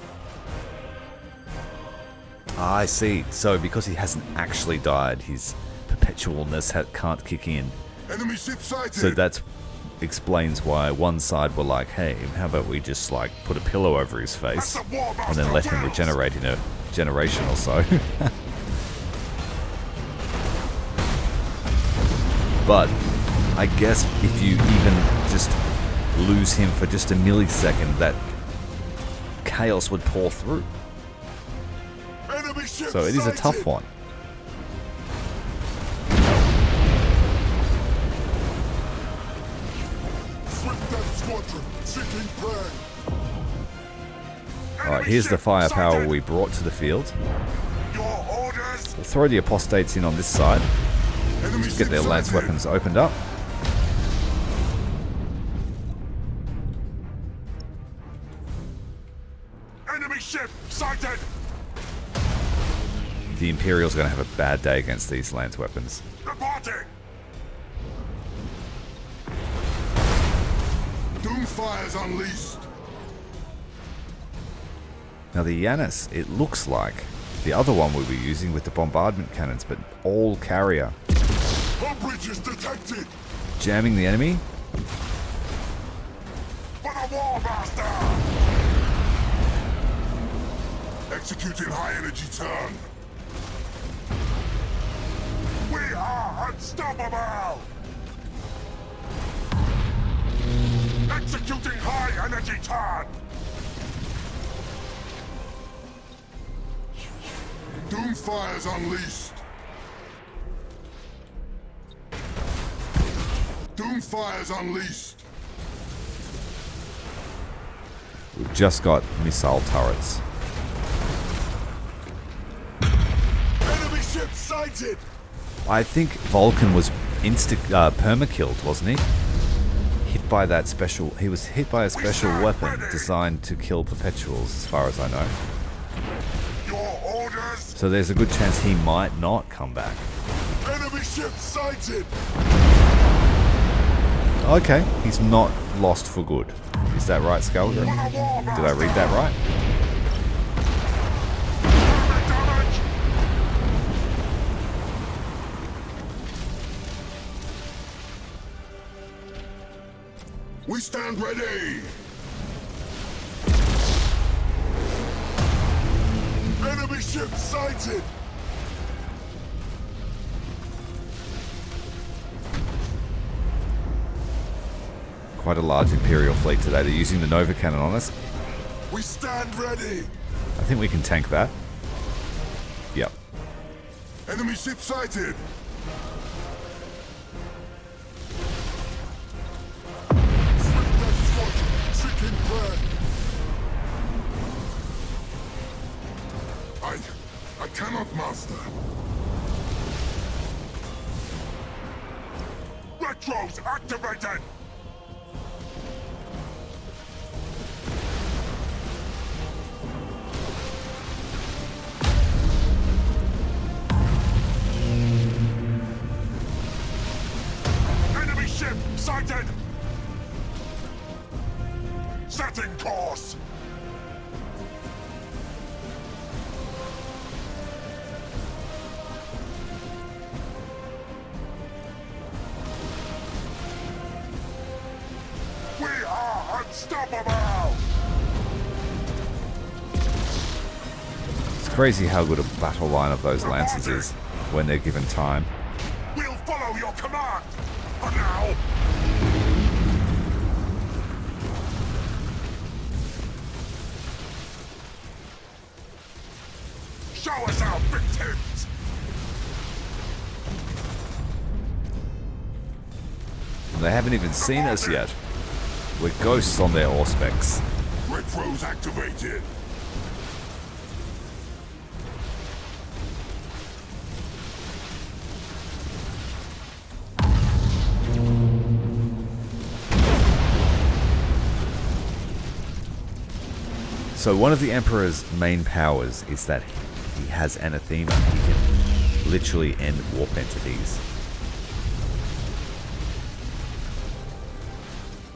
Ah, I see. So because he hasn't actually died, his perpetualness can't kick in. Enemy ship sighted! So that explains why one side were like, hey, how about we just like put a pillow over his face and then let him regenerate in a generation or so. But I guess if you even just lose him for just a millisecond, that chaos would pour through. So it is a tough one. Alright, here's the firepower we brought to the field. We'll throw the apostates in on this side. Just get their lance weapons opened up. Enemy ship sighted! The Imperial's going to have a bad day against these lance weapons. Reporting! Doomfire's unleashed! Now the Yanis, it looks like the other one we were using with the bombardment cannons, but all carrier. Our bridge is detected! Jamming the enemy. For the Warmaster! Executing high energy turn. We are unstoppable! Executing high energy turn. Doomfire's unleashed. Doomfire's unleashed. We've just got missile turrets. Enemy ship sighted! I think Vulcan was perma-killed, wasn't he? Hit by that special... He was hit by a special weapon designed to kill Perpetuals, as far as I know. Your orders! So there's a good chance he might not come back. Enemy ship sighted! Okay, he's not lost for good. Is that right, Skalgrim? Did I read that right? We stand ready! Enemy ship sighted! Quite a large Imperial fleet today. They're using the Nova Cannon on us. We stand ready! I think we can tank that. Yep. Enemy ship sighted! Swift Death Squadron, seeking prey! I cannot master. Retros activated! Enemy ship sighted! Setting course! We are unstoppable! It's crazy how good a battle line of those Lancers is when they're given time. We'll follow your command! For now! Show us our victims! They haven't even seen us yet. We're ghosts on their Auspex. Retros activated! So one of the Emperor's main powers is that he has anathema. He can literally end warp entities.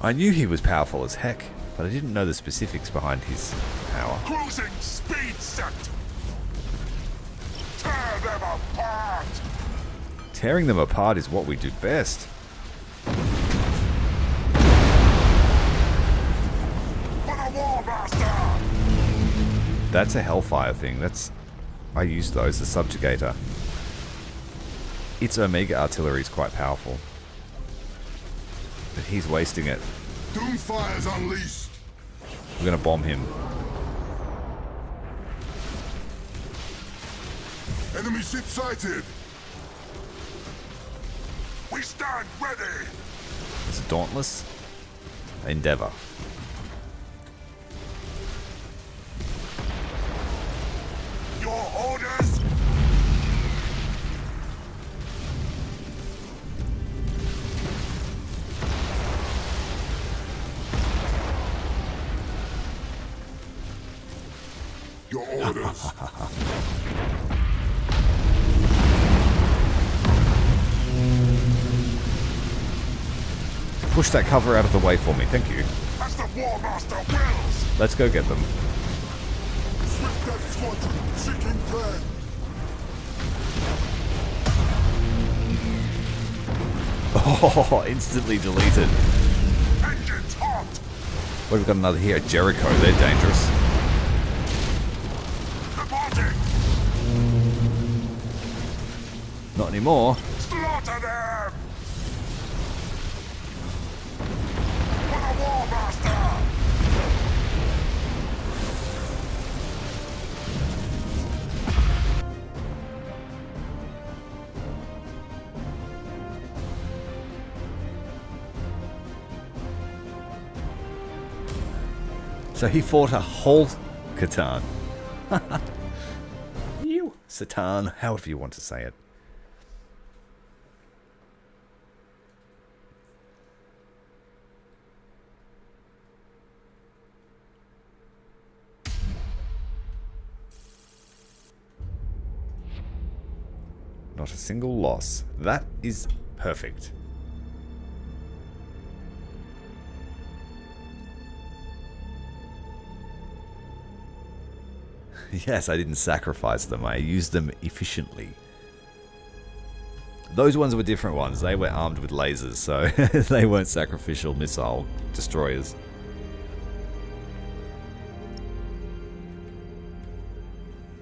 I knew he was powerful as heck, but I didn't know the specifics behind his power. Cruising speed set! Tear them apart! Tearing them apart is what we do best. For the Warmaster! That's a Hellfire thing. I use those, the Subjugator. Its Omega artillery is quite powerful. But he's wasting it. Doomfire's unleashed! We're gonna bomb him. Enemy ship sighted! We stand ready! It's a Dauntless. Endeavor. Your orders! Your orders! Push that cover out of the way for me, thank you. As the Warmaster wills! Let's go get them. Swift Death Squadron, seeking prey! Oh, instantly deleted. Engines hot! We've got another here, Jericho. They're dangerous. anymore. Slaughter them! For the Warmaster! So he fought a whole Catan. You, Satan, however you want to say it. Not a single loss. That is perfect. Yes, I didn't sacrifice them. I used them efficiently. Those ones were different ones. They were armed with lasers, so they weren't sacrificial missile destroyers.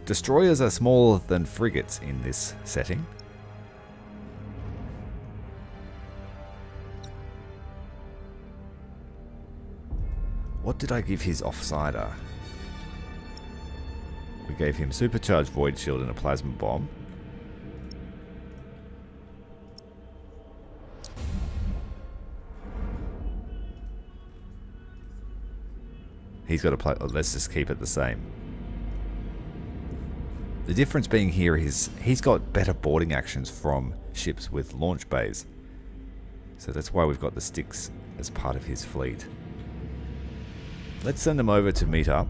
Destroyers are smaller than frigates in this setting. What did I give his offsider? We gave him supercharged void shield and a plasma bomb. He's got a let's just keep it the same. The difference being here is he's got better boarding actions from ships with launch bays. So that's why we've got the sticks as part of his fleet. Let's send them over to meet up.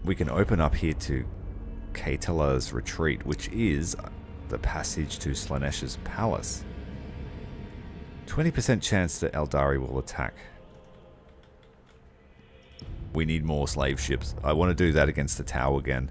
We can open up here to Keitela's retreat, which is the passage to Slaaneish's palace. 20% chance that Eldari will attack. We need more slave ships. I want to do that against the Tau again.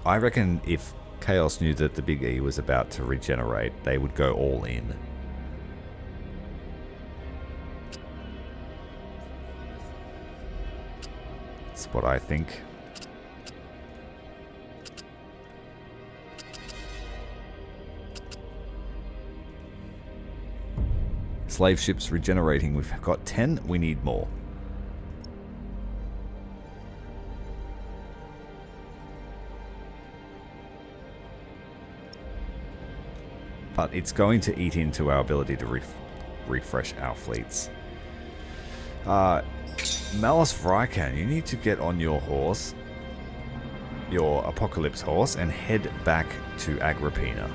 I reckon if Chaos knew that the Big E was about to regenerate, they would go all in. That's what I think. Slave ships regenerating. We've got 10. We need more. But it's going to eat into our ability to refresh our fleets. Malos Vrykan, you need to get on your horse, your Apocalypse horse, and head back to Agrippina.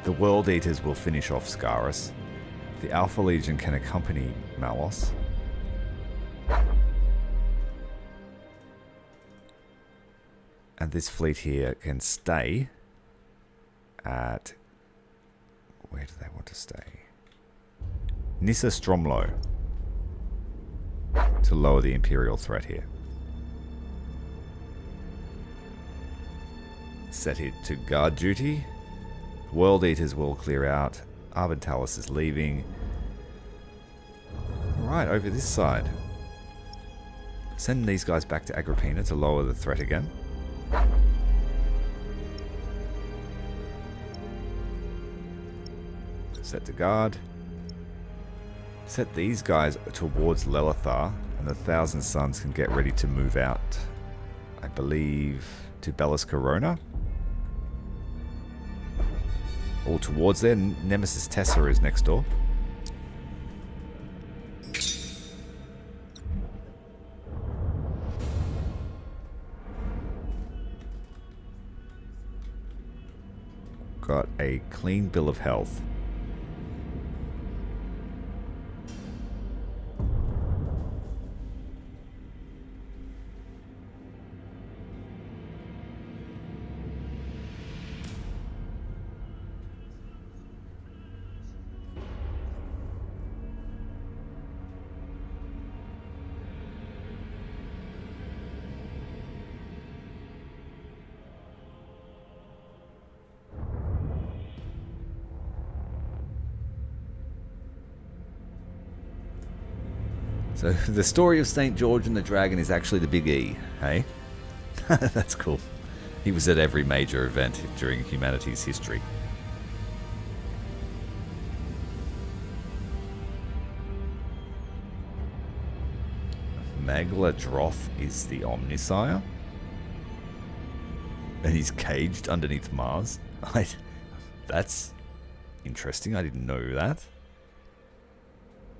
The World Eaters will finish off Scaris. The Alpha Legion can accompany Malos. And this fleet here can stay at... Where do they want to stay? Nissa Stromlo. To lower the Imperial threat here. Set it to guard duty. World Eaters will clear out. Arventalis is leaving. Right, over this side. Send these guys back to Agrippina to lower the threat again. Set to guard. Set these guys towards Lelithar, and the Thousand Suns can get ready to move out, I believe, to Bellis Corona. Or towards there. Nemesis Tessa is next door. Got a clean bill of health. So the story of St. George and the Dragon is actually the Big E, hey? That's cool. He was at every major event during humanity's history. Magladroth is the Omnisire? And he's caged underneath Mars? That's interesting. I didn't know that.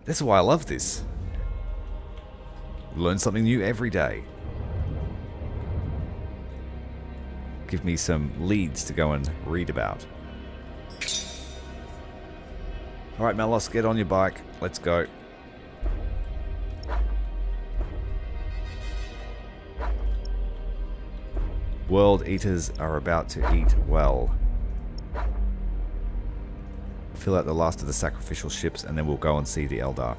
That's why I love this. Learn something new every day. Give me some leads to go and read about. Alright, Malos, get on your bike. Let's go. World Eaters are about to eat well. Fill out the last of the sacrificial ships and then we'll go and see the Eldar.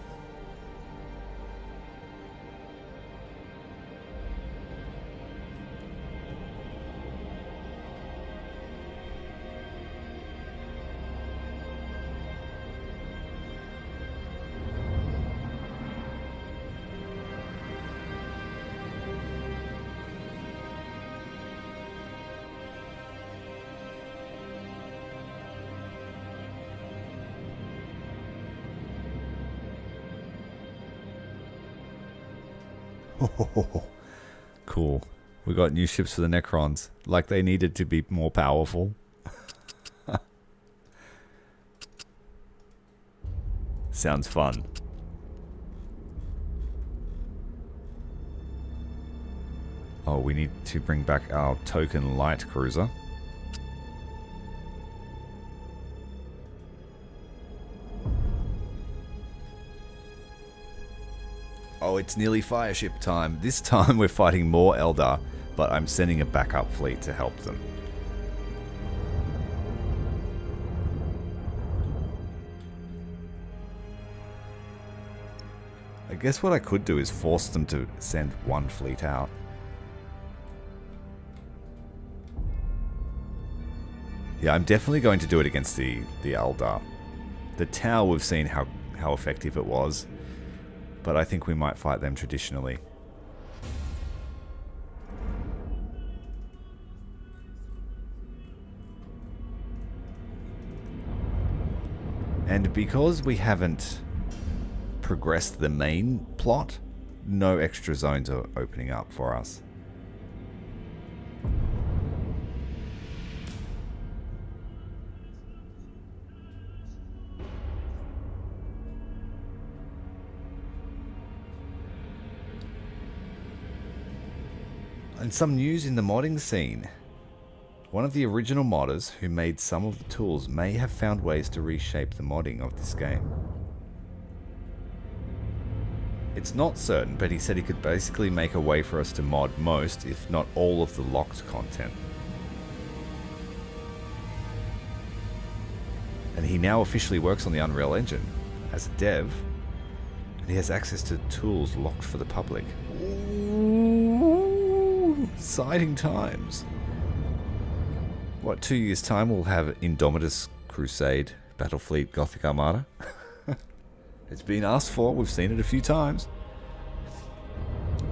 Cool. We got new ships for the Necrons. Like they needed to be more powerful. Sounds fun. Oh, we need to bring back our token light cruiser. Oh, it's nearly fireship time. This time we're fighting more Eldar, but I'm sending a backup fleet to help them. I guess what I could do is force them to send one fleet out. Yeah, I'm definitely going to do it against the Eldar. The Tau, we've seen how effective it was. But I think we might fight them traditionally. And because we haven't progressed the main plot, no extra zones are opening up for us. And some news in the modding scene. One of the original modders who made some of the tools may have found ways to reshape the modding of this game. It's not certain, but he said he could basically make a way for us to mod most, if not all, of the locked content. And he now officially works on the Unreal Engine as a dev, and he has access to tools locked for the public. Exciting times. What, 2 years' time we'll have Indomitus Crusade, Battle Fleet Gothic Armada? It's been asked for, we've seen it a few times.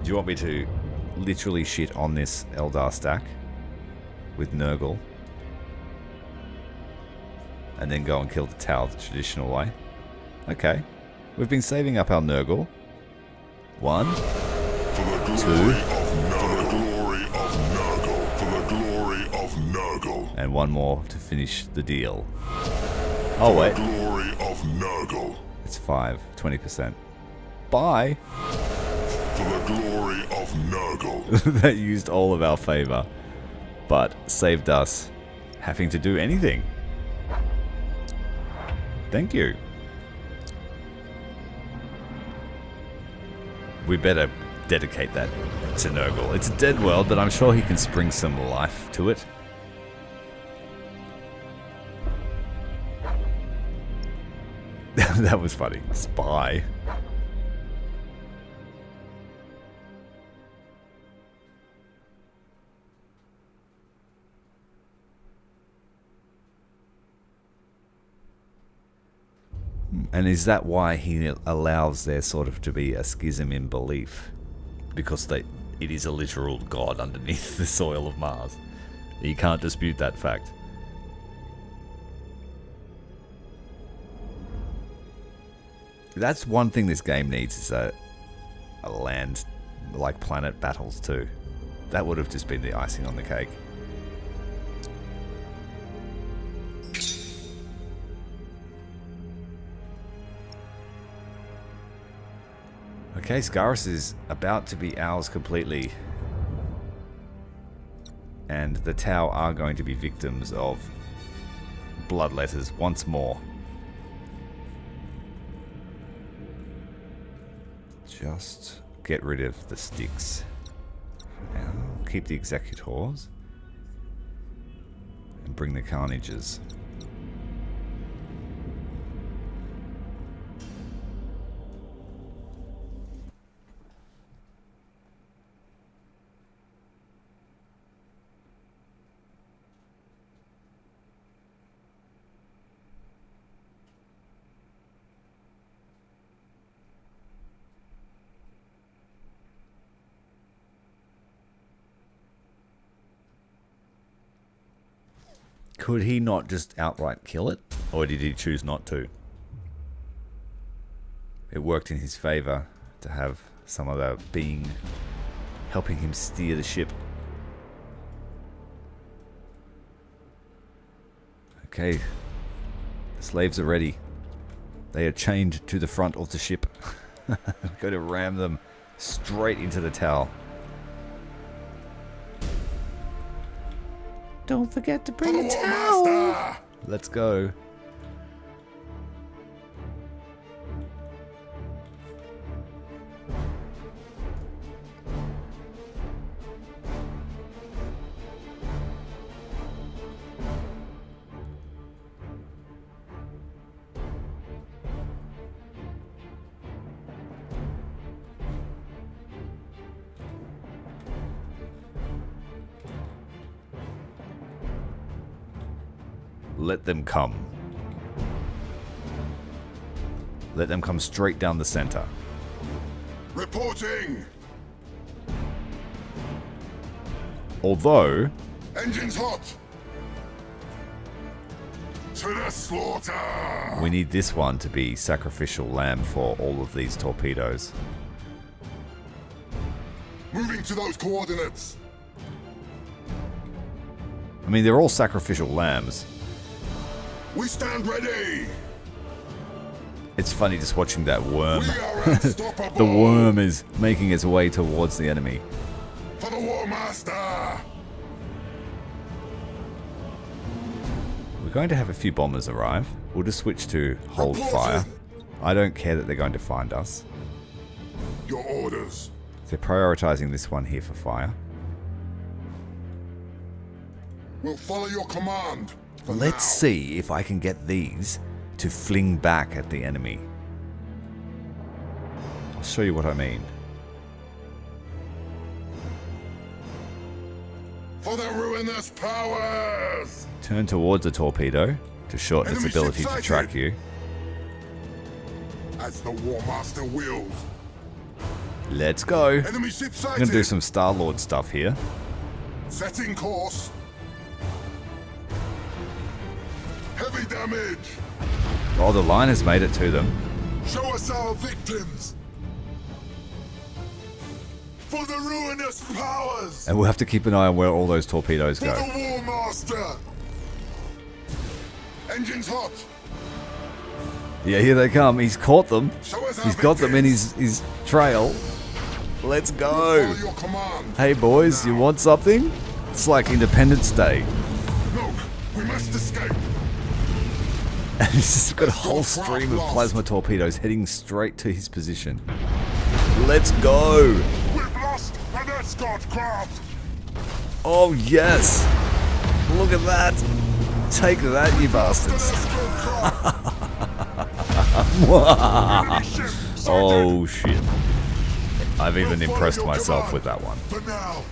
Do you want me to literally shit on this Eldar stack with Nurgle? And then go and kill the Tau the traditional way? Okay. We've been saving up our Nurgle. 1, 2... and one more to finish the deal. Oh wait. Glory of Nurgle. It's 5, 20%. Bye. For the glory of Nurgle. That used all of our favor, but saved us having to do anything. Thank you. We better dedicate that to Nurgle. It's a dead world, but I'm sure he can spring some life to it. That was funny. Spy. And is that why he allows there sort of to be a schism in belief? Because it is a literal god underneath the soil of Mars. You can't dispute that fact. That's one thing this game needs, is a land, like planet battles too. That would have just been the icing on the cake. Okay, Scaris is about to be ours completely. And the Tau are going to be victims of bloodletters once more. Just get rid of the sticks. Now, keep the executors. And bring the carnages. Could he not just outright kill it? Or did he choose not to? It worked in his favor to have some other being helping him steer the ship. Okay. The slaves are ready. They are chained to the front of the ship. We're going to ram them straight into the Tau. Don't forget to bring the Tau! Let's go. Let them come. Let them come straight down the center. Reporting! Although... Engines hot! To the slaughter! We need this one to be sacrificial lamb for all of these torpedoes. Moving to those coordinates! I mean, they're all sacrificial lambs. We stand ready! It's funny just watching that worm. We are unstoppable! The worm is making its way towards the enemy. For the Warmaster! We're going to have a few bombers arrive. We'll just switch to hold fire. I don't care that they're going to find us. Your orders. They're prioritizing this one here for fire. We'll follow your command. Let's see if I can get these to fling back at the enemy. I'll show you what I mean. For the ruinous powers! Turn towards a torpedo to shorten its ability to track you. As the Warmaster wills. Let's go. Enemy ship sighted. I'm going to do some Star-Lord stuff here. Setting course. Heavy damage. Oh, the line has made it to them. Show us our victims. For the ruinous powers. And we'll have to keep an eye on where all those torpedoes For go. the Warmaster. Engines hot. Yeah, here they come. He's caught them. Show us our He's got them in victims. his trail. Let's go. Follow your command. Hey boys, you want something? It's like Independence Day. No, we must escape. And he's just got a whole stream of plasma torpedoes heading straight to his position. Let's go! We've lost an escort craft. Oh yes! Look at that! Take that, you bastards! Oh shit. I've even impressed myself with that one. For now.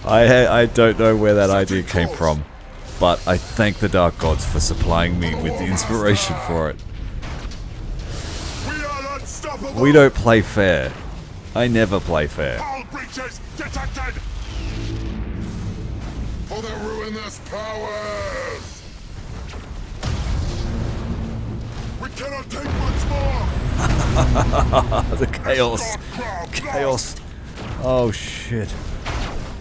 I don't know where that idea came from. But I thank the Dark Gods for supplying me with the inspiration for it. We are unstoppable! We don't play fair. I never play fair. All breaches detected! For the ruinous powers! We cannot take much more! The chaos. Chaos. Oh shit.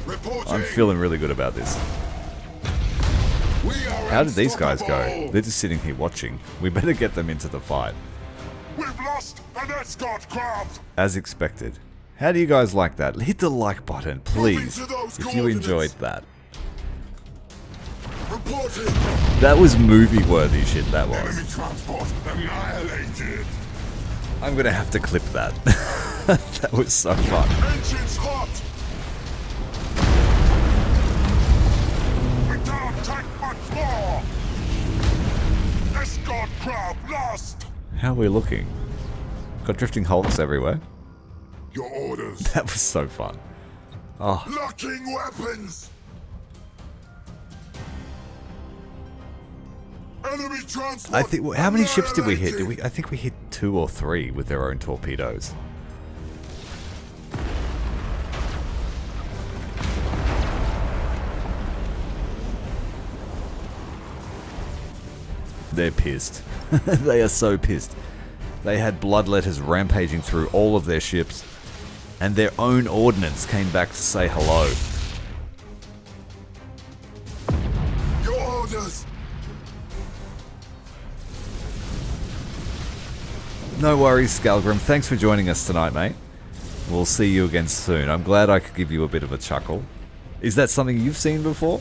Reporting. I'm feeling really good about this. We are How did these guys go? unstoppable. They're just sitting here watching. We better get them into the fight. We've lost an escort craft! As expected. How do you guys like that? Hit the like button, please, to those if you enjoyed coordinates. that. Reporting! That was movie-worthy shit, that Enemy was. transport annihilated! I'm gonna have to clip that. That was so fun. Engines hot! We can't take much more! Escort craft lost! How are we looking? Got drifting hulks everywhere. Your orders. That was so fun. Oh, Locking weapons! Enemy transport! I think. How many ships did we hit? Did we? I think we hit 2 or 3 with their own torpedoes. They're pissed. They are so pissed. They had bloodletters rampaging through all of their ships, and their own ordnance came back to say hello. Your orders! No worries, SKALGRIM. Thanks for joining us tonight, mate. We'll see you again soon. I'm glad I could give you a bit of a chuckle. Is that something you've seen before?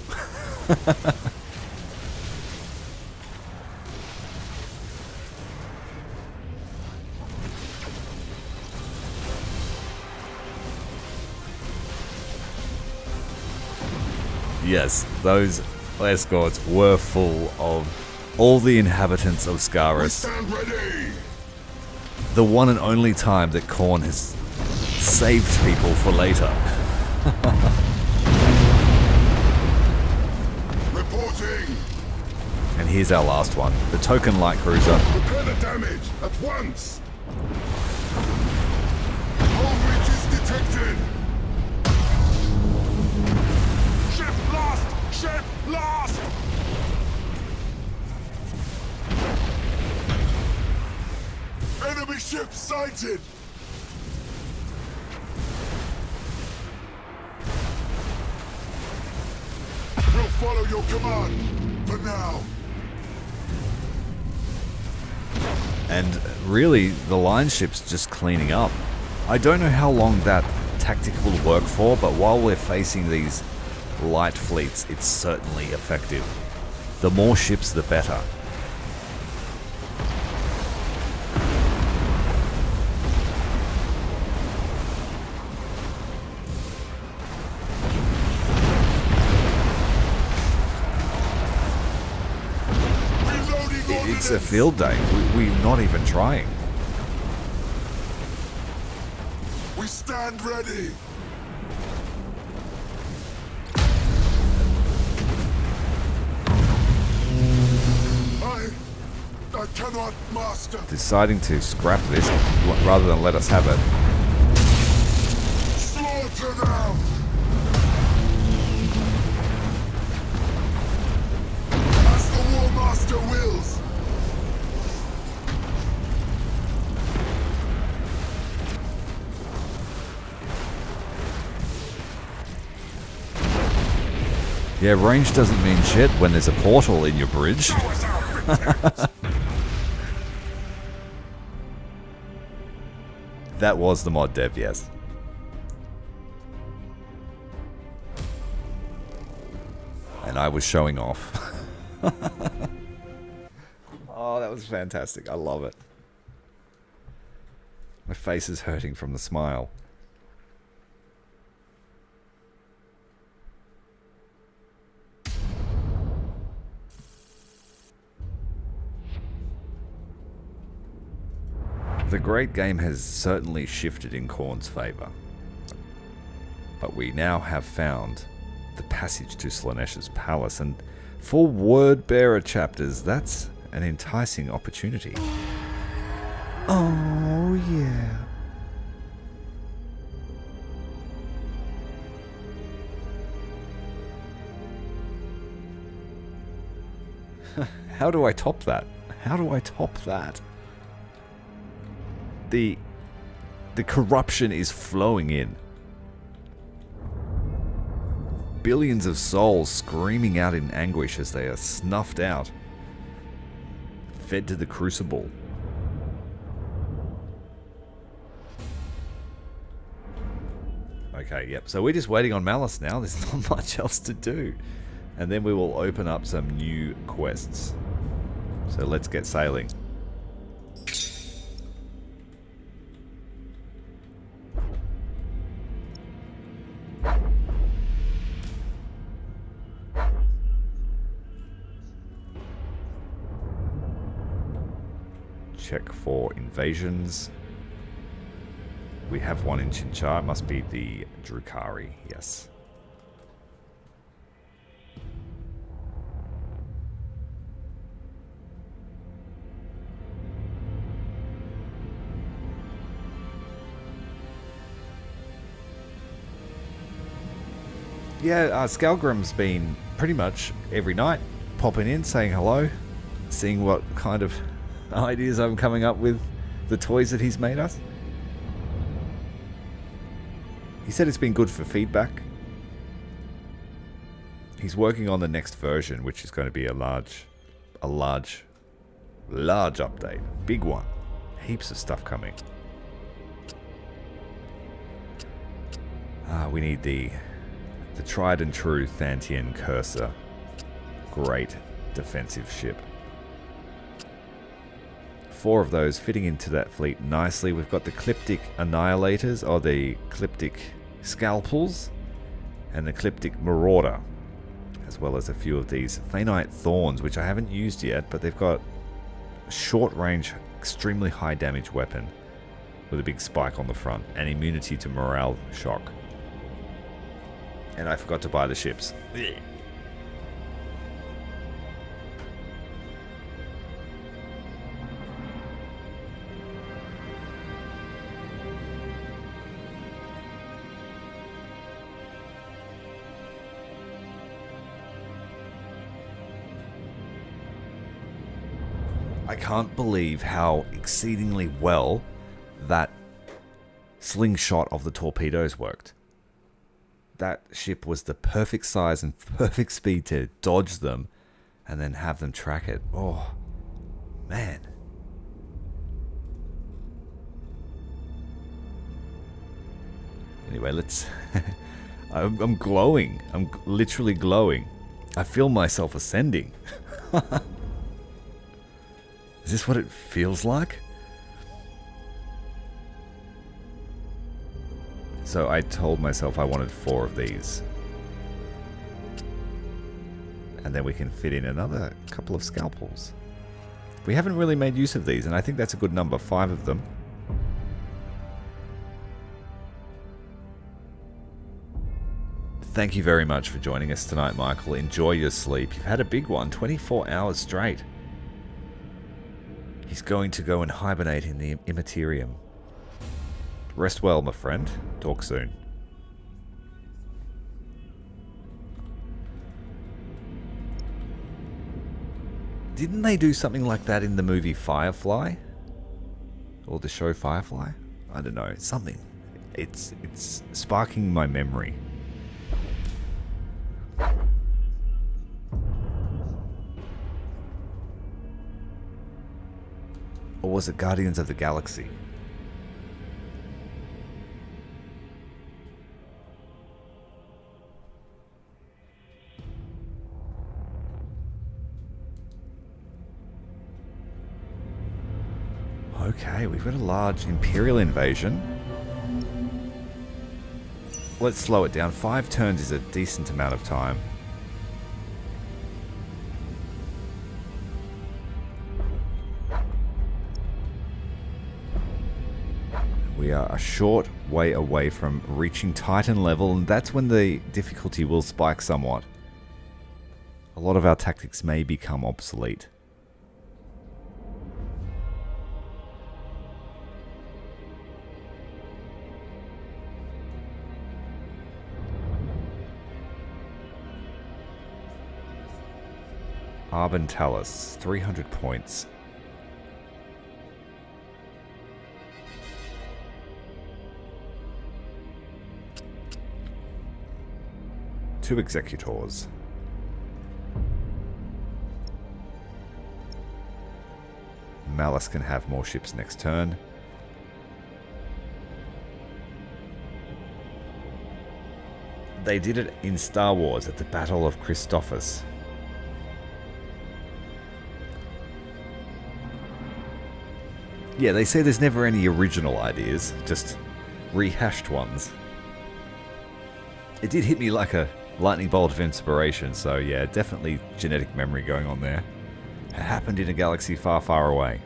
Yes, those escorts were full of all the inhabitants of We Scaris. stand ready! The one and only time that Khorne has saved people for later. Reporting! And here's our last one, the token light cruiser. Repair the damage at once! All breaches detected! Ship lost! Ship lost! Enemy ship sighted! We'll follow your command, for now. And really, the line ship's just cleaning up. I don't know how long that tactic will work for, but while we're facing these light fleets, it's certainly effective. The more ships, the better. Reloading It's a ordnance. field day. We're not even trying. We stand ready. I cannot master. Deciding to scrap this rather than let us have it. Slaughter them. As the Warmaster wills. Yeah, range doesn't mean shit when there's a portal in your bridge. That was the mod dev, yes. And I was showing off. Oh, that was fantastic. I love it. My face is hurting from the smile. The great game has certainly shifted in Khorne's favour. But we now have found the passage to Slaanesha's palace, and 4 word bearer chapters. That's an enticing opportunity. Oh, yeah. How do I top that? How do I top that? The corruption is flowing in. Billions of souls screaming out in anguish as they are snuffed out. Fed to the crucible. Okay, yep. So we're just waiting on Malos now. There's not much else to do. And then we will open up some new quests. So let's get sailing. Check for invasions. We have one in Chinchar. It must be the Drukhari, yes. Yeah, SKALGRIM'S been pretty much every night popping in, saying hello, seeing what kind of ideas I'm coming up with, the toys that he's made us. He said it's been good for feedback. He's working on the next version, which is going to be a large update. Big one. Heaps of stuff coming. We need the tried and true Thantian Cursor. Great defensive ship. 4 of those fitting into that fleet nicely. We've got the Cliptic Annihilators, or the Cliptic Scalpels, and the Cliptic Marauder, as well as a few of these Phaenite Thorns, which I haven't used yet, but they've got a short range, extremely high damage weapon with a big spike on the front and immunity to morale shock. And I forgot to buy the ships. I can't believe how exceedingly well that slingshot of the torpedoes worked. That ship was the perfect size and perfect speed to dodge them and then have them track it. Oh, man. Anyway, let's... I'm glowing. I'm literally glowing. I feel myself ascending. Is this what it feels like? So I told myself I wanted 4 of these. And then we can fit in another couple of scalpels. We haven't really made use of these, and I think that's a good number, 5 of them. Thank you very much for joining us tonight, Michael. Enjoy your sleep. You've had a big one, 24 hours straight. He's going to go and hibernate in the Immaterium. Rest well, my friend. Talk soon. Didn't they do something like that in the movie Firefly? Or the show Firefly? I don't know. Something. It's sparking my memory. Or was it Guardians of the Galaxy? Okay, we've got a large Imperial invasion. Let's slow it down. 5 turns is a decent amount of time. We are a short way away from reaching Titan level, and that's when the difficulty will spike somewhat. a lot of our tactics may become obsolete. Abbadon Talus, 300 points. Two executors. Malos can have more ships next turn. They did it in Star Wars at the Battle of Christophus. Yeah, they say there's never any original ideas, just rehashed ones. It did hit me like a lightning bolt of inspiration, so yeah, definitely genetic memory going on there. It happened in a galaxy far, far away.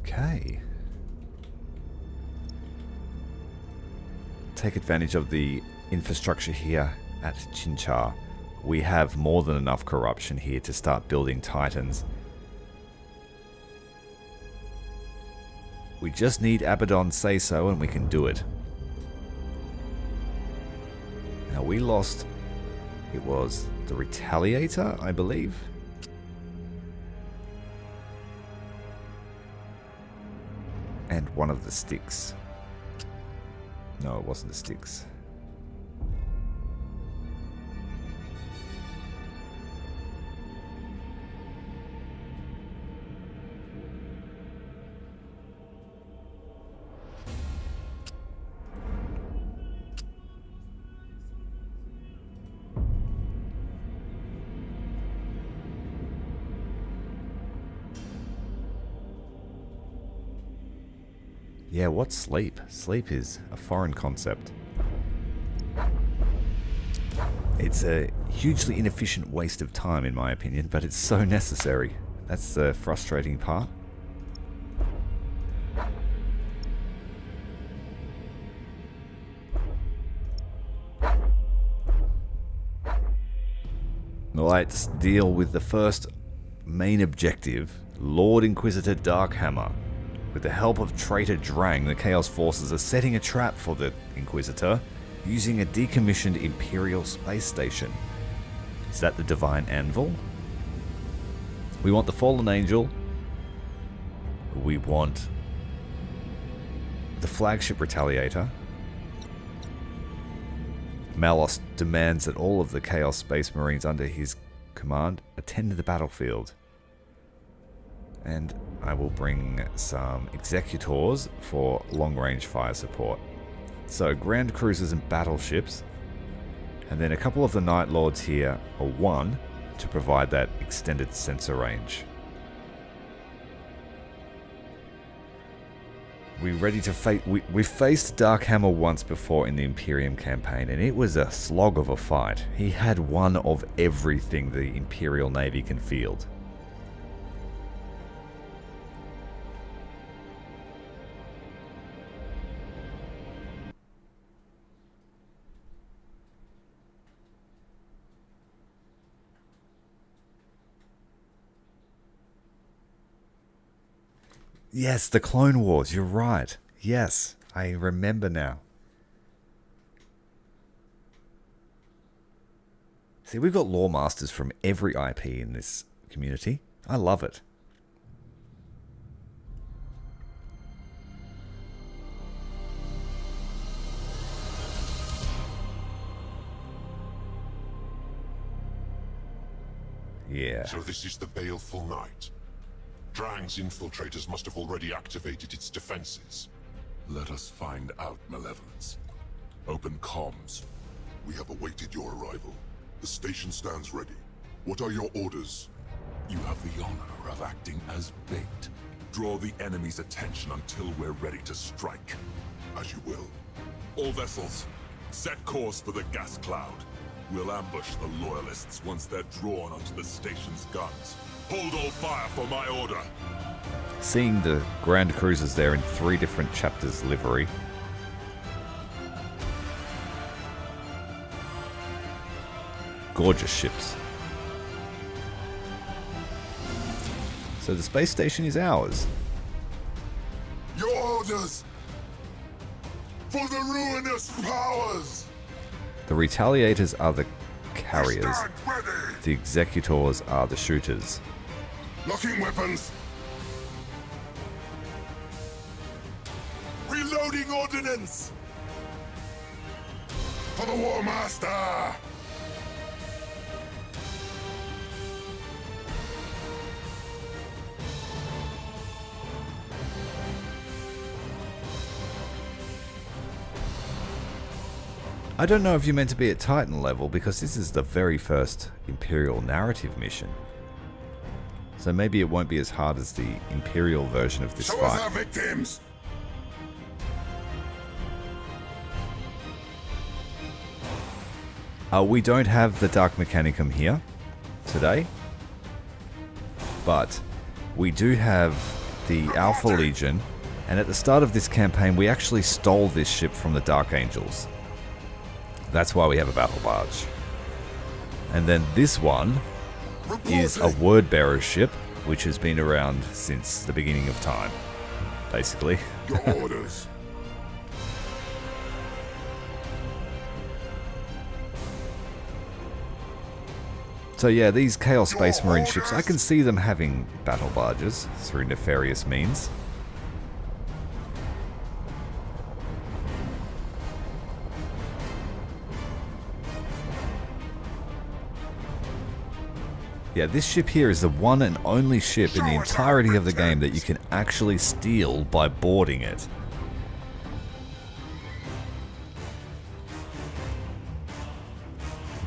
Okay. Take advantage of the infrastructure here at Chinchar. We have more than enough corruption here to start building Titans. We just need Abbadon say so and we can do it. Now we lost, it was the Retaliator, I believe. And one of the sticks. No, it wasn't the sticks. Yeah, what's sleep? Sleep is a foreign concept. It's a hugely inefficient waste of time in my opinion, but it's so necessary. That's the frustrating part. Let's deal with the first main objective, Lord Inquisitor Darkhammer. With the help of Traitor Drang, the Chaos Forces are setting a trap for the Inquisitor using a decommissioned Imperial space station. Is that the Divine Anvil? We want the Fallen Angel. We want the flagship Retaliator. Malos demands that all of the Chaos Space Marines under his command attend to the battlefield. And I will bring some executors for long-range fire support. So Grand Cruisers and battleships, and then a couple of the Night Lords here, or one, to provide that extended sensor range. We ready to face? We faced Darkhammer once before in the Imperium campaign, and it was a slog of a fight. He had one of everything the Imperial Navy can field. Yes, the Clone Wars, you're right. Yes, I remember now. See, we've got lore masters from every IP in this community. I love it. Yeah. So this is the Baleful Night. Drang's infiltrators must have already activated its defenses. Let us find out, Malevolence. Open comms. We have awaited your arrival. The station stands ready. What are your orders? You have the honor of acting as bait. Draw the enemy's attention until we're ready to strike. As you will. All vessels, set course for the gas cloud. We'll ambush the loyalists once they're drawn onto the station's guns. Hold all fire for my order. Seeing the Grand Cruisers there in 3 different chapters livery. Gorgeous ships. So the space station is ours. Your orders! For the ruinous powers! The Retaliators are the carriers. Stand ready! The Executors are the shooters. Locking weapons! Reloading ordnance! For the Warmaster! I don't know if you're meant to be at Titan level because this is the very first Imperial narrative mission. So maybe it won't be as hard as the Imperial version of this Show us our fight. victims! We don't have the Dark Mechanicum here today, but we do have the Alpha Legion, and at the start of this campaign we actually stole this ship from the Dark Angels. That's why we have a battle barge. And then this one is a word bearer ship, which has been around since the beginning of time, basically. Your orders! So yeah, these Chaos Space Marine ships, I can see them having battle barges through nefarious means. Yeah, this ship here is the one and only ship in the entirety of the game that you can actually steal by boarding it.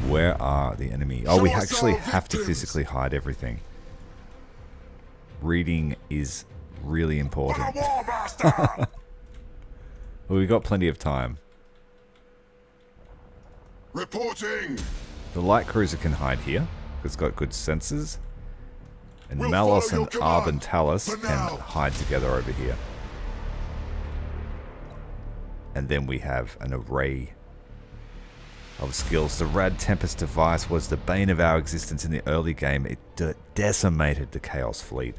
Where are the enemy? Oh, we actually have to physically hide everything. Reading is really important. Well, we've got plenty of time. Reporting! The light cruiser can hide here. It's got good sensors. And We'll Malos follow and your Arb command and Talos for can now. hide together over here. And then we have an array of skills. The Rad Tempest device was the bane of our existence in the early game. It decimated the Chaos Fleet.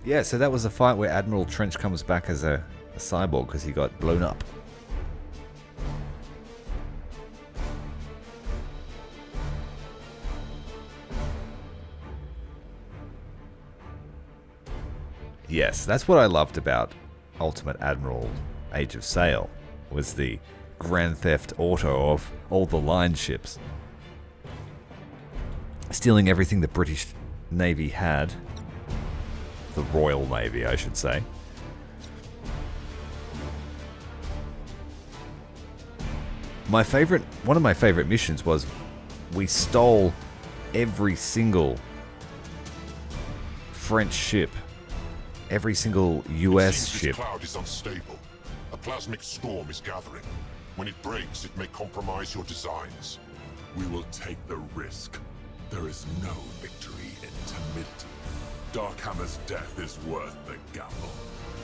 Yeah, so that was a fight where Admiral Trench comes back as a cyborg because he got blown up. Yes, that's what I loved about Ultimate Admiral Age of Sail, was the Grand Theft Auto of all the line ships. Stealing everything the British Navy had. The Royal Navy, I should say. One of my favorite missions was we stole every single French ship, every single US ship. This cloud is unstable. A plasmic storm is gathering. When it breaks, it may compromise your designs. We will take the risk. There is no victory in timidity. Darkhammer's death is worth the gamble.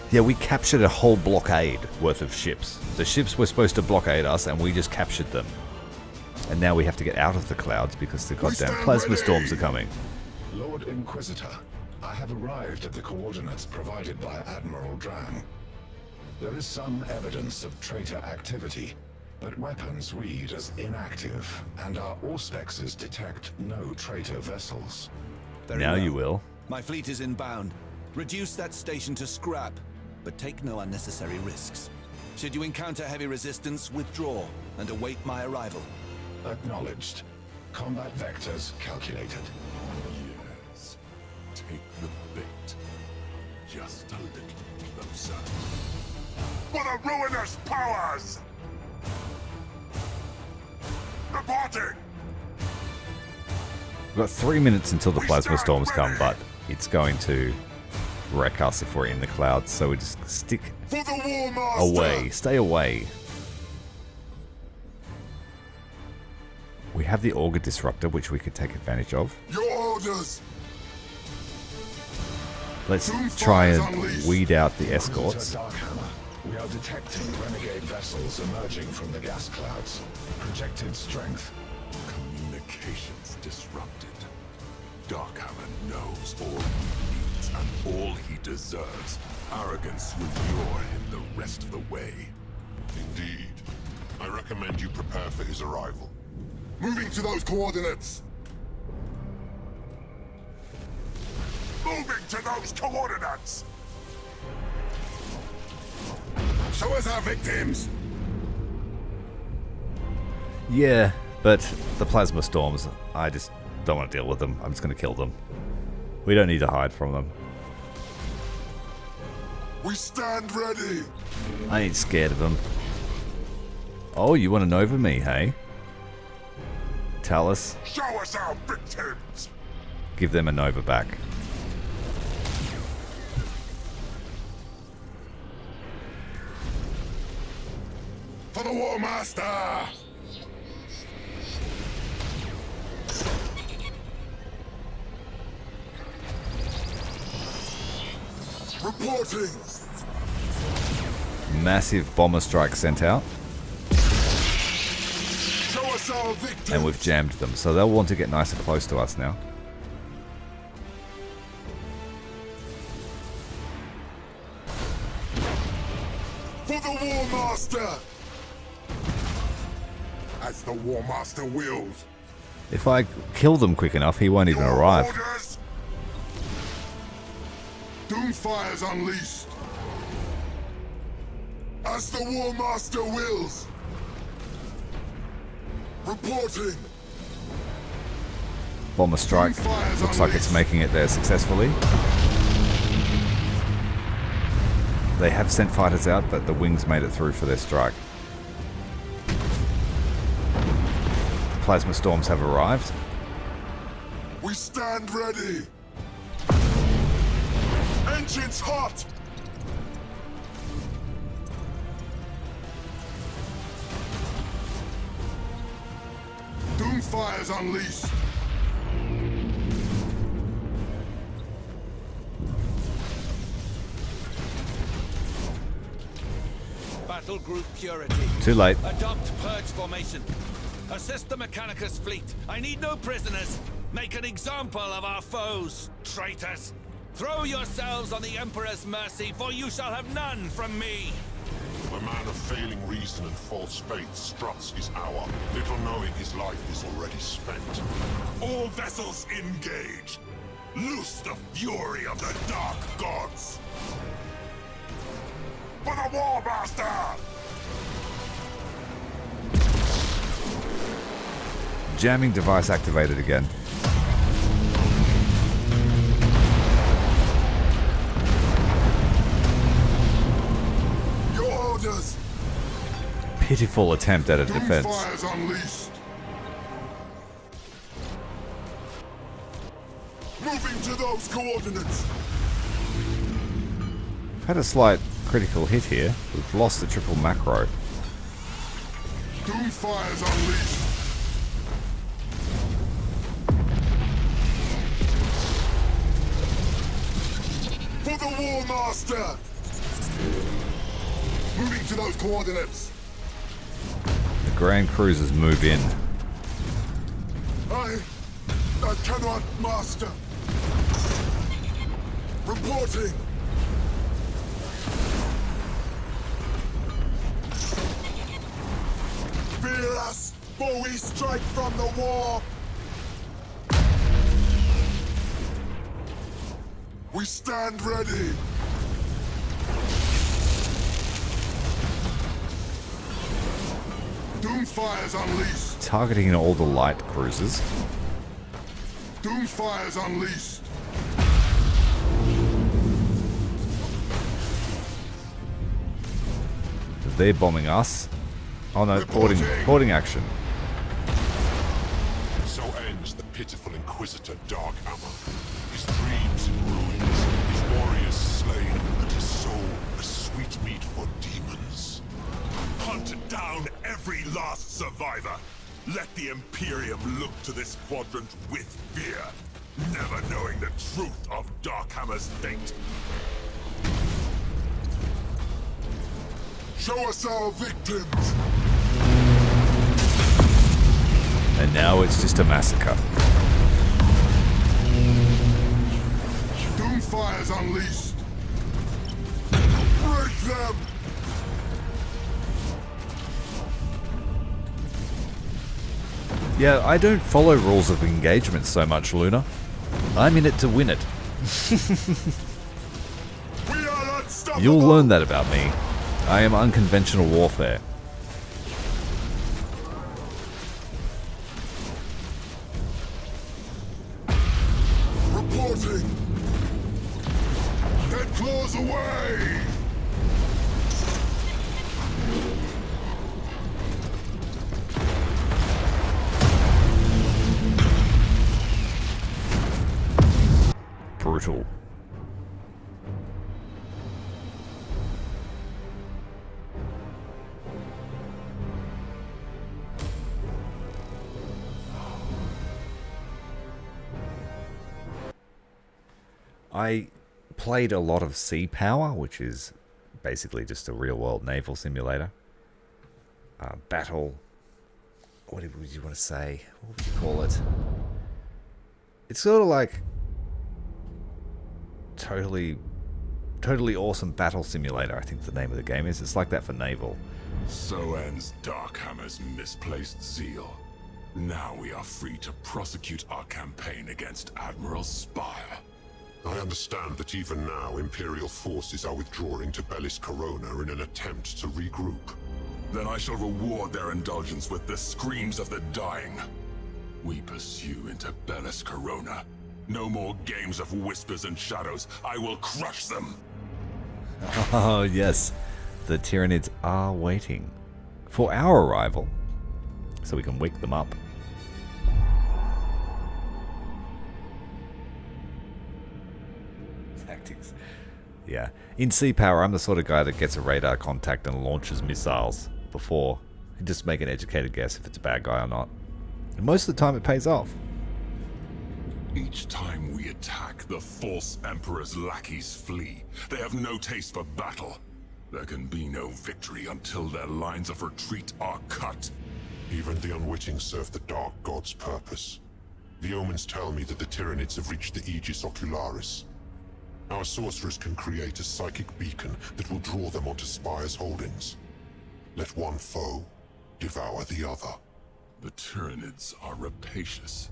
Yeah, we captured a whole blockade worth of ships. The ships were supposed to blockade us and we just captured them. And now we have to get out of the clouds because the goddamn plasma storms are coming. Lord Inquisitor, I have arrived at the coordinates provided by Admiral Dran. There is some evidence of traitor activity, but weapons read as inactive, and our auspexes detect no traitor vessels. Now you will. My fleet is inbound. Reduce that station to scrap, but take no unnecessary risks. Should you encounter heavy resistance, withdraw and await my arrival. Acknowledged. Combat vectors calculated. Yes. Take the bait. Just a little closer. For the ruinous powers! Reporting! We've got 3 minutes until the plasma storms come, but it's going to wreck us if we're in the clouds, so we just stick For the Warmaster! away. Stay away. We have the Auger Disruptor, which we could take advantage of. Your orders! Let's try and weed out the escorts. Darkhammer. We are detecting renegade vessels emerging from the gas clouds. Projected strength. Communications disrupted. Darkhammer knows all he needs and all he deserves. Arrogance will lure him the rest of the way. Indeed. I recommend you prepare for his arrival. Moving to those coordinates! Moving to those coordinates! Show us our victims! Yeah, but the plasma storms, I just don't want to deal with them. I'm just going to kill them. We don't need to hide from them. We stand ready! I ain't scared of them. Oh, you want to Nova me, hey? Tell us. Show us our victims! Give them a Nova back. For the Warmaster! Reporting! Massive bomber strike sent out, Show us our victims! and we've jammed them, so they'll want to get nice and close to us now. For the Warmaster! As the Warmaster wills. If I kill them quick enough, he won't even Your arrive. orders! Doomfire's unleashed. As the Warmaster wills. Reporting. Bomber strike. Looks like it's making it there successfully. They have sent fighters out, but the wings made it through for their strike. Plasma storms have arrived. We stand ready. Engines hot. Doomfire's unleashed. Battle group purity. Too late. Adopt purge formation. Assist the Mechanicus fleet. I need no prisoners. Make an example of our foes, traitors. Throw yourselves on the Emperor's mercy, for you shall have none from me. A man of failing reason and false faith struts his hour, little knowing his life is already spent. All vessels engage. Loose the fury of the Dark Gods. For the Warmaster! Jamming device activated again. Your orders! Pitiful attempt at a defense. Doomfire's unleashed. Moving to those coordinates. Had a slight critical hit here. We've lost the triple macro. Doomfire's unleashed. For the Warmaster! Moving to those coordinates. The Grand Cruisers move in. I cannot, Master. Reporting. Fear us, for we strike from the war. We stand ready. Doomfire's unleashed. Targeting all the light cruisers. Doomfire's unleashed. They're bombing us. Oh no, boarding action. pitiful Inquisitor Darkhammer. His dreams in ruins, his warriors slain, and his soul a sweet meat for demons. Hunt down every last survivor! Let the Imperium look to this quadrant with fear, never knowing the truth of Darkhammer's fate. Show us our victims! And now it's just a massacre. Doomfire's unleashed! Break them! Yeah, I don't follow rules of engagement so much, Luna. I'm in it to win it. We are unstoppable! You'll learn that about me. I am unconventional warfare. Reporting! Dead claws away! Brutal. I played a lot of Sea Power, which is basically just a real-world naval simulator. Battle... What would you want to say? What would you call it? It's sort of like... Totally awesome battle simulator, I think the name of the game is. It's like that for naval. So ends Darkhammer's misplaced zeal. Now we are free to prosecute our campaign against Admiral Spire. I understand that even now Imperial forces are withdrawing to Bellis Corona in an attempt to regroup. Then I shall reward their indulgence with the screams of the dying. We pursue into Bellis Corona. No more games of whispers and shadows. I will crush them. Oh, yes. The Tyranids are waiting for our arrival, so we can wake them up. Tactics. Yeah. In Sea Power, I'm the sort of guy that gets a radar contact and launches missiles before. And just make an educated guess if it's a bad guy or not. And most of the time it pays off. Each time we attack, the false Emperor's lackeys flee. They have no taste for battle. There can be no victory until their lines of retreat are cut. Even the unwitting serve the Dark God's purpose. The omens tell me that the Tyranids have reached the Aegis Ocularis. Our sorcerers can create a psychic beacon that will draw them onto Spire's holdings. Let one foe devour the other. The Tyranids are rapacious.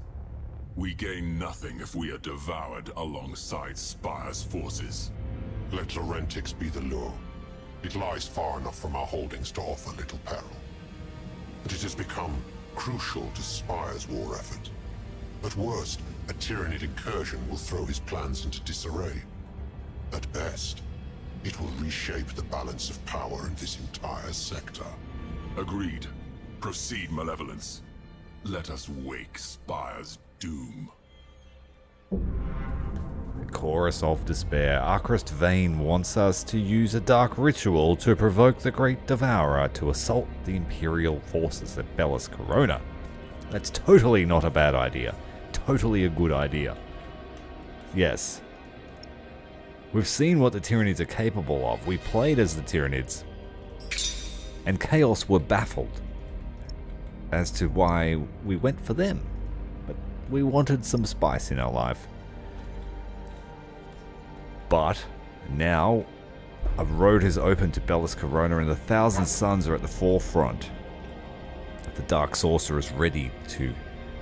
We gain nothing if we are devoured alongside Spire's forces. Let Laurentix be the lure. It lies far enough from our holdings to offer little peril. But it has become crucial to Spire's war effort. At worst, a Tyranid incursion will throw his plans into disarray. At best, it will reshape the balance of power in this entire sector. Agreed. Proceed, Malevolence. Let us wake Spire's doom. Chorus of Despair. Archrist Vane wants us to use a dark ritual to provoke the Great Devourer to assault the Imperial forces at Bellis Corona. That's totally not a bad idea. Totally a good idea. Yes. We've seen what the Tyranids are capable of. We played as the Tyranids. And Chaos were baffled as to why we went for them. But we wanted some spice in our life. But now a road has opened to Bellis Corona and the Thousand Suns are at the forefront. The Dark Sorcerer is ready to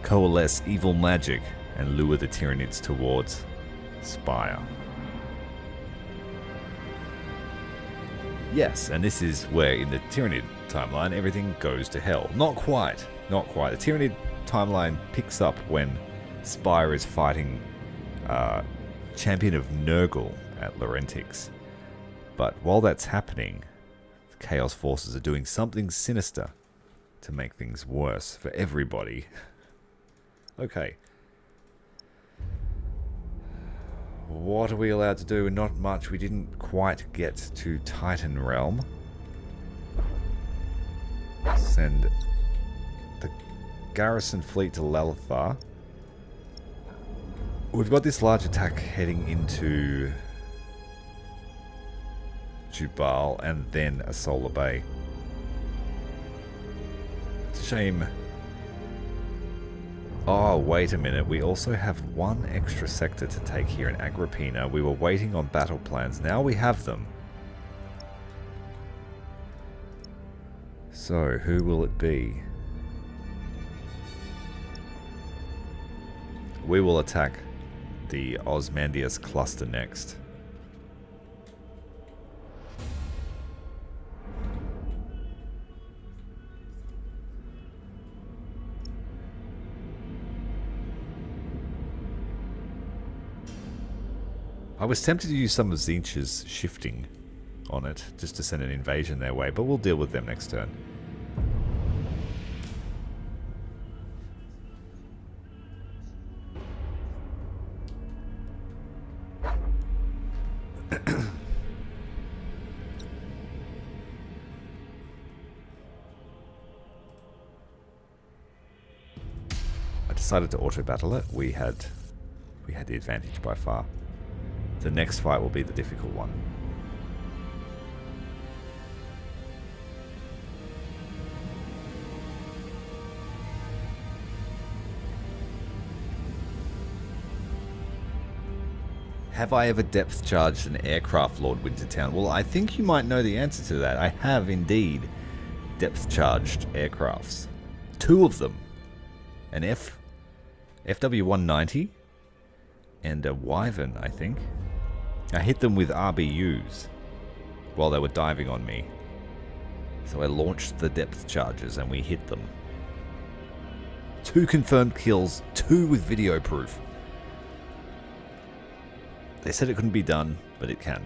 coalesce evil magic and lure the Tyranids towards Spire. Yes, and this is where in the Tyranid timeline everything goes to hell. Not quite. Not quite. The Tyranid timeline picks up when Spire is fighting Champion of Nurgle at Laurentix. But while that's happening, the Chaos Forces are doing something sinister to make things worse for everybody. Okay, What are we allowed to do? Not much. We didn't quite get to Titan Realm. Send the garrison fleet to Lelthar. We've got this large attack heading into Jubal and then a Solar Bay. It's a shame. Oh, wait a minute. We also have one extra sector to take here in Agrippina. We were waiting on battle plans. Now we have them. So, who will it be? We will attack the Osmandius cluster next. I was tempted to use some of Tzeentch's shifting on it, just to send an invasion their way, but we'll deal with them next turn. I decided to auto-battle it. We had the advantage by far. The next fight will be the difficult one. Have I ever depth charged an aircraft, Lord Wintertown? Well, I think you might know the answer to that. I have indeed depth charged aircrafts. 2 of them. An FW-190 and a Wyvern, I think. I hit them with RBUs while they were diving on me. So I launched the depth charges and we hit them. 2 confirmed kills, 2 with video proof. They said it couldn't be done, but it can.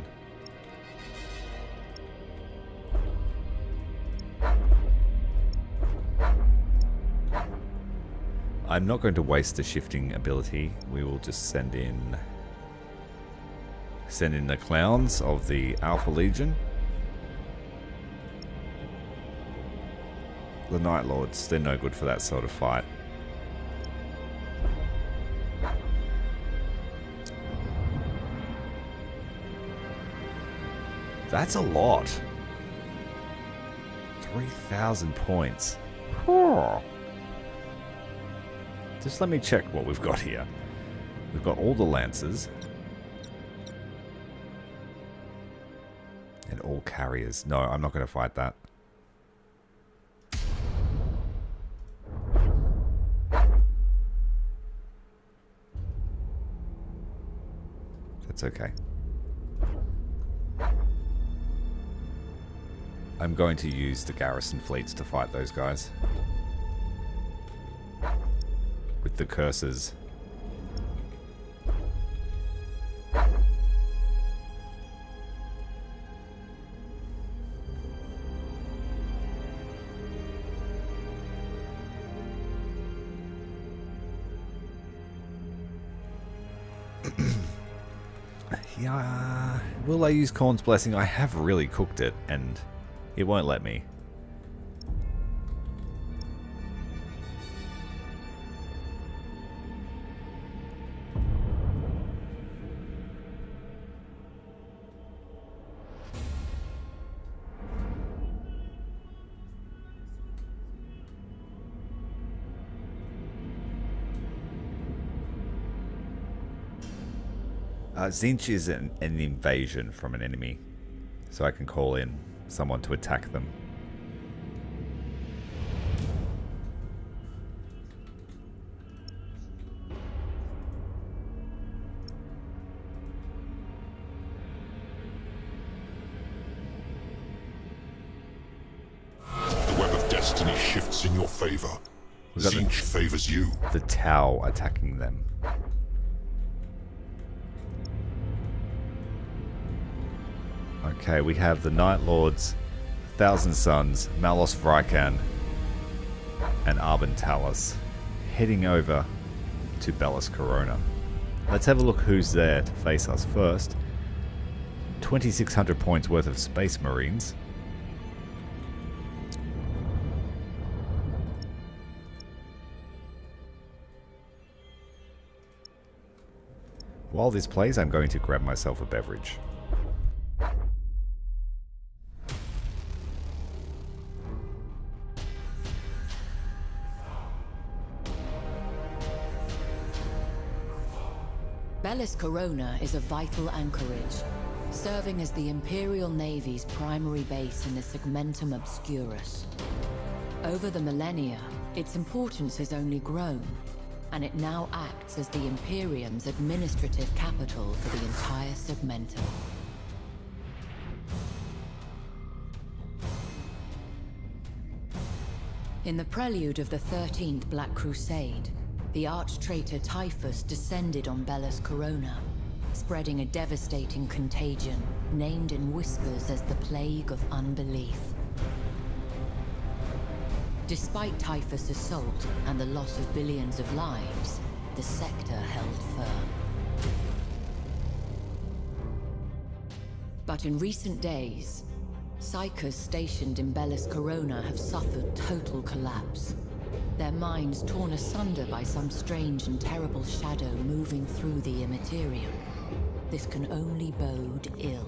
I'm not going to waste the shifting ability. We will just send in the clowns of the Alpha Legion. The Night Lords, they're no good for that sort of fight. That's a lot. 3,000 points. Just let me check what we've got here. We've got all the Lancers. And all carriers. No, I'm not going to fight that. That's okay. I'm going to use the garrison fleets to fight those guys. With the curses. Yeah, will I use Khorne's Blessing? I have really cooked it and it won't let me. Tzeentch is an invasion from an enemy, so I can call in someone to attack them. The web of destiny shifts in your favor. Tzeentch favors you. The Tau attacking them. Okay, we have the Night Lords, Thousand Suns, Malos Vrykan, and Arben Talis heading over to Bellis Corona. Let's have a look who's there to face us first. 2,600 points worth of Space Marines. While this plays, I'm going to grab myself a beverage. Bellis Corona is a vital anchorage, serving as the Imperial Navy's primary base in the Segmentum Obscurus. Over the millennia, its importance has only grown, and it now acts as the Imperium's administrative capital for the entire Segmentum. In the prelude of the 13th Black Crusade, the arch-traitor Typhus descended on Bellis Corona, spreading a devastating contagion named in whispers as the Plague of Unbelief. Despite Typhus' assault and the loss of billions of lives, the sector held firm. But in recent days, psychers stationed in Bellis Corona have suffered total collapse. Their minds torn asunder by some strange and terrible shadow moving through the immaterium. This can only bode ill.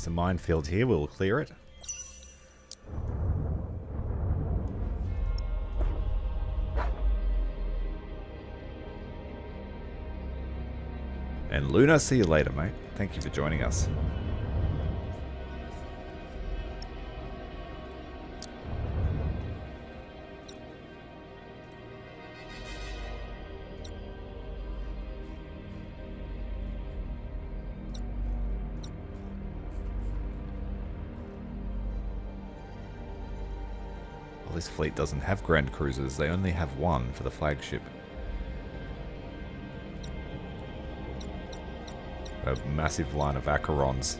There's a minefield here, we'll clear it. And Luna, see you later, mate. Thank you for joining us. Well, this fleet doesn't have Grand Cruisers, they only have one for the flagship. A massive line of Acherons.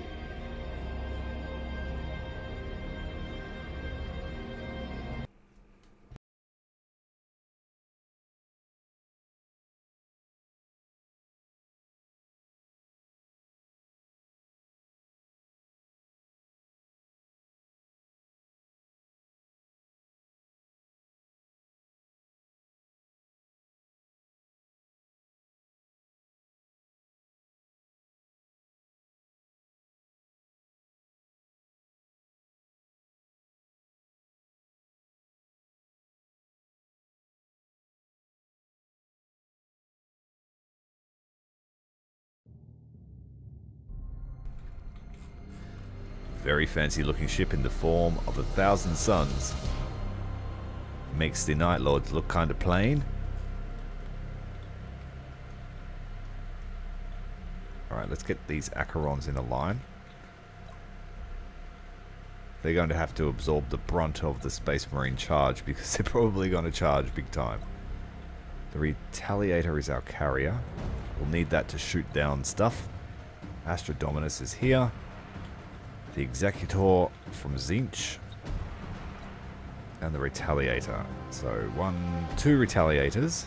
Very fancy looking ship in the form of 1,000 suns. Makes the Night Lords look kind of plain. Alright, let's get these Acherons in a line. They're going to have to absorb the brunt of the Space Marine charge because they're probably going to charge big time. The Retaliator is our carrier. We'll need that to shoot down stuff. Astra Dominus is here. The Executor from Zinch. And the Retaliator. So 2 Retaliators.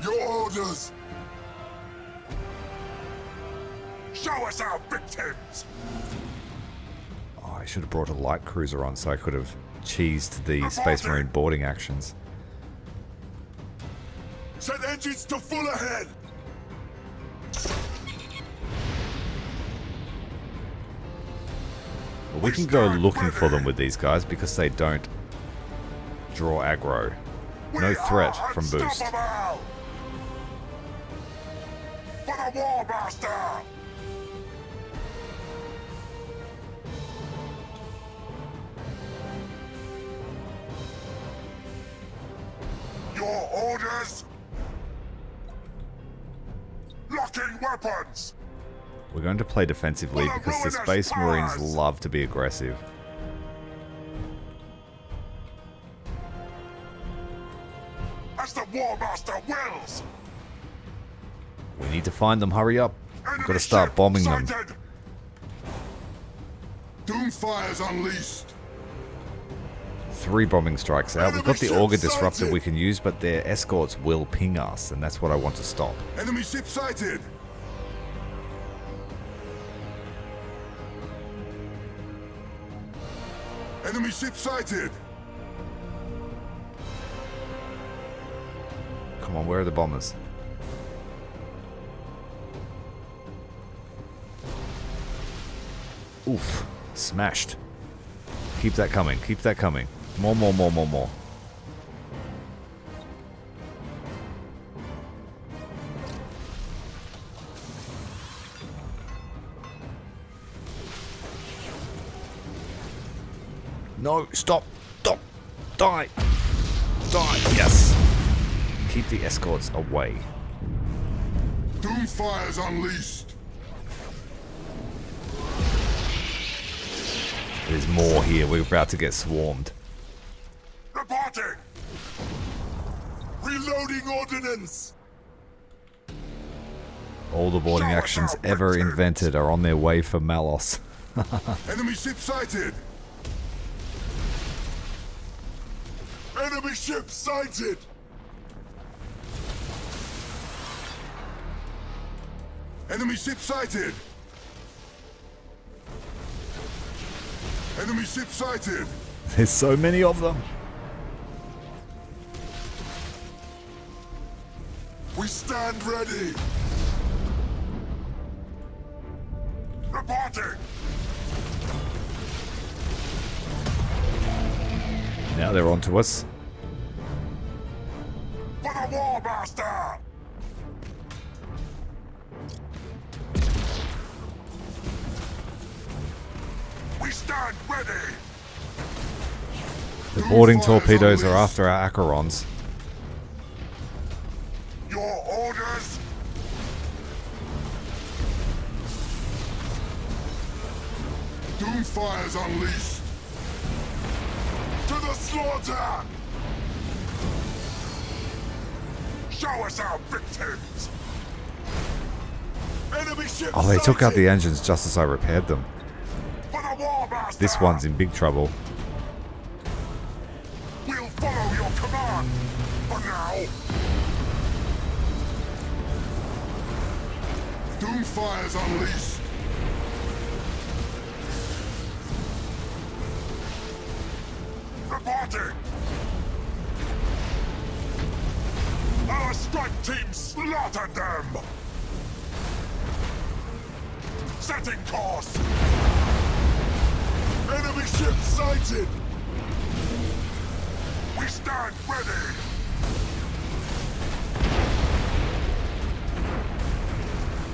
Your orders! Show us our victims! Oh, I should have brought a light cruiser on so I could have cheesed the Space Marine boarding actions. Set engines to full ahead! Well, we can go looking for them with these guys because they don't draw aggro. No threat from boost. For the Warmaster! Your orders? Locking weapons! We're going to play defensively because the Space Marines love to be aggressive. As the Warmaster wills! We need to find them, hurry up. We've got to start bombing them. Doomfire's unleashed. 3 bombing strikes out. We've got the Auger Disruptor we can use, but their escorts will ping us, and that's what I want to stop. Enemy ship sighted! Enemy ship sighted! Come on, where are the bombers? Oof. Smashed. Keep that coming. Keep that coming. More. No, stop. Stop. Die. Die. Yes. Keep the escorts away. Doomfire's unleashed! There's more here. We're about to get swarmed. Reporting! Reloading ordnance! All the boarding actions ever invented are on their way for Malos. Enemy ship sighted! Enemy ship sighted! Enemy ship sighted! Enemy ship sighted! There's so many of them. We stand ready! Reporting! Now they're onto us. For the Warmaster! We stand ready! The boarding torpedoes are after our Acherons. Your orders? Doomfire's unleashed! To the slaughter! Show us our victims! Enemy ships Oh, they took out sighted! the engines just as I repaired them. For the Warmaster! This one's in big trouble. We'll follow your command! For now! Doomfire's unleashed! Reporting! Our strike team slaughtered them! Setting course! Enemy ship sighted! stand ready!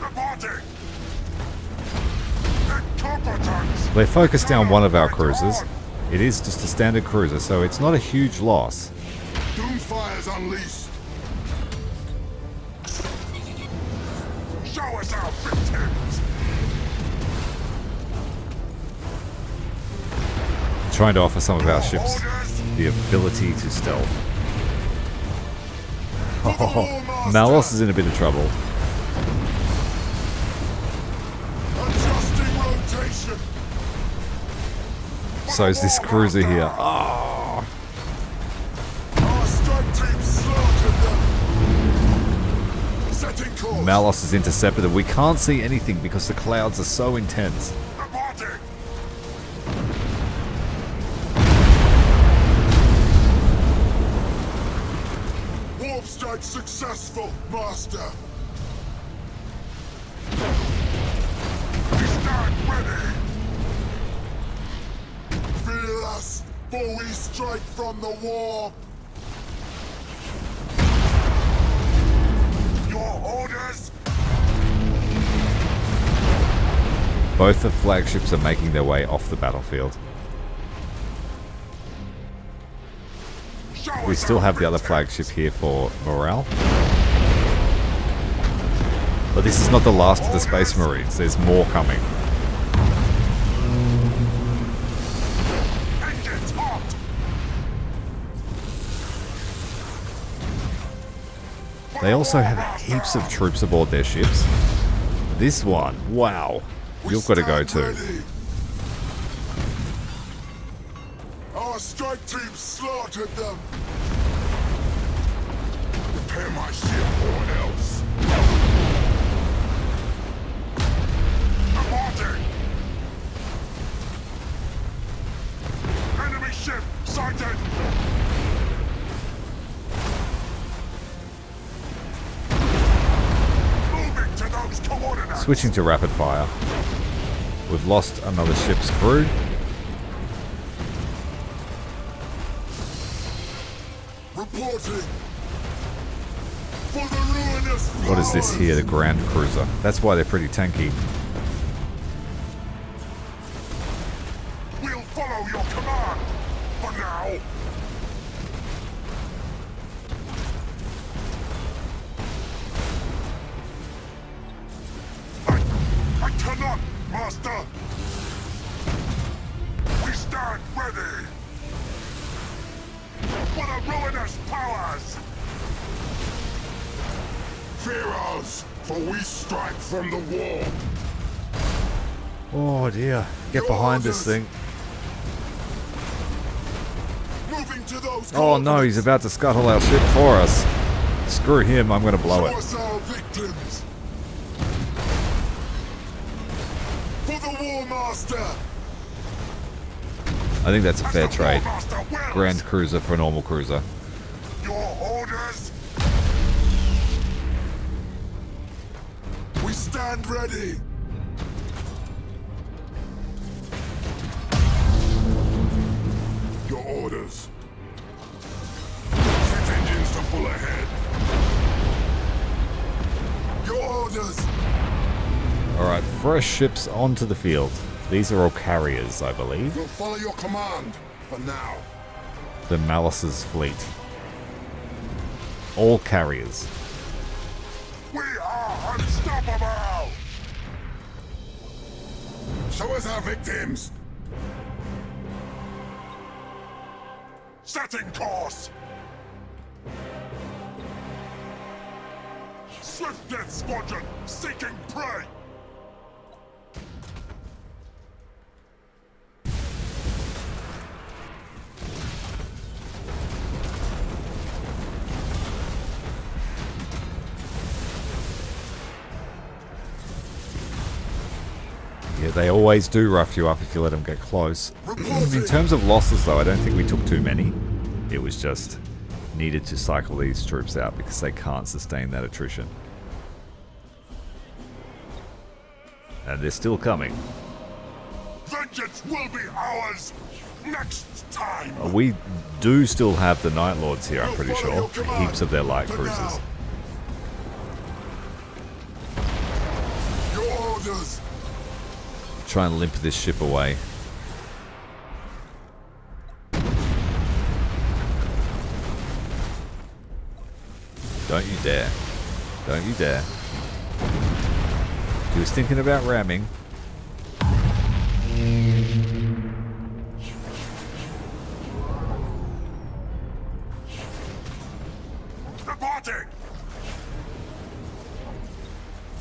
Departing! Incompetence! They focused down one of our cruisers. It is just a standard cruiser, so it's not a huge loss. Doomfire's unleashed! Show us our victims! Trying to offer some of our ships the ability to stealth. Oh, Malos is in a bit of trouble. Adjusting rotation! So is this cruiser here. Oh, Our strike team slaughtered them! Setting course! Malos is intercepted and we can't see anything because the clouds are so intense. Departing! Warp strike successful, Master! We stand ready! Feel us, for we strike from the warp! Your orders? Both the flagships are making their way off the battlefield. We still have the other flagship here for morale. But this is not the last of the Space Marines. There's more coming. Engines hot! They also have heaps of troops aboard their ships. This one, wow. You've got to go too. Our strike team slaughtered them. Repair my ship or else. Departing. Enemy ship sighted. Moving to those coordinates. Switching to rapid fire. We've lost another ship's crew. Reporting. For the ruinous What is this here? The Grand Cruiser. That's why they're pretty tanky. We'll follow your command. For now. I cannot, Master. We stand ready. For the ruinous powers. Fear us, for we strike from the wall. Oh dear. Get behind this thing. Moving to those Oh no, he's about to scuttle our ship for us. Screw him, I'm going to blow Show it. us our victims. For the Warmaster. I think that's a fair As the trade. Warmaster wills. Grand Cruiser for a normal cruiser. Your orders. We stand ready. Your orders. Set engines to full ahead. Your orders. Alright, fresh ships onto the field. These are all carriers, I believe. We'll follow your command for now. The Malos's fleet. All carriers. We are unstoppable! Show us our victims! Setting course! Swift Death Squadron seeking prey! Yeah, they always do rough you up if you let them get close. In terms of losses though, I don't think we took too many. It was just needed to cycle these troops out because they can't sustain that attrition. And they're still coming. Vengeance will be ours! Next time! We do still have the Night Lords here, I'm pretty sure. Heaps of their light cruisers. Your orders! Try and limp this ship away. Don't you dare. Don't you dare. He was thinking about ramming. Reporting!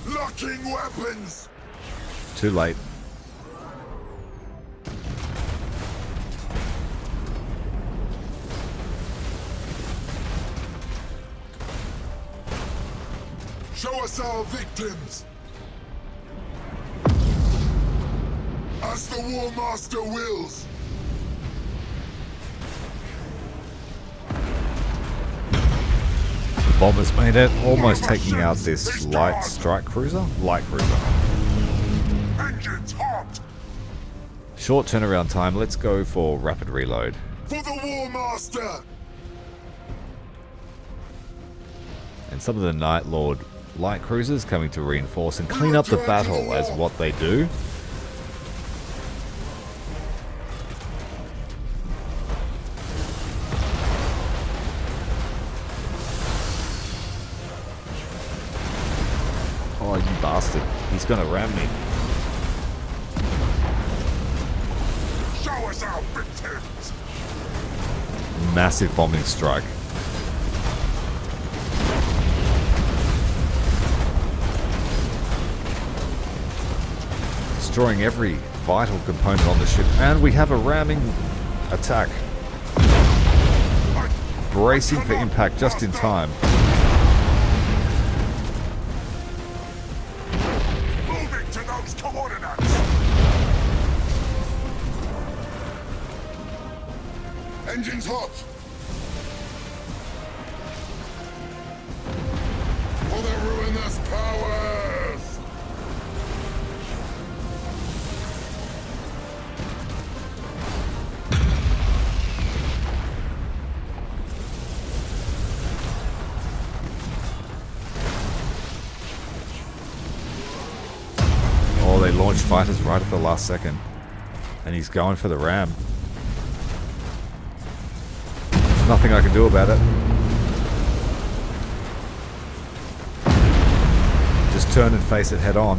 Locking weapons! Too late. Show us our victims! As the Warmaster wills! Bombers made it, almost taking out this light strike cruiser. Light cruiser. Engines hot! Short turnaround time, let's go for rapid reload. For the Warmaster! And some of the Night Lord light cruisers coming to reinforce and clean up the battle as what they do. Oh, you bastard. He's gonna ram me. Show us our victims! Massive bombing strike. Destroying every vital component on the ship. And we have a ramming attack. Bracing for impact just in time. Moving to those coordinates! Engines hot! For the ruinous powers! Oh, they launched fighters right at the last second. And he's going for the ram. There's nothing I can do about it. Just turn and face it head on.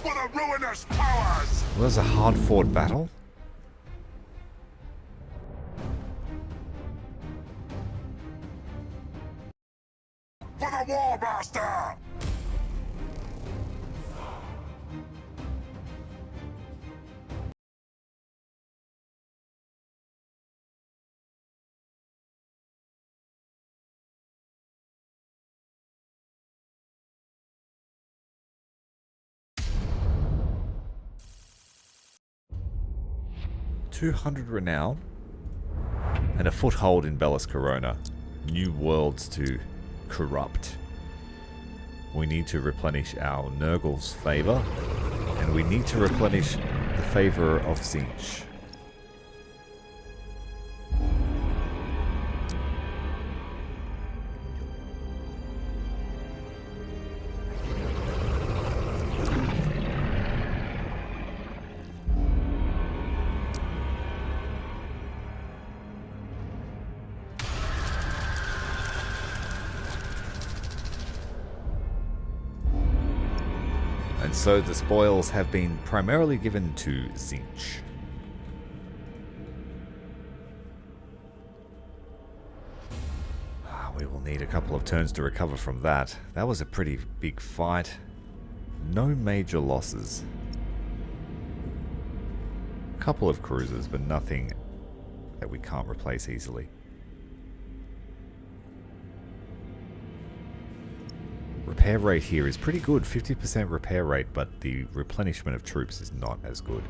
For the ruinous powers! Well, there's a hard-fought battle. For the Warmaster! .200 renown and a foothold in Bellis Corona. New worlds to corrupt. We need to replenish our Nurgle's favor, and we need to replenish the favor of Tzeentch. And so the spoils have been primarily given to Tzeentch. We will need a couple of turns to recover from that. That was a pretty big fight. No major losses. A couple of cruisers, but nothing that we can't replace easily. Repair rate here is pretty good, 50% repair rate, but the replenishment of troops is not as good.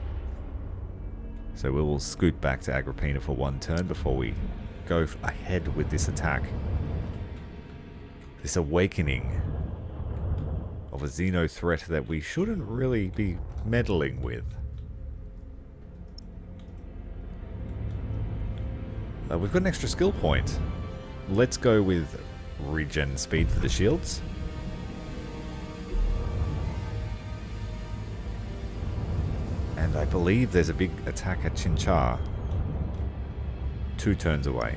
So we will scoot back to Agrippina for one turn before we go ahead with this attack. this awakening of a Xeno threat that we shouldn't really be meddling with. We've got an extra skill point. Let's go with regen speed for the shields. And I believe there's a big attack at Chinchar. 2 turns away.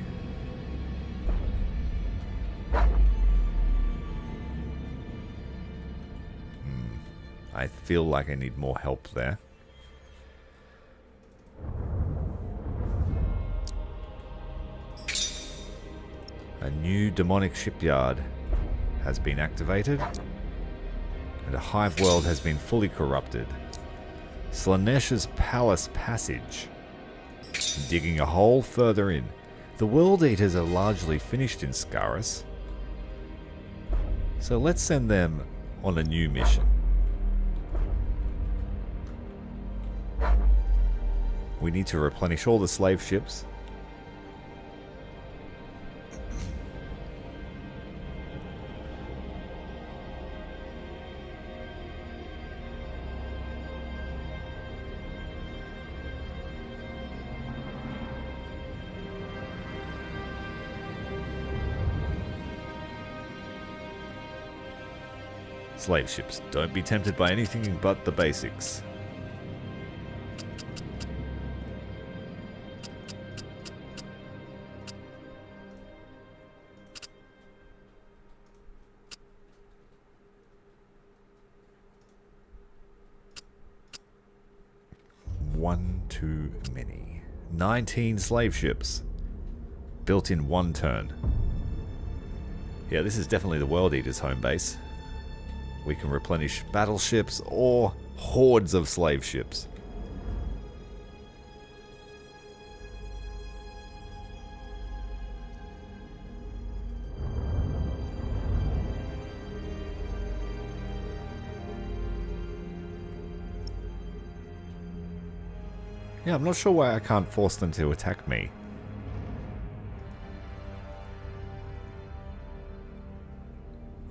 I feel like I need more help there. A new demonic shipyard has been activated, and a hive world has been fully corrupted. Slaanesha's Palace Passage. Digging a hole further in. The World Eaters are largely finished in Scaris, so let's send them on a new mission. We need to replenish all the slave ships. Slave ships, don't be tempted by anything but the basics. One too many. 19 slave ships. Built in 1 turn. Yeah, this is definitely the World Eater's home base. We can replenish battleships or hordes of slave ships. Yeah, I'm not sure why I can't force them to attack me.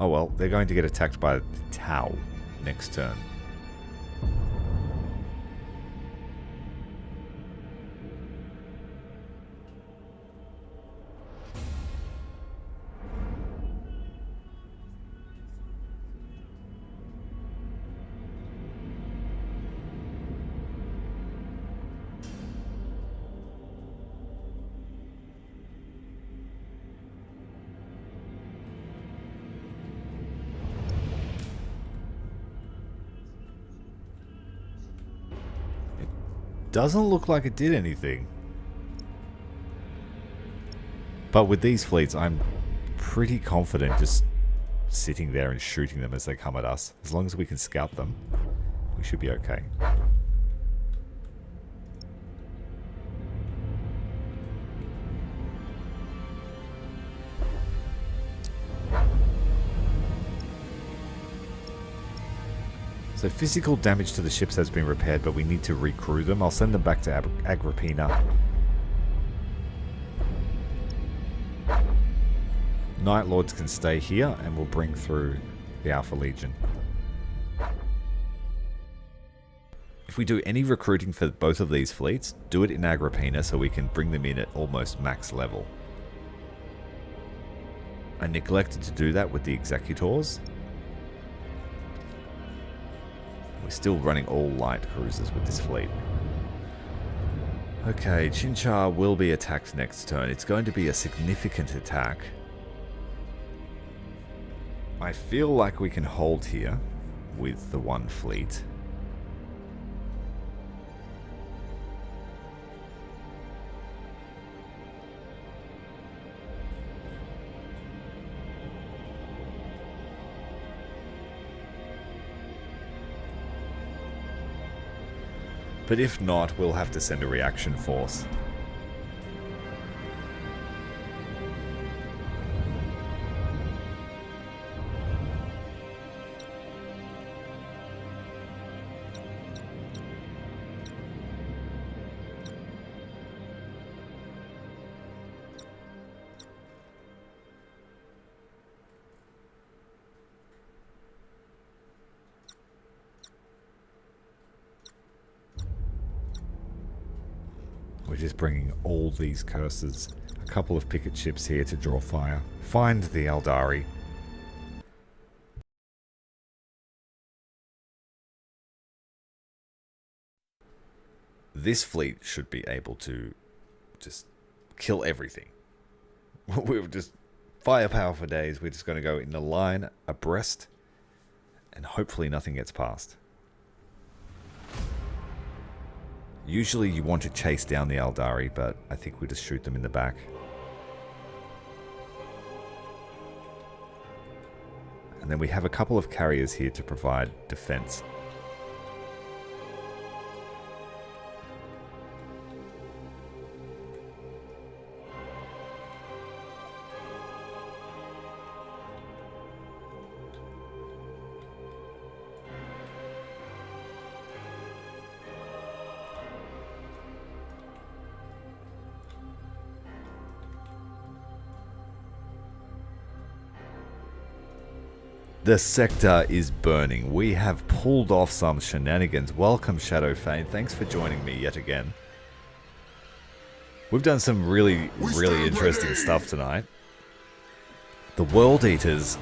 Oh well, they're going to get attacked by the Tau next turn. Doesn't look like it did anything. But with these fleets, I'm pretty confident just sitting there and shooting them as they come at us. As long as we can scout them, we should be okay. So physical damage to the ships has been repaired, but we need to recrew them. I'll send them back to Agrippina. Night Lords can stay here, and we'll bring through the Alpha Legion. If we do any recruiting for both of these fleets, do it in Agrippina so we can bring them in at almost max level. I neglected to do that with the Executors. We're still running all light cruisers with this fleet. Okay, Chinchar will be attacked next turn. It's going to be a significant attack. I feel like we can hold here with the 1 fleet. But if not, we'll have to send a reaction force. just bringing all these curses. A couple of picket ships here to draw fire. Find the Eldari. This fleet should be able to just kill everything. We're just firepower for days. We're just going to go in a line abreast, and hopefully nothing gets past. Usually you want to chase down the Eldari, but I think we just shoot them in the back. And then we have a couple of carriers here to provide defense. The sector is burning. We have pulled off some shenanigans. Welcome, Shadowfane. Thanks for joining me yet again. We've done some really interesting stuff tonight. The World Eaters,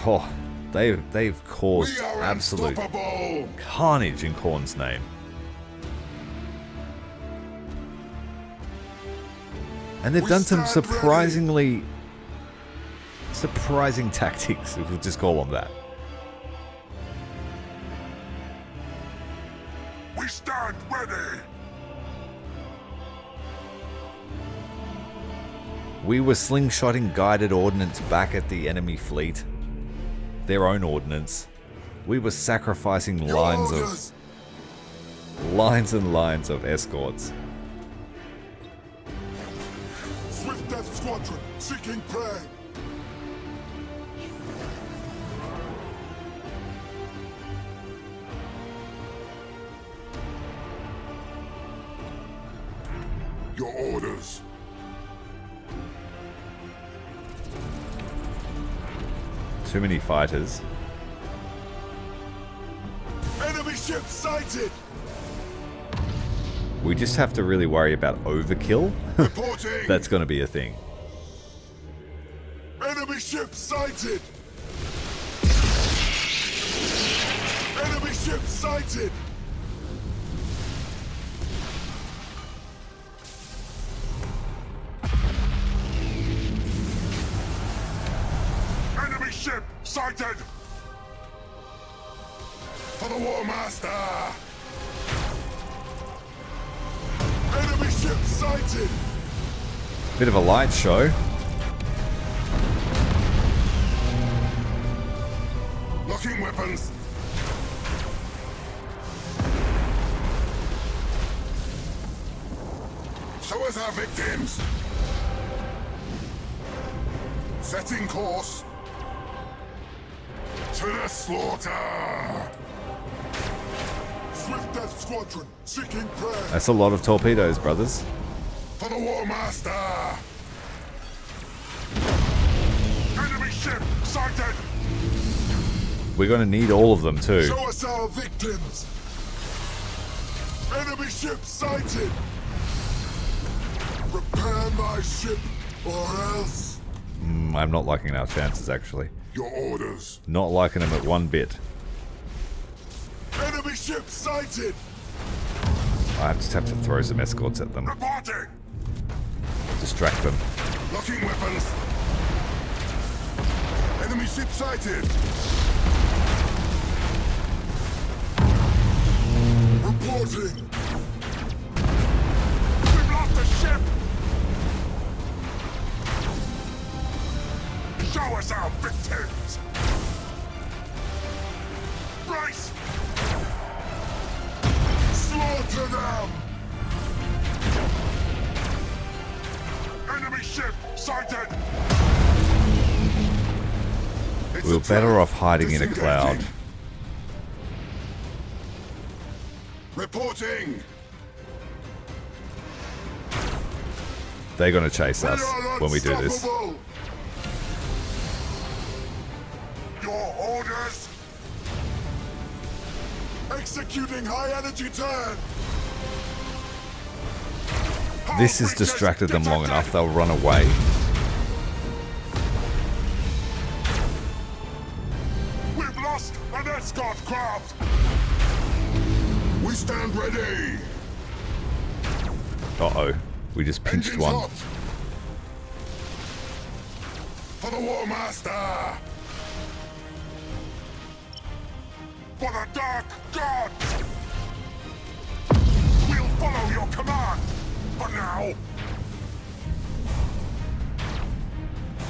oh, they've caused absolute carnage in Khorne's name. And they've done some surprising tactics, if we'll just call them that. We stand ready! We were slingshotting guided ordnance back at the enemy fleet. Their own ordnance. We were sacrificing lines and lines of escorts. Swift Death Squadron, seeking prey! Your orders. Too many fighters. Enemy ship sighted! We just have to really worry about overkill. Reporting! That's going to be a thing. Enemy ship sighted! Enemy ship sighted! Enemy ship sighted! For the Warmaster! Enemy ship sighted! Bit of a light show. Locking weapons! Show us our victims! Setting course to the slaughter! Swift Death Squadron, seeking prey! That's a lot of torpedoes, brothers. For the Warmaster! Enemy ship sighted! We're going to need all of them too. Show us our victims! Enemy ship sighted! Repair my ship, or else... I'm not liking our chances, actually. Your orders. Not liking them at one bit. Enemy ship sighted! I just have to throw some escorts at them. Reporting! Distract them. Locking weapons! Enemy ship sighted! Reporting! We've lost a ship! Show us our victims! Brace! Slaughter them! Enemy ship sighted! We were better off hiding in a cloud. Reporting! They're going to chase us when we do this. Your orders! Executing high energy turn! this has distracted them long enough, they'll run away. We've lost an escort craft. We stand ready. Uh-oh, we just pinched Engines one. hot. For the Warmaster. For the Dark Gods. We'll follow your command. For now.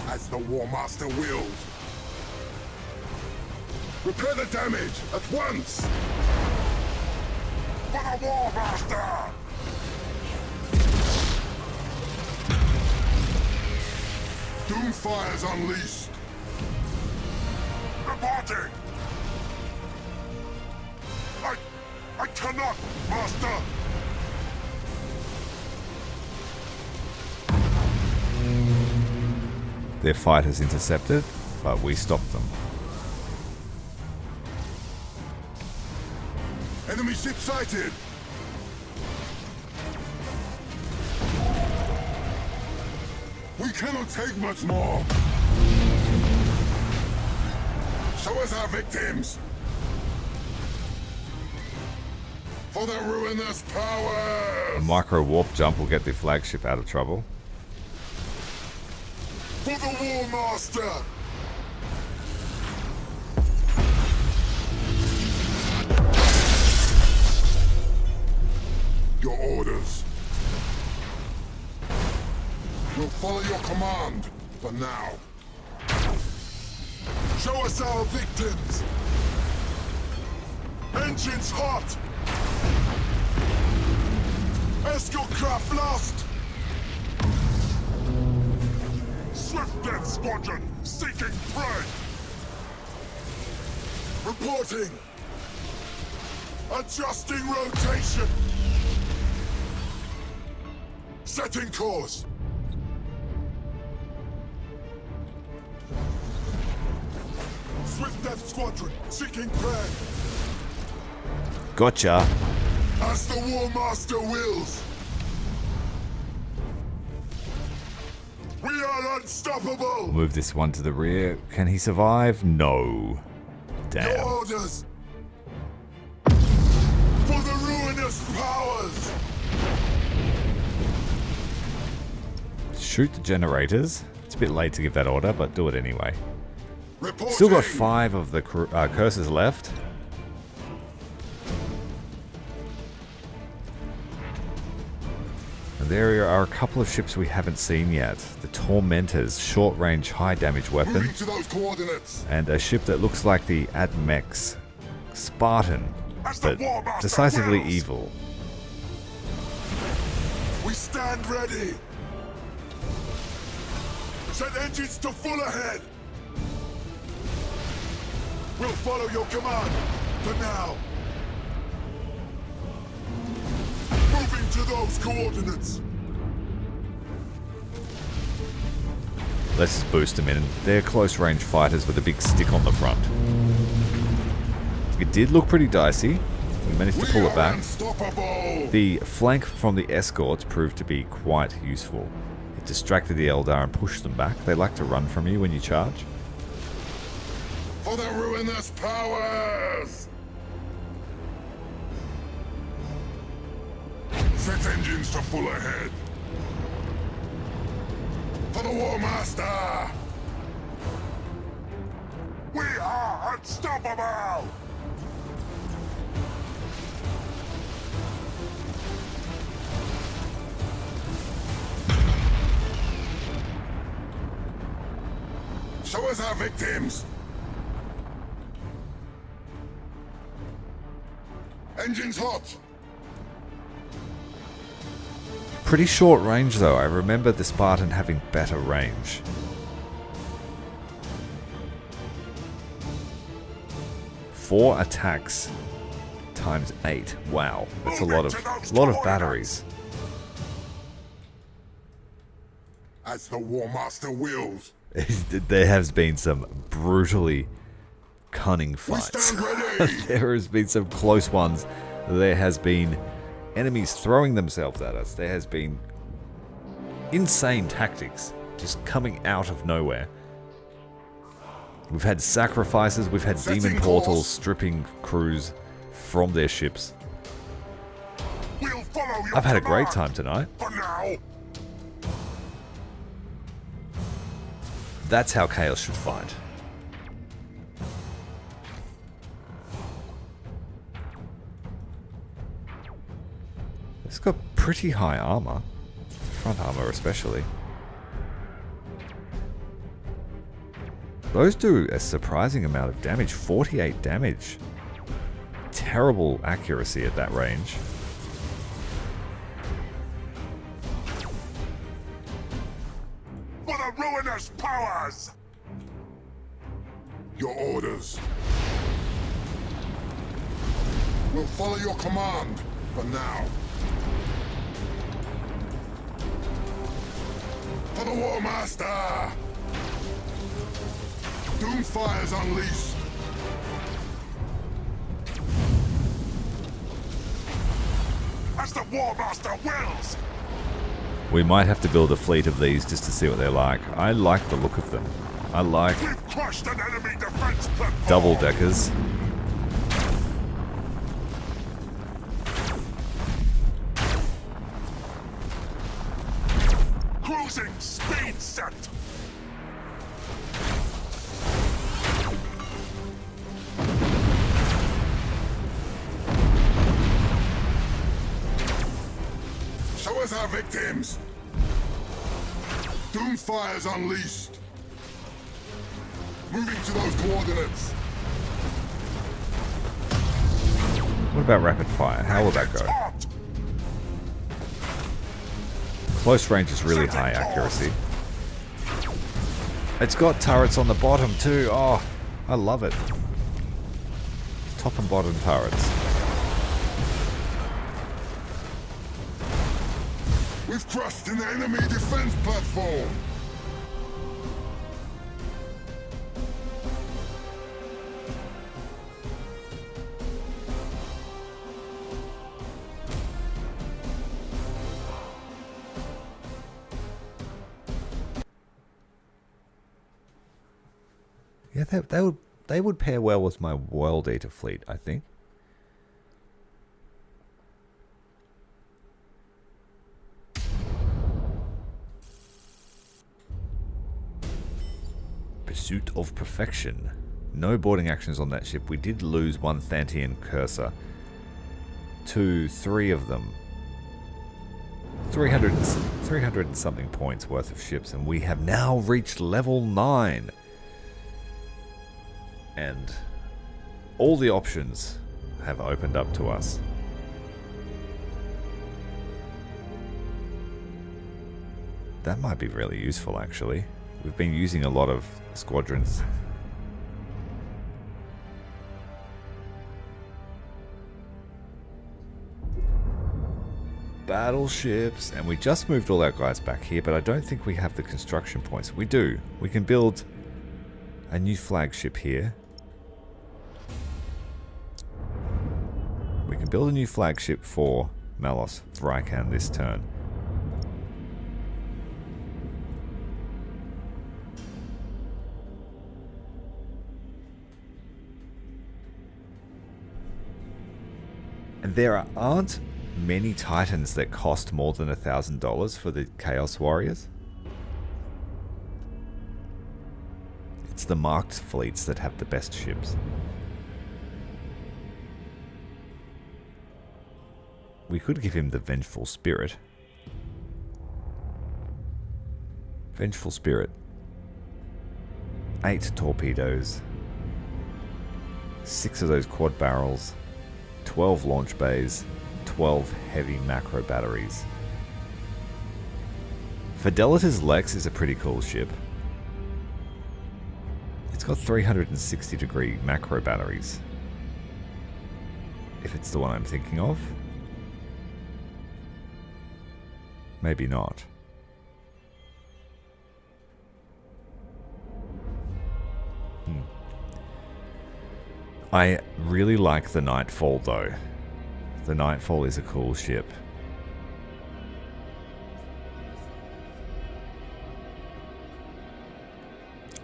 As the Warmaster wills. Repair the damage at once. For the Warmaster. Doomfire's unleashed. Reporting. I cannot, Master. Their fight has intercepted, but we stopped them. Enemy ship sighted. We cannot take much more. Show us our victims. For the ruinous power. A micro warp jump will get the flagship out of trouble. For the Warmaster. Your orders. We'll follow your command for now. Show us our victims. Engines hot. Escort craft lost. Swift Death Squadron seeking prey. Reporting. Adjusting rotation. Setting course. Swift Death Squadron seeking prey. Gotcha. As the Warmaster wills. We are unstoppable. Move this one to the rear. Can he survive? No. Your Damn. orders. For the ruinous powers. Shoot the generators. It's a bit late to give that order, but do it anyway. Reporting. Still got 5 of the curses left. And there are a couple of ships we haven't seen yet. The Tormentors, short-range, high-damage weapon. Moving to those coordinates. And a ship that looks like the Admex Spartan, As the but Warmaster decisively wills. evil. We stand ready. Set engines to full ahead. We'll follow your command for now. Moving to those coordinates. Let's just boost them in. They're close-range fighters with a big stick on the front. It did look pretty dicey. We managed to pull it back. Unstoppable. The flank from the escorts proved to be quite useful. It distracted the Eldar and pushed them back. They like to run from you when you charge. For the ruinous powers. Set engines to full ahead. For the Warmaster. We are unstoppable. Show us our victims. Engines hot. Pretty short range though. I remember the Spartan having better range. Four attacks times 8. Wow, that's a lot of batteries. As the Warmaster wills. There has been some brutally cunning fights. stand ready. There has been some close ones. There has been enemies throwing themselves at us. There has been insane tactics just coming out of nowhere. We've had sacrifices, we've had demon portals stripping crews from their ships. We'll follow your I've had a great command. time tonight. For now. That's how Chaos should fight. It's got pretty high armor. Front armor especially. Those do a surprising amount of damage. 48 damage. Terrible accuracy at that range. For the ruinous powers! Your orders. We'll follow your command for now. For the Warmaster! Doomfire's unleashed. As the Warmaster wills! We might have to build a fleet of these just to see what they're like. I like the look of them. I like We've crushed an enemy defense platform! double deckers. Cruising speed set! Show us our victims! Doomfire's unleashed! Moving to those coordinates! What about rapid fire? How will that go? Hot! Close range is really high accuracy. It's got turrets on the bottom too. Oh, I love it. Top and bottom turrets. We've crushed an enemy defense platform! Yeah, they would pair well with my World Eater fleet, I think. Pursuit of Perfection. No boarding actions on that ship. We did lose one Thantian Cursor. 3 of them. 300 and something points worth of ships, and we have now reached level 9. And all the options have opened up to us. That might be really useful, actually. We've been using a lot of squadrons. Battleships, and we just moved all our guys back here, but I don't think we have the construction points. We do. We can build a new flagship here. We can build a new flagship for Malos Vrykan this turn. And there aren't many Titans that cost more than $1,000 for the Chaos Warriors. It's the marked fleets that have the best ships. We could give him the Vengeful Spirit. Vengeful Spirit. 8 torpedoes. 6 of those quad barrels. 12 launch bays. 12 heavy macro batteries. Fidelitas Lex is a pretty cool ship. It's got 360 degree macro batteries. If it's the one I'm thinking of. Maybe not. I really like the Nightfall though. The Nightfall is a cool ship.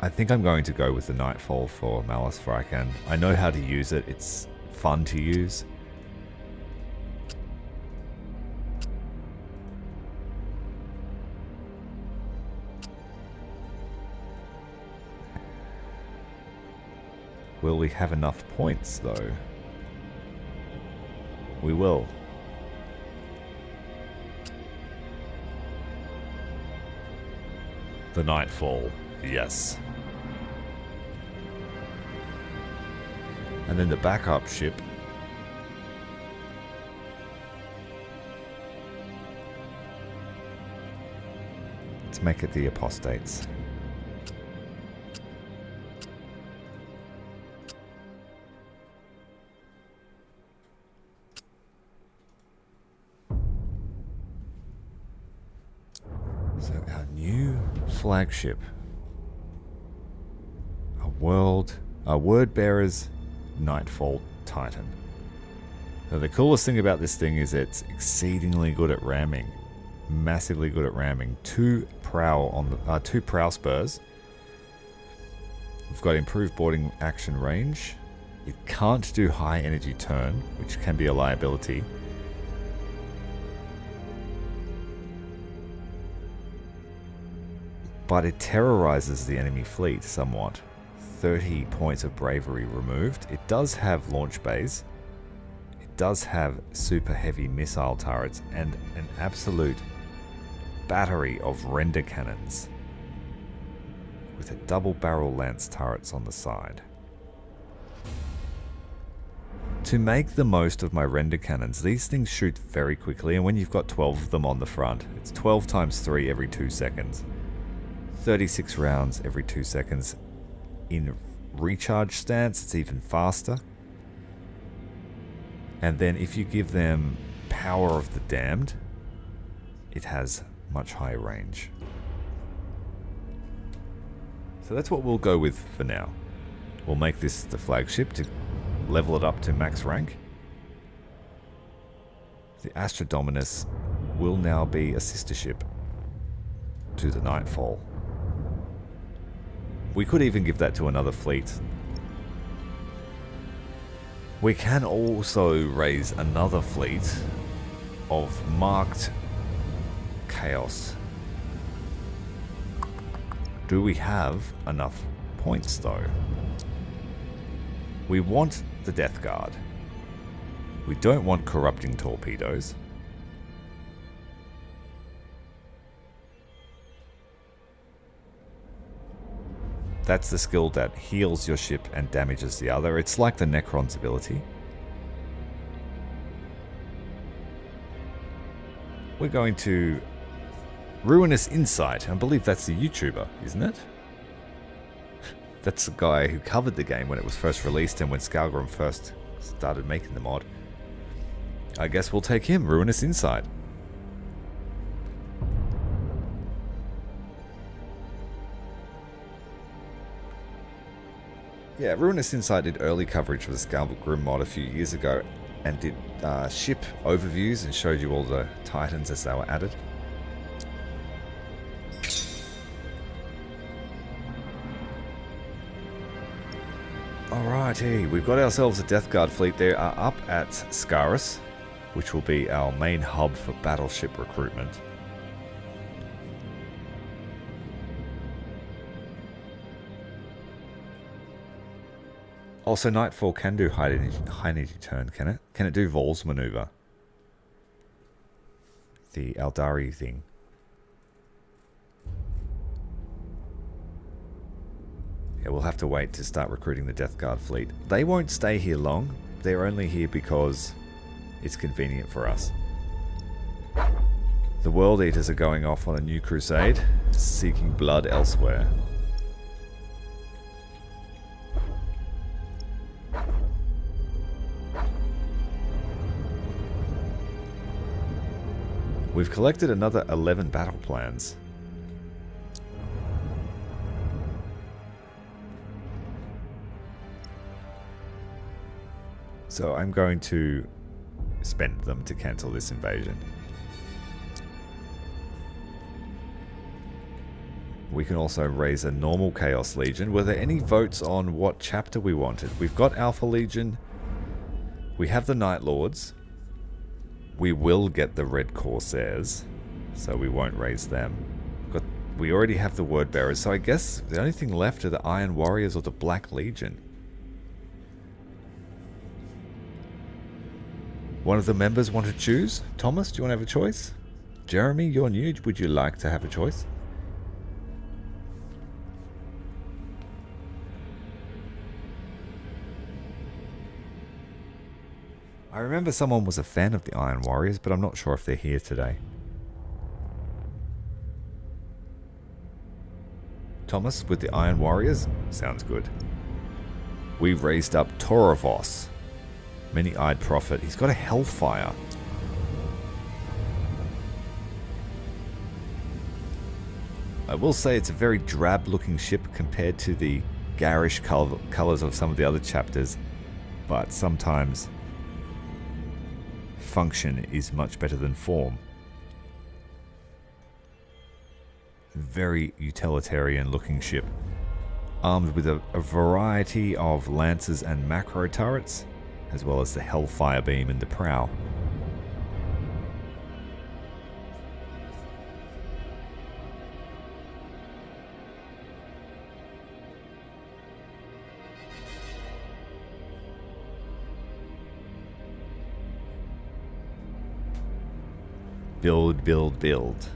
I think I'm going to go with the Nightfall for Malos Vrykan. I know how to use it. It's fun to use. Will we have enough points, though? We will. The Nightfall, yes. And then the backup ship. Let's make it the Apostates. So our new flagship. A Word Bearer's Nightfall Titan. Now the coolest thing about this thing is it's exceedingly good at ramming. Massively good at ramming. Two prow spurs. We've got improved boarding action range. It can't do high energy turn, which can be a liability. But it terrorizes the enemy fleet somewhat. 30 points of bravery removed. It does have launch bays. It does have super heavy missile turrets and an absolute battery of render cannons with a double barrel lance turrets on the side. To make the most of my render cannons, these things shoot very quickly, and when you've got 12 of them on the front, it's 12 times 3 every 2 seconds. 36 rounds every 2 seconds. In recharge stance, it's even faster. And then if you give them Power of the Damned, it has much higher range. So that's what we'll go with for now. We'll make this the flagship to level it up to max rank. The Astra Dominus will now be a sister ship to the Nightfall. We could even give that to another fleet. We can also raise another fleet of marked Chaos. Do we have enough points though? We want the Death Guard. We don't want corrupting torpedoes. That's the skill that heals your ship and damages the other. It's like the Necron's ability. We're going to Ruinous Insight. I believe that's the YouTuber, isn't it? That's the guy who covered the game when it was first released and when Skalgrim first started making the mod. I guess we'll take him, Ruinous Insight. Yeah, Ruinous Insight did early coverage of the Skalgrim mod a few years ago and did ship overviews and showed you all the Titans as they were added. Alrighty, we've got ourselves a Death Guard fleet. They are up at Scaris, which will be our main hub for battleship recruitment. Also, Nightfall can do high energy turn, can it? Can it do Vol's maneuver? The Aldari thing. Yeah, we'll have to wait to start recruiting the Death Guard fleet. They won't stay here long. They're only here because it's convenient for us. The World Eaters are going off on a new crusade, seeking blood elsewhere. We've collected another 11 battle plans. So I'm going to spend them to cancel this invasion. we can also raise a normal Chaos Legion. Were there any votes on what chapter we wanted? We've got Alpha Legion. We have the Night Lords. We will get the Red Corsairs, so we won't raise them. We already have the Word Bearers, so I guess the only thing left are the Iron Warriors or the Black Legion. One of the members want to choose? Thomas, do you want to have a choice? Jeremy, you're new. Would you like to have a choice? I remember someone was a fan of the Iron Warriors, but I'm not sure if they're here today. Thomas with the Iron Warriors? Sounds good. We raised up Torovos. Many-eyed prophet. He's got a Hellfire. I will say it's a very drab-looking ship compared to the garish colors of some of the other chapters, but sometimes function is much better than form. Very utilitarian-looking ship, armed with a variety of lancers and macro turrets, as well as the Hellfire beam in the prow. Build, build, build.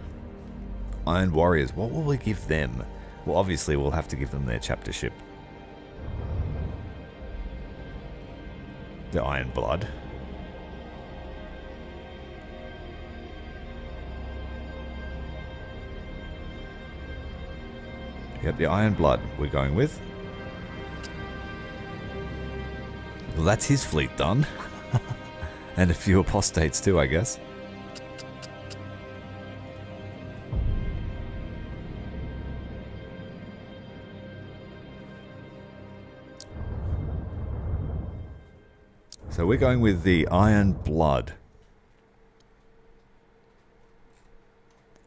Iron Warriors, what will we give them? Well, obviously we'll have to give them their chapter ship. The Iron Blood. Yep, the Iron Blood we're going with. Well, that's his fleet done. And a few apostates too, I guess. So we're going with the Iron Blood.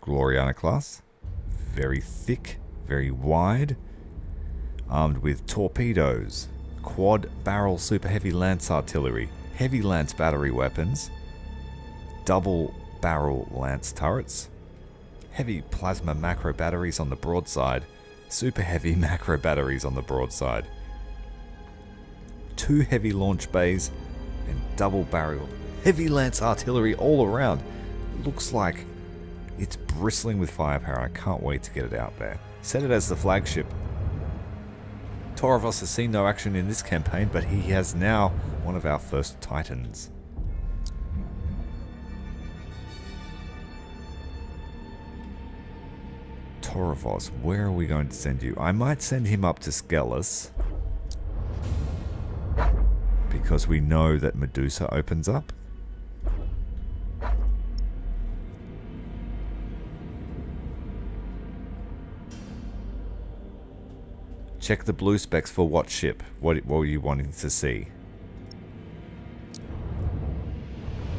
Gloriana class. Very thick, very wide. Armed with torpedoes, quad barrel super heavy lance artillery, heavy lance battery weapons, double barrel lance turrets, heavy plasma macro batteries on the broadside, super heavy macro batteries on the broadside, 2 heavy launch bays, and double barrel heavy lance artillery all around. It looks like it's bristling with firepower. I can't wait to get it out there. Set it as the flagship. Torovos has seen no action in this campaign, but he has now one of our first Titans. Torovos, where are we going to send you? I might send him up to Skelos, because we know that Medusa opens up. Check the blue specs for what ship. What were you wanting to see?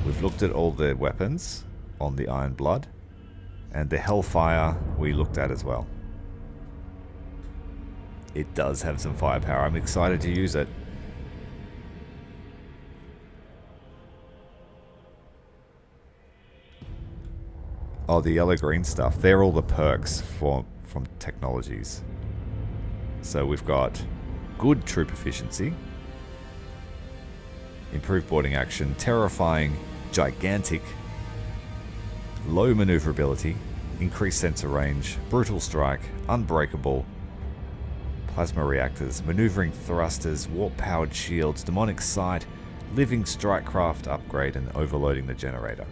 We've looked at all the weapons on the Iron Blood, and the Hellfire we looked at as well. It does have some firepower. I'm excited to use it. Oh, the yellow-green stuff. They're all the perks from technologies. So we've got good troop efficiency, improved boarding action, terrifying, gigantic, low maneuverability, increased sensor range, brutal strike, unbreakable, plasma reactors, maneuvering thrusters, warp-powered shields, demonic sight, living strikecraft upgrade, and overloading the generator.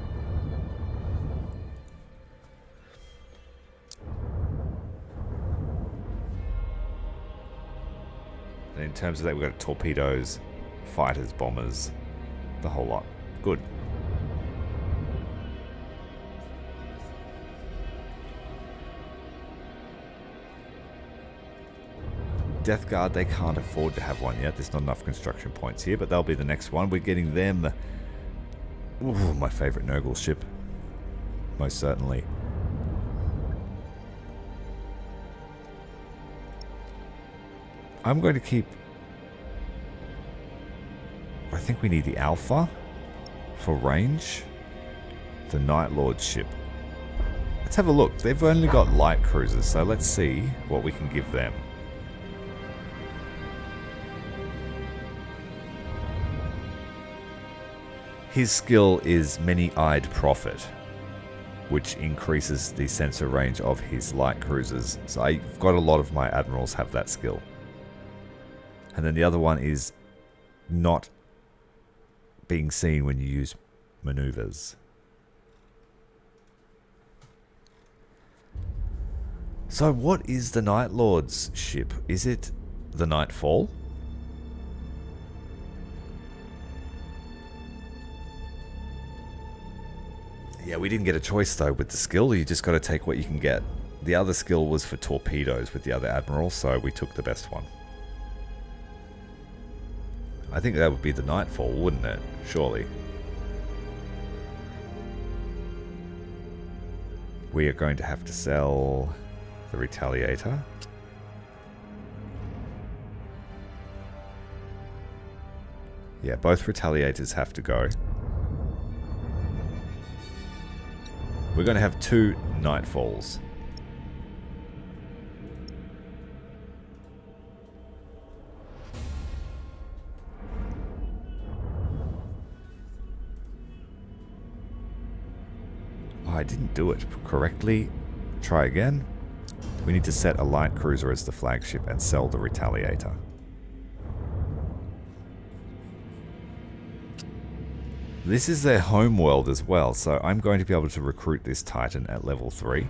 And in terms of that, we've got torpedoes, fighters, bombers, the whole lot. Good. Death Guard, they can't afford to have one yet. There's not enough construction points here, but they'll be the next one. We're getting them. Ooh, my favorite Nurgle ship. Most certainly. I'm going to keep... I think we need the Alpha for range. The Night Lord ship. Let's have a look. They've only got light cruisers, so let's see what we can give them. His skill is Many-Eyed Prophet, which increases the sensor range of his light cruisers. So I've got a lot of my admirals have that skill. And then the other one is not being seen when you use maneuvers. So what is the Night Lord's ship? Is it the Nightfall? Yeah, we didn't get a choice though with the skill. You just got to take what you can get. The other skill was for torpedoes with the other admiral, so we took the best one. I think that would be the Nightfall, wouldn't it? Surely. We are going to have to sell the Retaliator. Yeah, both Retaliators have to go. We're going to have 2 Nightfalls. Oh, I didn't do it correctly. Try again. We need to set a light cruiser as the flagship and sell the Retaliator. This is their home world as well, so I'm going to be able to recruit this Titan at level 3. We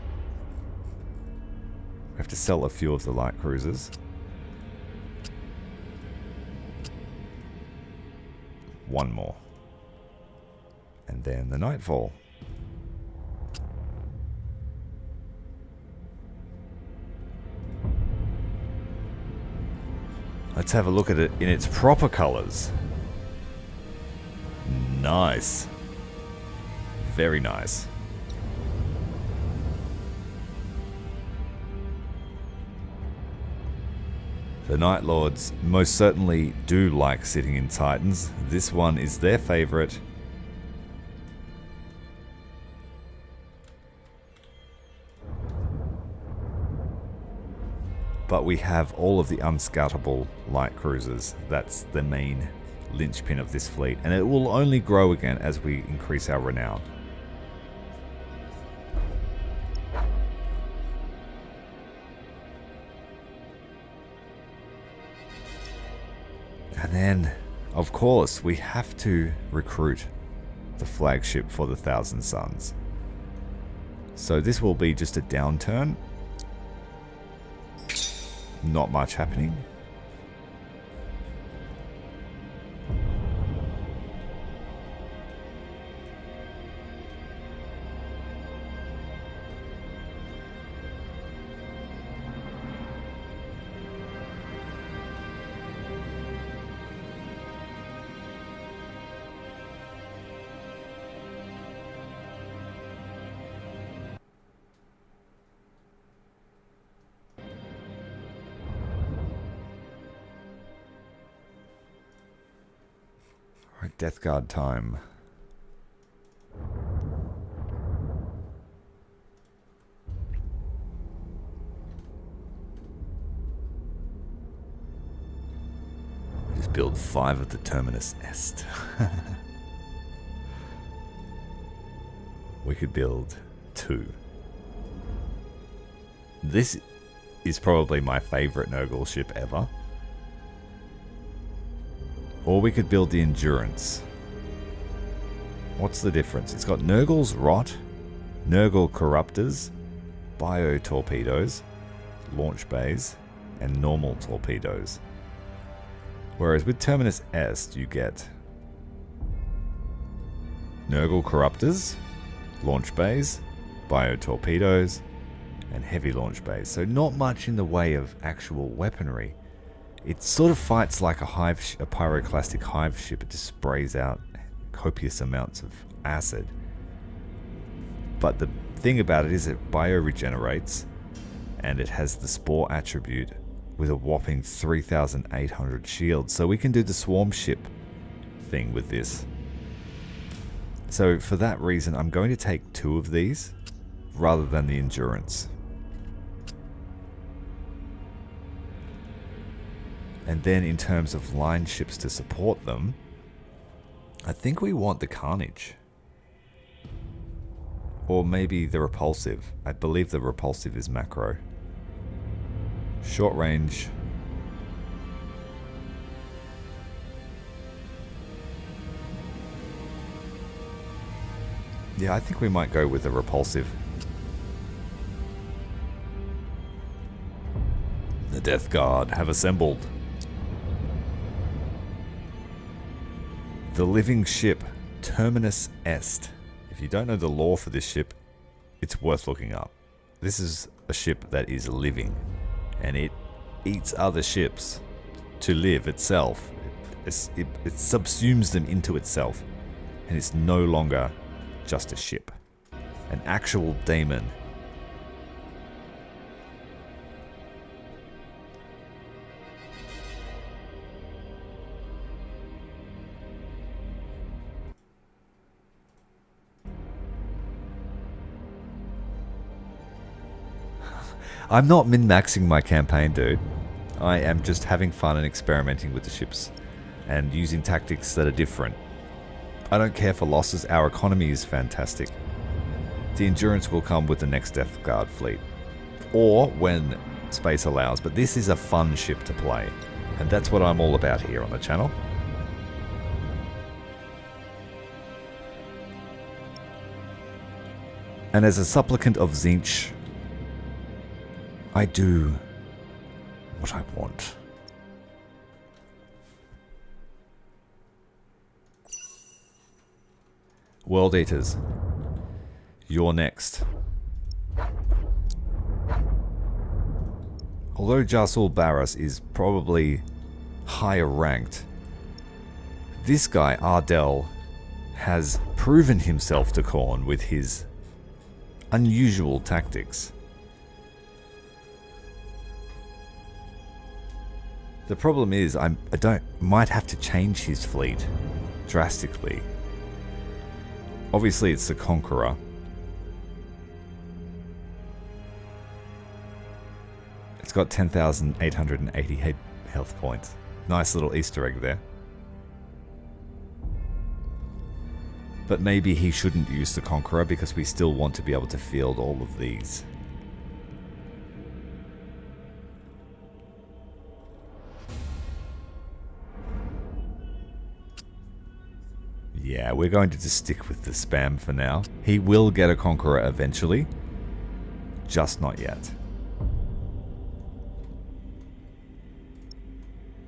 have to sell a few of the light cruisers. One more. And then the Nightfall. Let's have a look at it in its proper colors. Nice. Very nice. The Night Lords most certainly do like sitting in Titans. This one is their favorite. But we have all of the unscoutable light cruisers. That's the main linchpin of this fleet, and it will only grow again as we increase our renown. And then, of course, we have to recruit the flagship for the 1,000 Suns. So this will be just a downturn. Not much happening. Death Guard time. Just build 5 of the Terminus Est. We could build 2. This is probably my favorite Nurgle ship ever. Or we could build the Endurance. What's the difference? It's got Nurgle's Rot, Nurgle Corruptors, Bio Torpedoes, Launch Bays, and Normal Torpedoes. Whereas with Terminus Est, you get Nurgle Corruptors, Launch Bays, Bio Torpedoes, and Heavy Launch Bays. So not much in the way of actual weaponry. It sort of fights like a pyroclastic hive ship. It just sprays out copious amounts of acid. But the thing about it is it bio-regenerates, and it has the spore attribute with a whopping 3,800 shields. So we can do the swarm ship thing with this. So for that reason, I'm going to take 2 of these rather than the endurance. And then in terms of line ships to support them, I think we want the Carnage. Or maybe the Repulsive. I believe the Repulsive is macro. Short range. Yeah, I think we might go with the Repulsive. The Death Guard have assembled. The living ship, Terminus Est. If you don't know the lore for this ship, it's worth looking up. This is a ship that is living, and it eats other ships to live itself. It subsumes them into itself, and it's no longer just a ship. An actual daemon. I'm not min-maxing my campaign, dude. I am just having fun and experimenting with the ships and using tactics that are different. I don't care for losses. Our economy is fantastic. The endurance will come with the next Death Guard fleet, or when space allows, but this is a fun ship to play, and that's what I'm all about here on the channel. And as a supplicant of Tzeentch, I do what I want. World Eaters, you're next. Although Jasul Barras is probably higher ranked, this guy, Ardell, has proven himself to Khorne with his unusual tactics. The problem is, might have to change his fleet drastically. Obviously, it's the Conqueror. It's got 10,888 health points. Nice little Easter egg there. But maybe he shouldn't use the Conqueror because we still want to be able to field all of these. Yeah, we're going to just stick with the spam for now. He will get a Conqueror eventually, just not yet.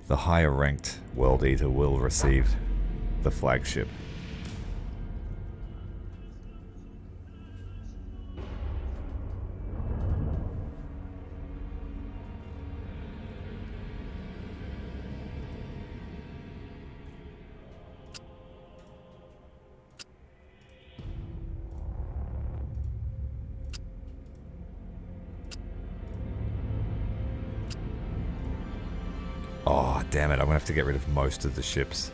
The higher ranked World Eater will receive the flagship. Oh, damn it. I'm going to have to get rid of most of the ships.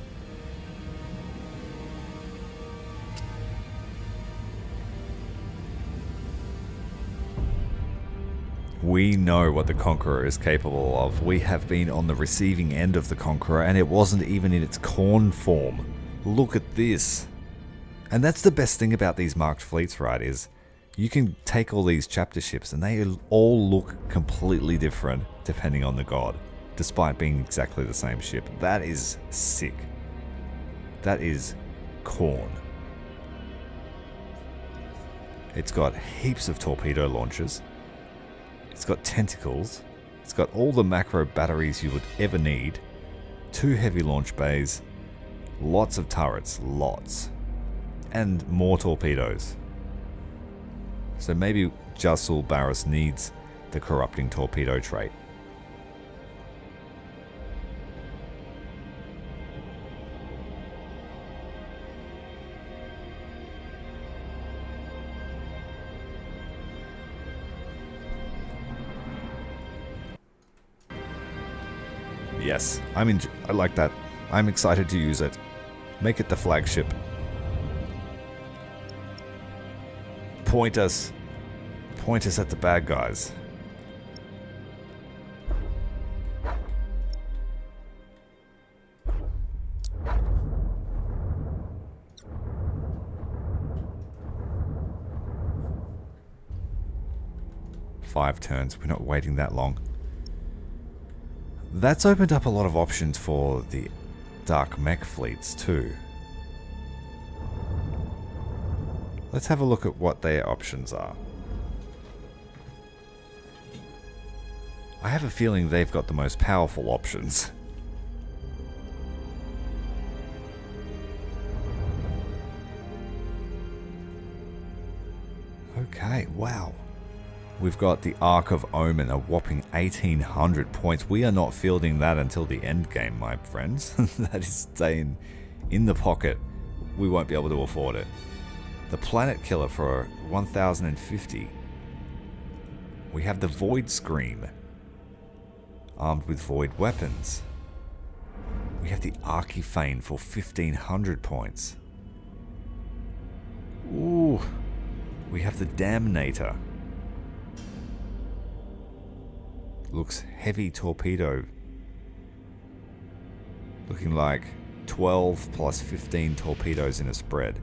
We know what the Conqueror is capable of. We have been on the receiving end of the Conqueror, and it wasn't even in its Khorne form. Look at this. And that's the best thing about these marked fleets, right, is you can take all these chapter ships, and they all look completely different depending on the god, despite being exactly the same ship. That is sick. That is Khorne. It's got heaps of torpedo launchers. It's got tentacles. It's got all the macro batteries you would ever need. 2 heavy launch bays. Lots of turrets. Lots. And more torpedoes. So maybe Jasul Barras needs the corrupting torpedo trait. Yes, I like that. I'm excited to use it. Make it the flagship. Point us at the bad guys. Five turns. We're not waiting that long. That's opened up a lot of options for the Dark Mech fleets too. Let's have a look at what their options are. I have a feeling they've got the most powerful options. Okay, wow. We've got the Ark of Omen, a whopping 1800 points. We are not fielding that until the end game, my friends. That is staying in the pocket. We won't be able to afford it. The Planet Killer for 1050. We have the Void Scream, armed with void weapons. We have the Archifane for 1500 points. Ooh. We have the Damnator. Looks heavy torpedo. Looking like 12 plus 15 torpedoes in a spread.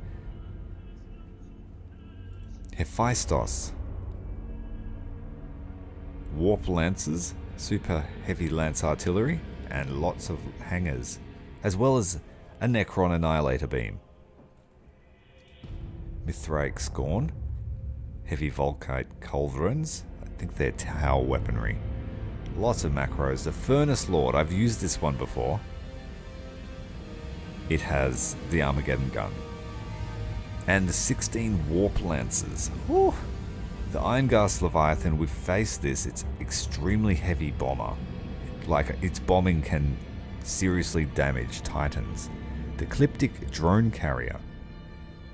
Hephaestus. Warp Lancers, super heavy lance artillery, and lots of hangars, as well as a Necron Annihilator beam. Mithraic Scorn. Heavy Volkite Culverins. I think they're Tau weaponry. Lots of macros. The Furnace Lord, I've used this one before. It has the Armageddon gun. And the 16 Warp Lancers. Whew. The Ironghast Leviathan, we've faced this. It's extremely heavy bomber. Like, its bombing can seriously damage Titans. The Ecliptic Drone Carrier.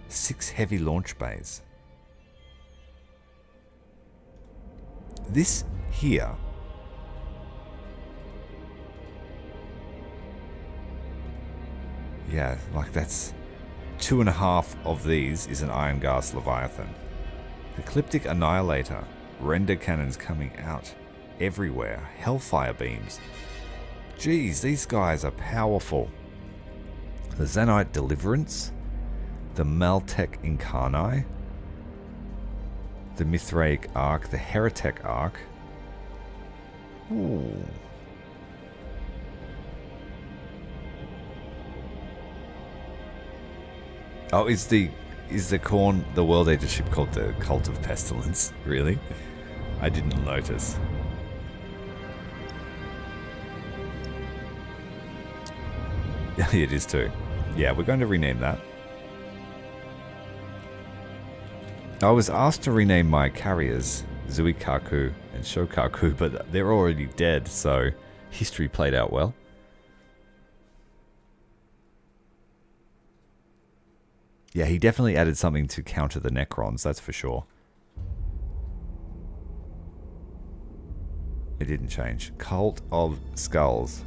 6 heavy launch bays. This here yeah, like that's 2.5 of these is an Ironghast Leviathan. The Ecliptic Annihilator. Render cannons coming out everywhere. Hellfire beams. Geez, these guys are powerful. The Zanite Deliverance. The Maltech Incarni. The Mithraic Arc. The Heretic Arc. Ooh. Oh, is the Khorne the World Age ship called the Cult of Pestilence? Really? I didn't notice. Yeah, it is too. Yeah, we're going to rename that. I was asked to rename my carriers Zuikaku and Shokaku, but they're already dead, so history played out well. Yeah, he definitely added something to counter the Necrons, that's for sure. It didn't change. Cult of Skulls.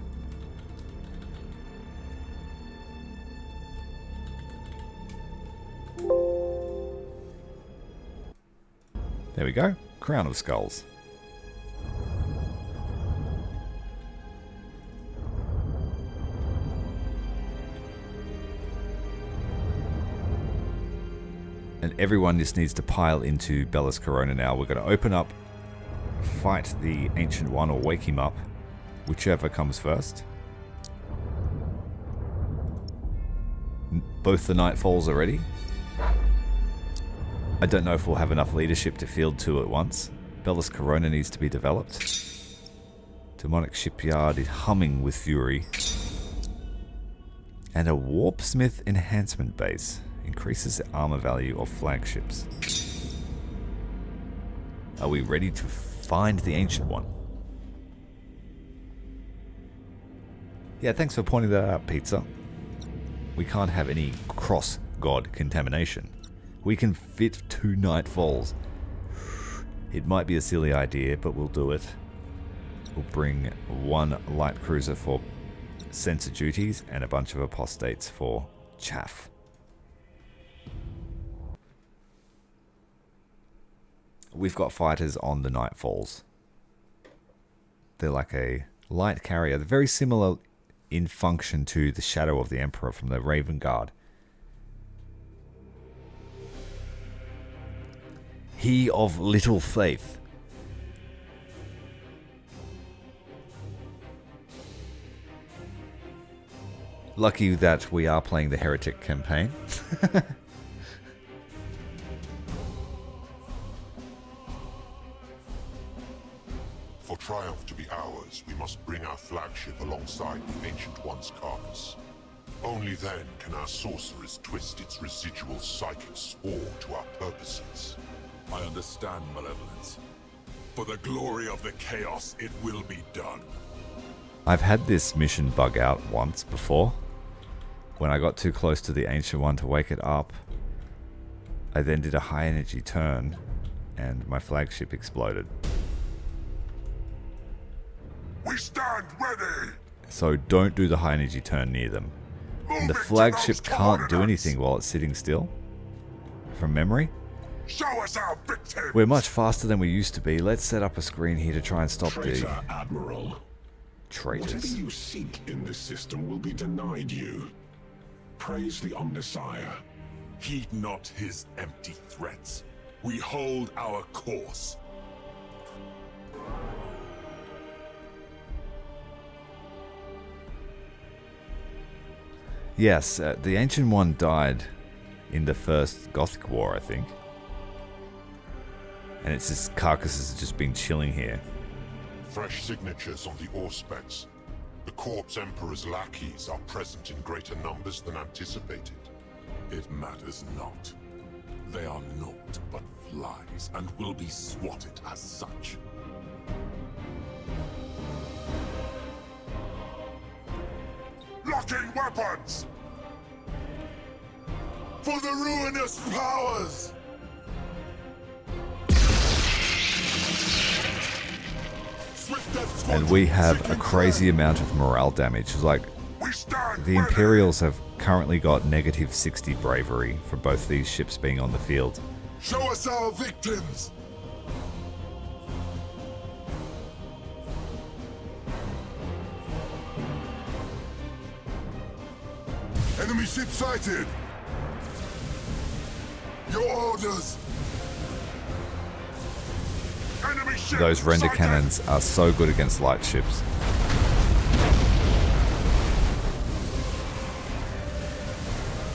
There we go. Crown of Skulls. And everyone just needs to pile into Bellis Corona now. We're going to open up, fight the Ancient One, or wake him up, whichever comes first. Both the Nightfalls are ready. I don't know if we'll have enough leadership to field 2 at once. Bellis Corona needs to be developed. Demonic Shipyard is humming with fury. And a Warpsmith enhancement base. Increases the armor value of flagships. Are we ready to find the Ancient One? Yeah, thanks for pointing that out, Pizza. We can't have any cross-god contamination. We can fit 2 Nightfalls. It might be a silly idea, but we'll do it. We'll bring 1 light cruiser for sensor duties and a bunch of apostates for chaff. We've got fighters on the Nightfalls. They're like a light carrier. They're very similar in function to the Shadow of the Emperor from the Raven Guard. He of little faith. Lucky that we are playing the Heretic campaign. For triumph to be ours, we must bring our flagship alongside the Ancient One's carcass. Only then can our sorceress twist its residual psychic spore to our purposes. I understand, Malevolence. For the glory of the Chaos, it will be done. I've had this mission bug out once before. When I got too close to the Ancient One to wake it up, I then did a high energy turn and my flagship exploded. We stand ready! So don't do the high energy turn near them. And the flagship can't do anything while it's sitting still. From memory. Show us our victims! We're much faster than we used to be. Let's set up a screen here to try and stop Traitor the Admiral. traitors. Whatever you seek in this system will be denied you. Praise the Omnissiah. Heed not his empty threats. We hold our course. Yes, the Ancient One died in the first Gothic War, I think. And it's his carcass has just been chilling here. Fresh signatures on the Auspex. The Corpse Emperor's lackeys are present in greater numbers than anticipated. It matters not. They are naught but flies, and will be swatted as such. Locking weapons! For the ruinous powers! And we have a crazy amount of morale damage. It's like We stand the ready! Imperials have currently got negative 60 bravery for both these ships being on the field. Show us our victims! Enemy ship sighted! Your orders! Enemy ship Those render sighted! cannons are so good against light ships.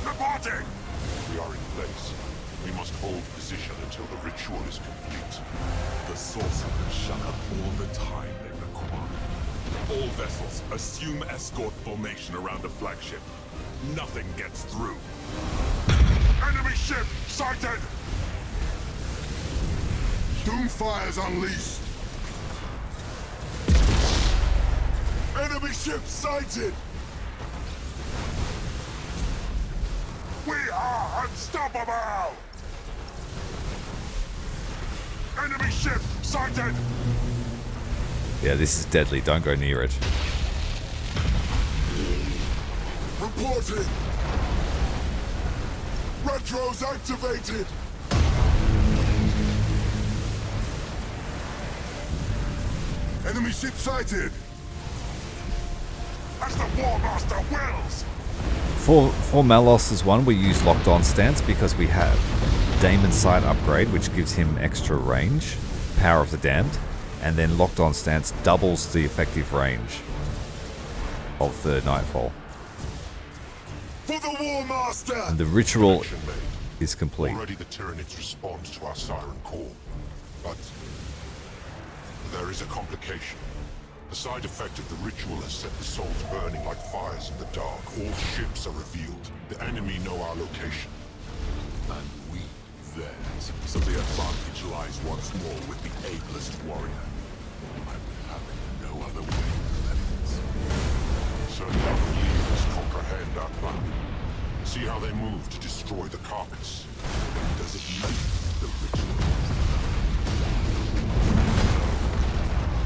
Departing! We are in place. We must hold position until the ritual is complete. The sorcerers shall have all the time they require. All vessels assume escort formation around the flagship. Nothing gets through. Enemy ship sighted! Doomfire's unleashed! Enemy ship sighted! We are unstoppable! Enemy ship sighted! Yeah, this is deadly. Don't go near it. Reporting! Retros activated! Enemy ship sighted! As the Warmaster wills! For Malos' one, we use locked on stance because we have Daemon sight upgrade, which gives him extra range, Power of the Damned, and then locked on stance doubles the effective range of the Nightfall. For the Warmaster! And the ritual Connection made. is complete. Already the Tyranids respond to our siren call, but there is a complication. The side effect of the ritual has set the souls burning like fires in the dark. All ships are revealed. The enemy know our location. And we theirs. So the advantage lies once more with the ablest warrior. I would have it no other way, Malevolence. So now the leaders comprehend our plan. See how they move to destroy the carcass. Does it mean the ritual?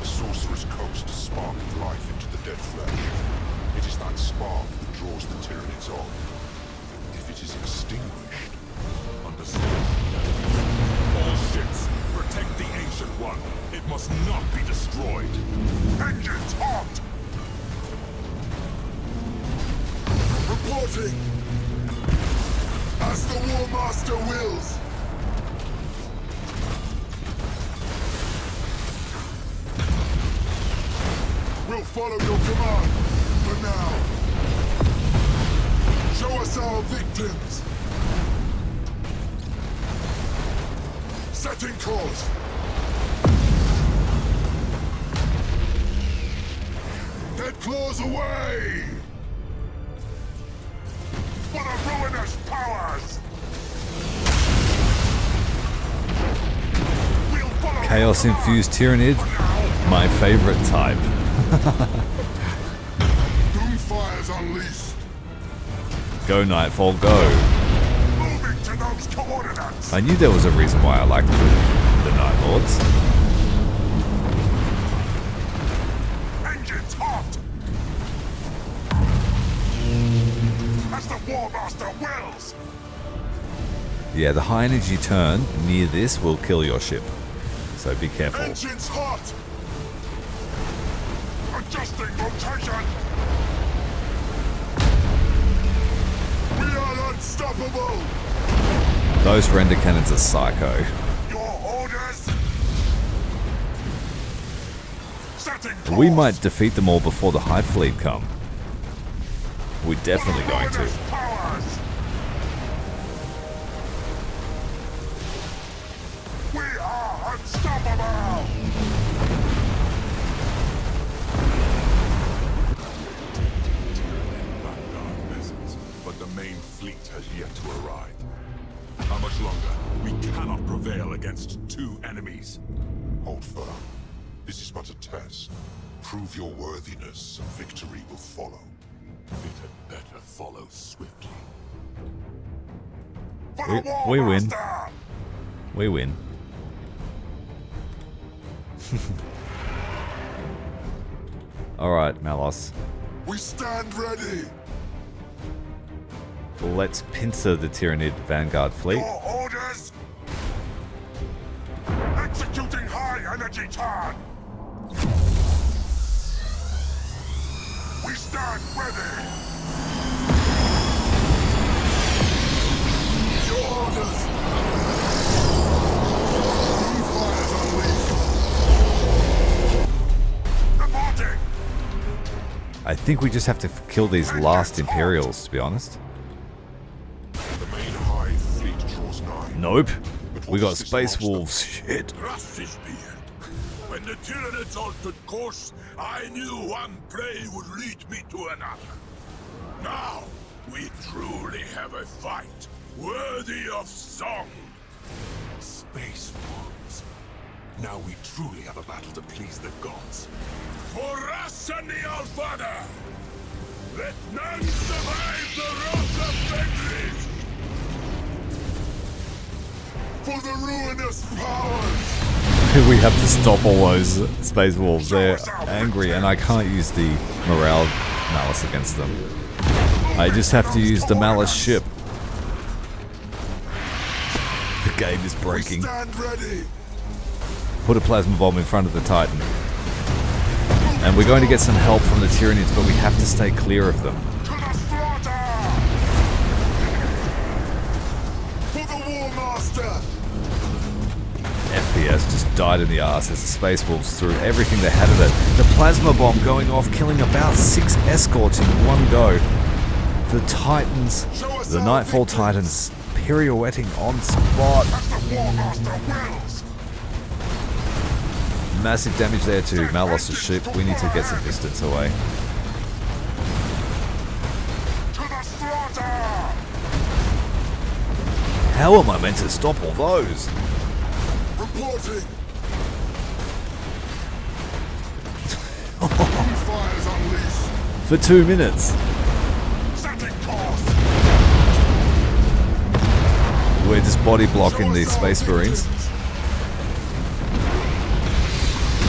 The sorcerer's coast life into the dead flesh. It is that spark that draws the Tyranids on. If it is extinguished... Understood. All ships, protect the Ancient One. It must not be destroyed. Engines hot! Reporting! As the Warmaster wills! We'll follow your command, for now. Show us our victims! Setting course! Dead claws away! For the ruinous powers! We'll follow Chaos infused Tyranid, my favorite type. Doomfire's unleashed! Go Nightfall, go. Moving to those coordinates! I knew there was a reason why I liked the Night Lords. Engines hot! As the Warmaster wills! Yeah, the high energy turn near this will kill your ship, so be careful. Engines hot! Adjusting rotation! We are unstoppable! Those render cannons are psycho. Your orders? Setting course! We might defeat them all before the Hive Fleet come. We're definitely going to. Powers! We are unstoppable! But the main fleet has yet to arrive. How much longer? We cannot prevail against two enemies. Hold firm. This is but a test. Prove your worthiness, and victory will follow. It had better follow swiftly. For the We win. Warmaster! We win. Alright, Malos. We stand ready! Let's pincer the Tyranid Vanguard fleet. Your orders? Executing high energy turn! We stand ready! Your orders! Doomfire's unleashed! Reporting! I think we just have to kill these last Imperials, to be honest. The main Hive fleet draws nigh. Nope. But what We got does this Space launch them? Wolves. Shit. Thrust his beard. When the Tyranids altered course, I knew one prey would lead me to another. Now, we truly have a fight worthy of song. Space Wolves. Now we truly have a battle to please the gods. For us and the Allfather, let none survive the wrath of Fenris! For the ruinous powers! We have to stop all those Space Wolves. They're angry and I can't use the Morale Malice against them. I just have to use the Malice ship. The game is breaking. Stand ready! Put a Plasma Bomb in front of the Titan. And we're going to get some help from the Tyranids, but we have to stay clear of them. To the slaughter! For the Warmaster! FPS just died in the ass as the Space Wolves threw everything they had at it. The Plasma Bomb going off, killing about 6 escorts in one go. The Titans, the Nightfall Titans, pirouetting on spot. As the Warmaster wills! Massive damage there to Malos' ship. We need to get some distance away. To the slaughter! How am I meant to stop all those? Reporting! Doomfire's unleashed! For 2 minutes. Setting course! We're just body blocking these Space Marines.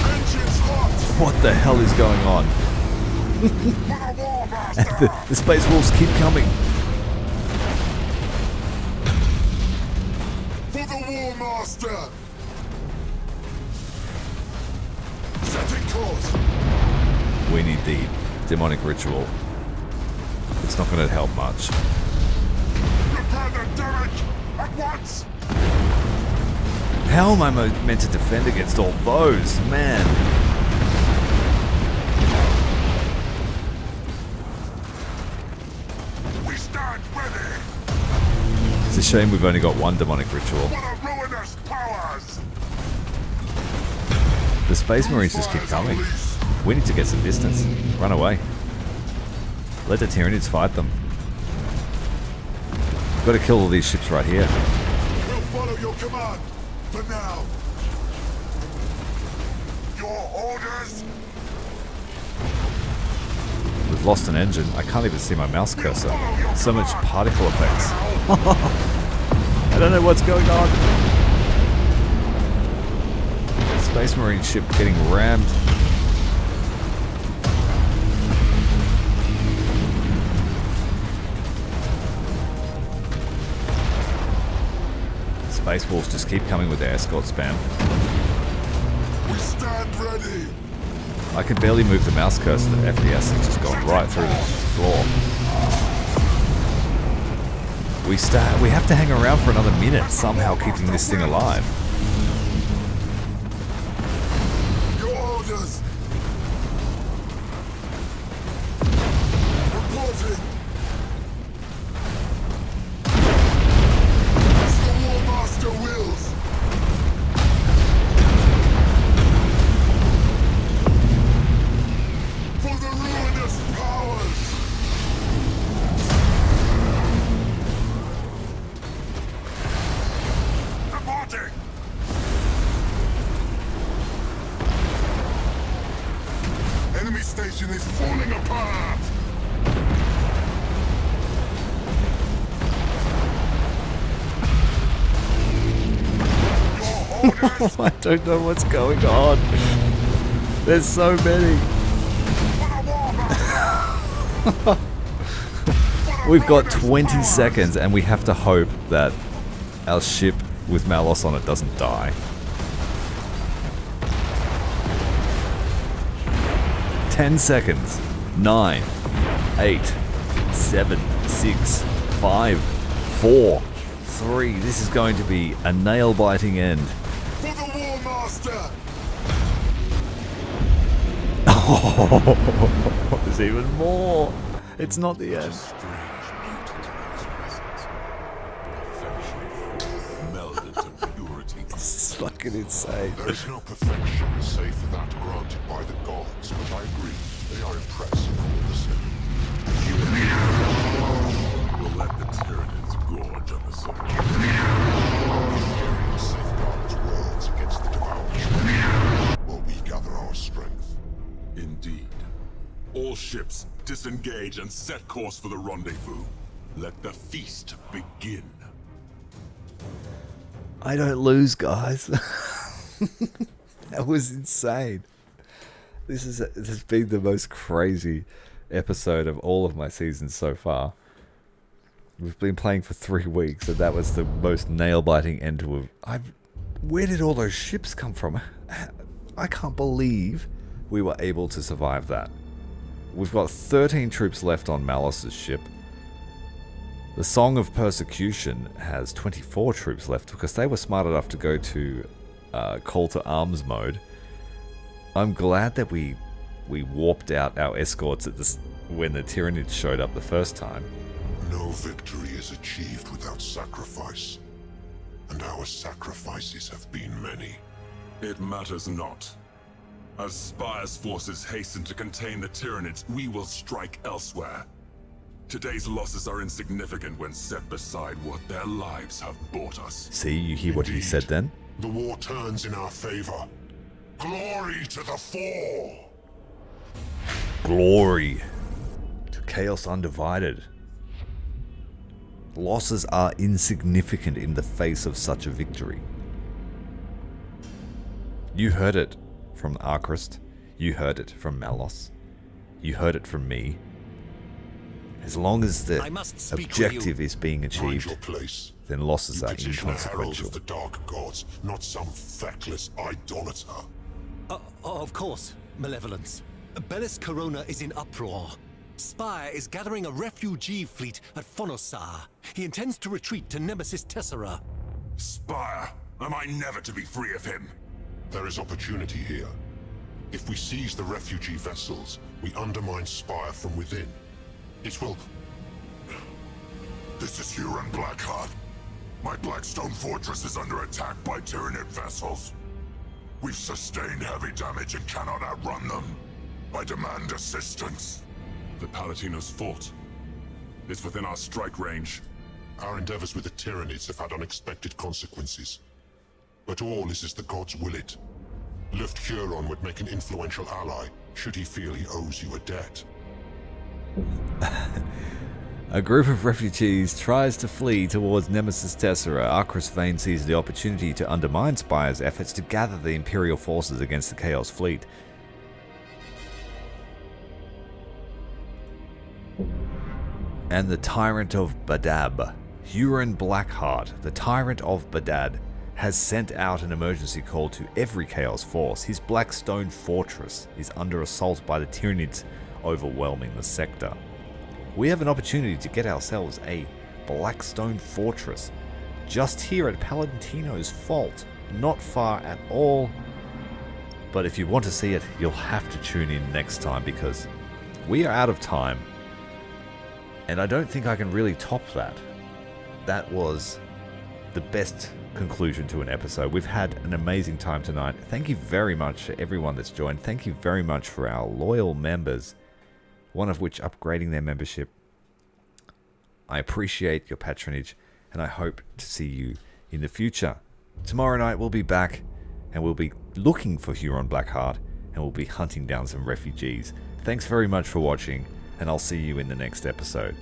Engines hot! What the hell is going on? The Space Wolves keep coming. For the Warmaster! Setting course! We need the demonic ritual. It's not going to help much. Repair the damage at once! How am I meant to defend against all those? Man. We stand ready! It's a shame we've only got one demonic ritual. For the ruinous powers! The Space Marines just keep coming. We need to get some distance. Run away. Let the Tyranids fight them. We've got to kill all these ships right here. We'll follow your command! For now! Your orders! We've lost an engine. I can't even see my mouse cursor. So much particle effects. I don't know what's going on. Space Marine ship getting rammed. Space Wolves just keep coming with their escort spam. We stand ready! I can barely move the mouse cursor. The FPS has just gone right through the floor. We have to hang around for another minute, somehow keeping this thing alive. Your orders! Reporting! As the Warmaster wills! For the ruinous powers! Reporting! Enemy station is falling apart! Your orders! I don't know what's going on. There's so many. We've got 20 seconds and we have to hope that our ship with Malos on it doesn't die. 10 seconds. 9, 8, 7, 6, 5, 4, 3. This is going to be a nail-biting end. For the Warmaster! Oh, there's even more. It's not the end. Melded to purity. This is fucking insane. There is no perfection save for that granted by the gods, but I agree, they are impressive all the same. We'll let the Tyranids gorge on the surface. Imperium safeguards worlds against the Devourers, while we gather our strength. Indeed. All ships, disengage and set course for the rendezvous. Let the feast begin. I don't lose, guys. That was insane. This has been the most crazy episode of all of my seasons so far. We've been playing for 3 weeks, and that was the most nail-biting end to a... Where did all those ships come from? I can't believe we were able to survive that. We've got 13 troops left on Malos' ship. The Song of Persecution has 24 troops left because they were smart enough to go to call to arms mode. I'm glad that we warped out our escorts at this when the Tyranids showed up the first time. No victory is achieved without sacrifice, and our sacrifices have been many. It matters not. As Spire's forces hasten to contain the Tyranids, we will strike elsewhere. Today's losses are insignificant when set beside what their lives have bought us. See, you hear what he said then? The war turns in our favor. Glory to the fore! Glory to Chaos Undivided. Losses are insignificant in the face of such a victory. You heard it from Archrist. You heard it from Malos. You heard it from me. As long as the objective is being achieved, then losses are inconsequential. Of the Dark Gods, not some feckless idolater. Of course, Malevolence. Bellis Corona is in uproar. Spire is gathering a refugee fleet at Phonosar. He intends to retreat to Nemesis Tessera. Spire, am I never to be free of him? There is opportunity here. If we seize the refugee vessels, we undermine Spire from within. It will... This is Huron Blackheart. My Blackstone fortress is under attack by Tyranid vessels. We've sustained heavy damage and cannot outrun them. I demand assistance. The Palatino's fort is within our strike range. Our endeavors with the Tyranids have had unexpected consequences. But all is as the gods will it. Luft Huron would make an influential ally, should he feel he owes you a debt. A group of refugees tries to flee towards Nemesis Tessera. Arcris Vane sees the opportunity to undermine Spire's efforts to gather the Imperial forces against the Chaos Fleet. And the Tyrant of Badab, Huron Blackheart, the Tyrant of Badab, has sent out an emergency call to every Chaos force. His Blackstone fortress is under assault by the Tyranids, overwhelming the sector. We have an opportunity to get ourselves a Blackstone fortress just here at Palatino's Fault, not far at all. But if you want to see it, you'll have to tune in next time, because we are out of time. And I don't think I can really top that. That was the best conclusion to an episode. We've had an amazing time tonight. Thank you very much to everyone that's joined. Thank you very much for our loyal members, one of which upgrading their membership. I appreciate your patronage, and I hope to see you in the future. Tomorrow night we'll be back, and we'll be looking for Huron Blackheart, and we'll be hunting down some refugees. Thanks very much for watching, and I'll see you in the next episode.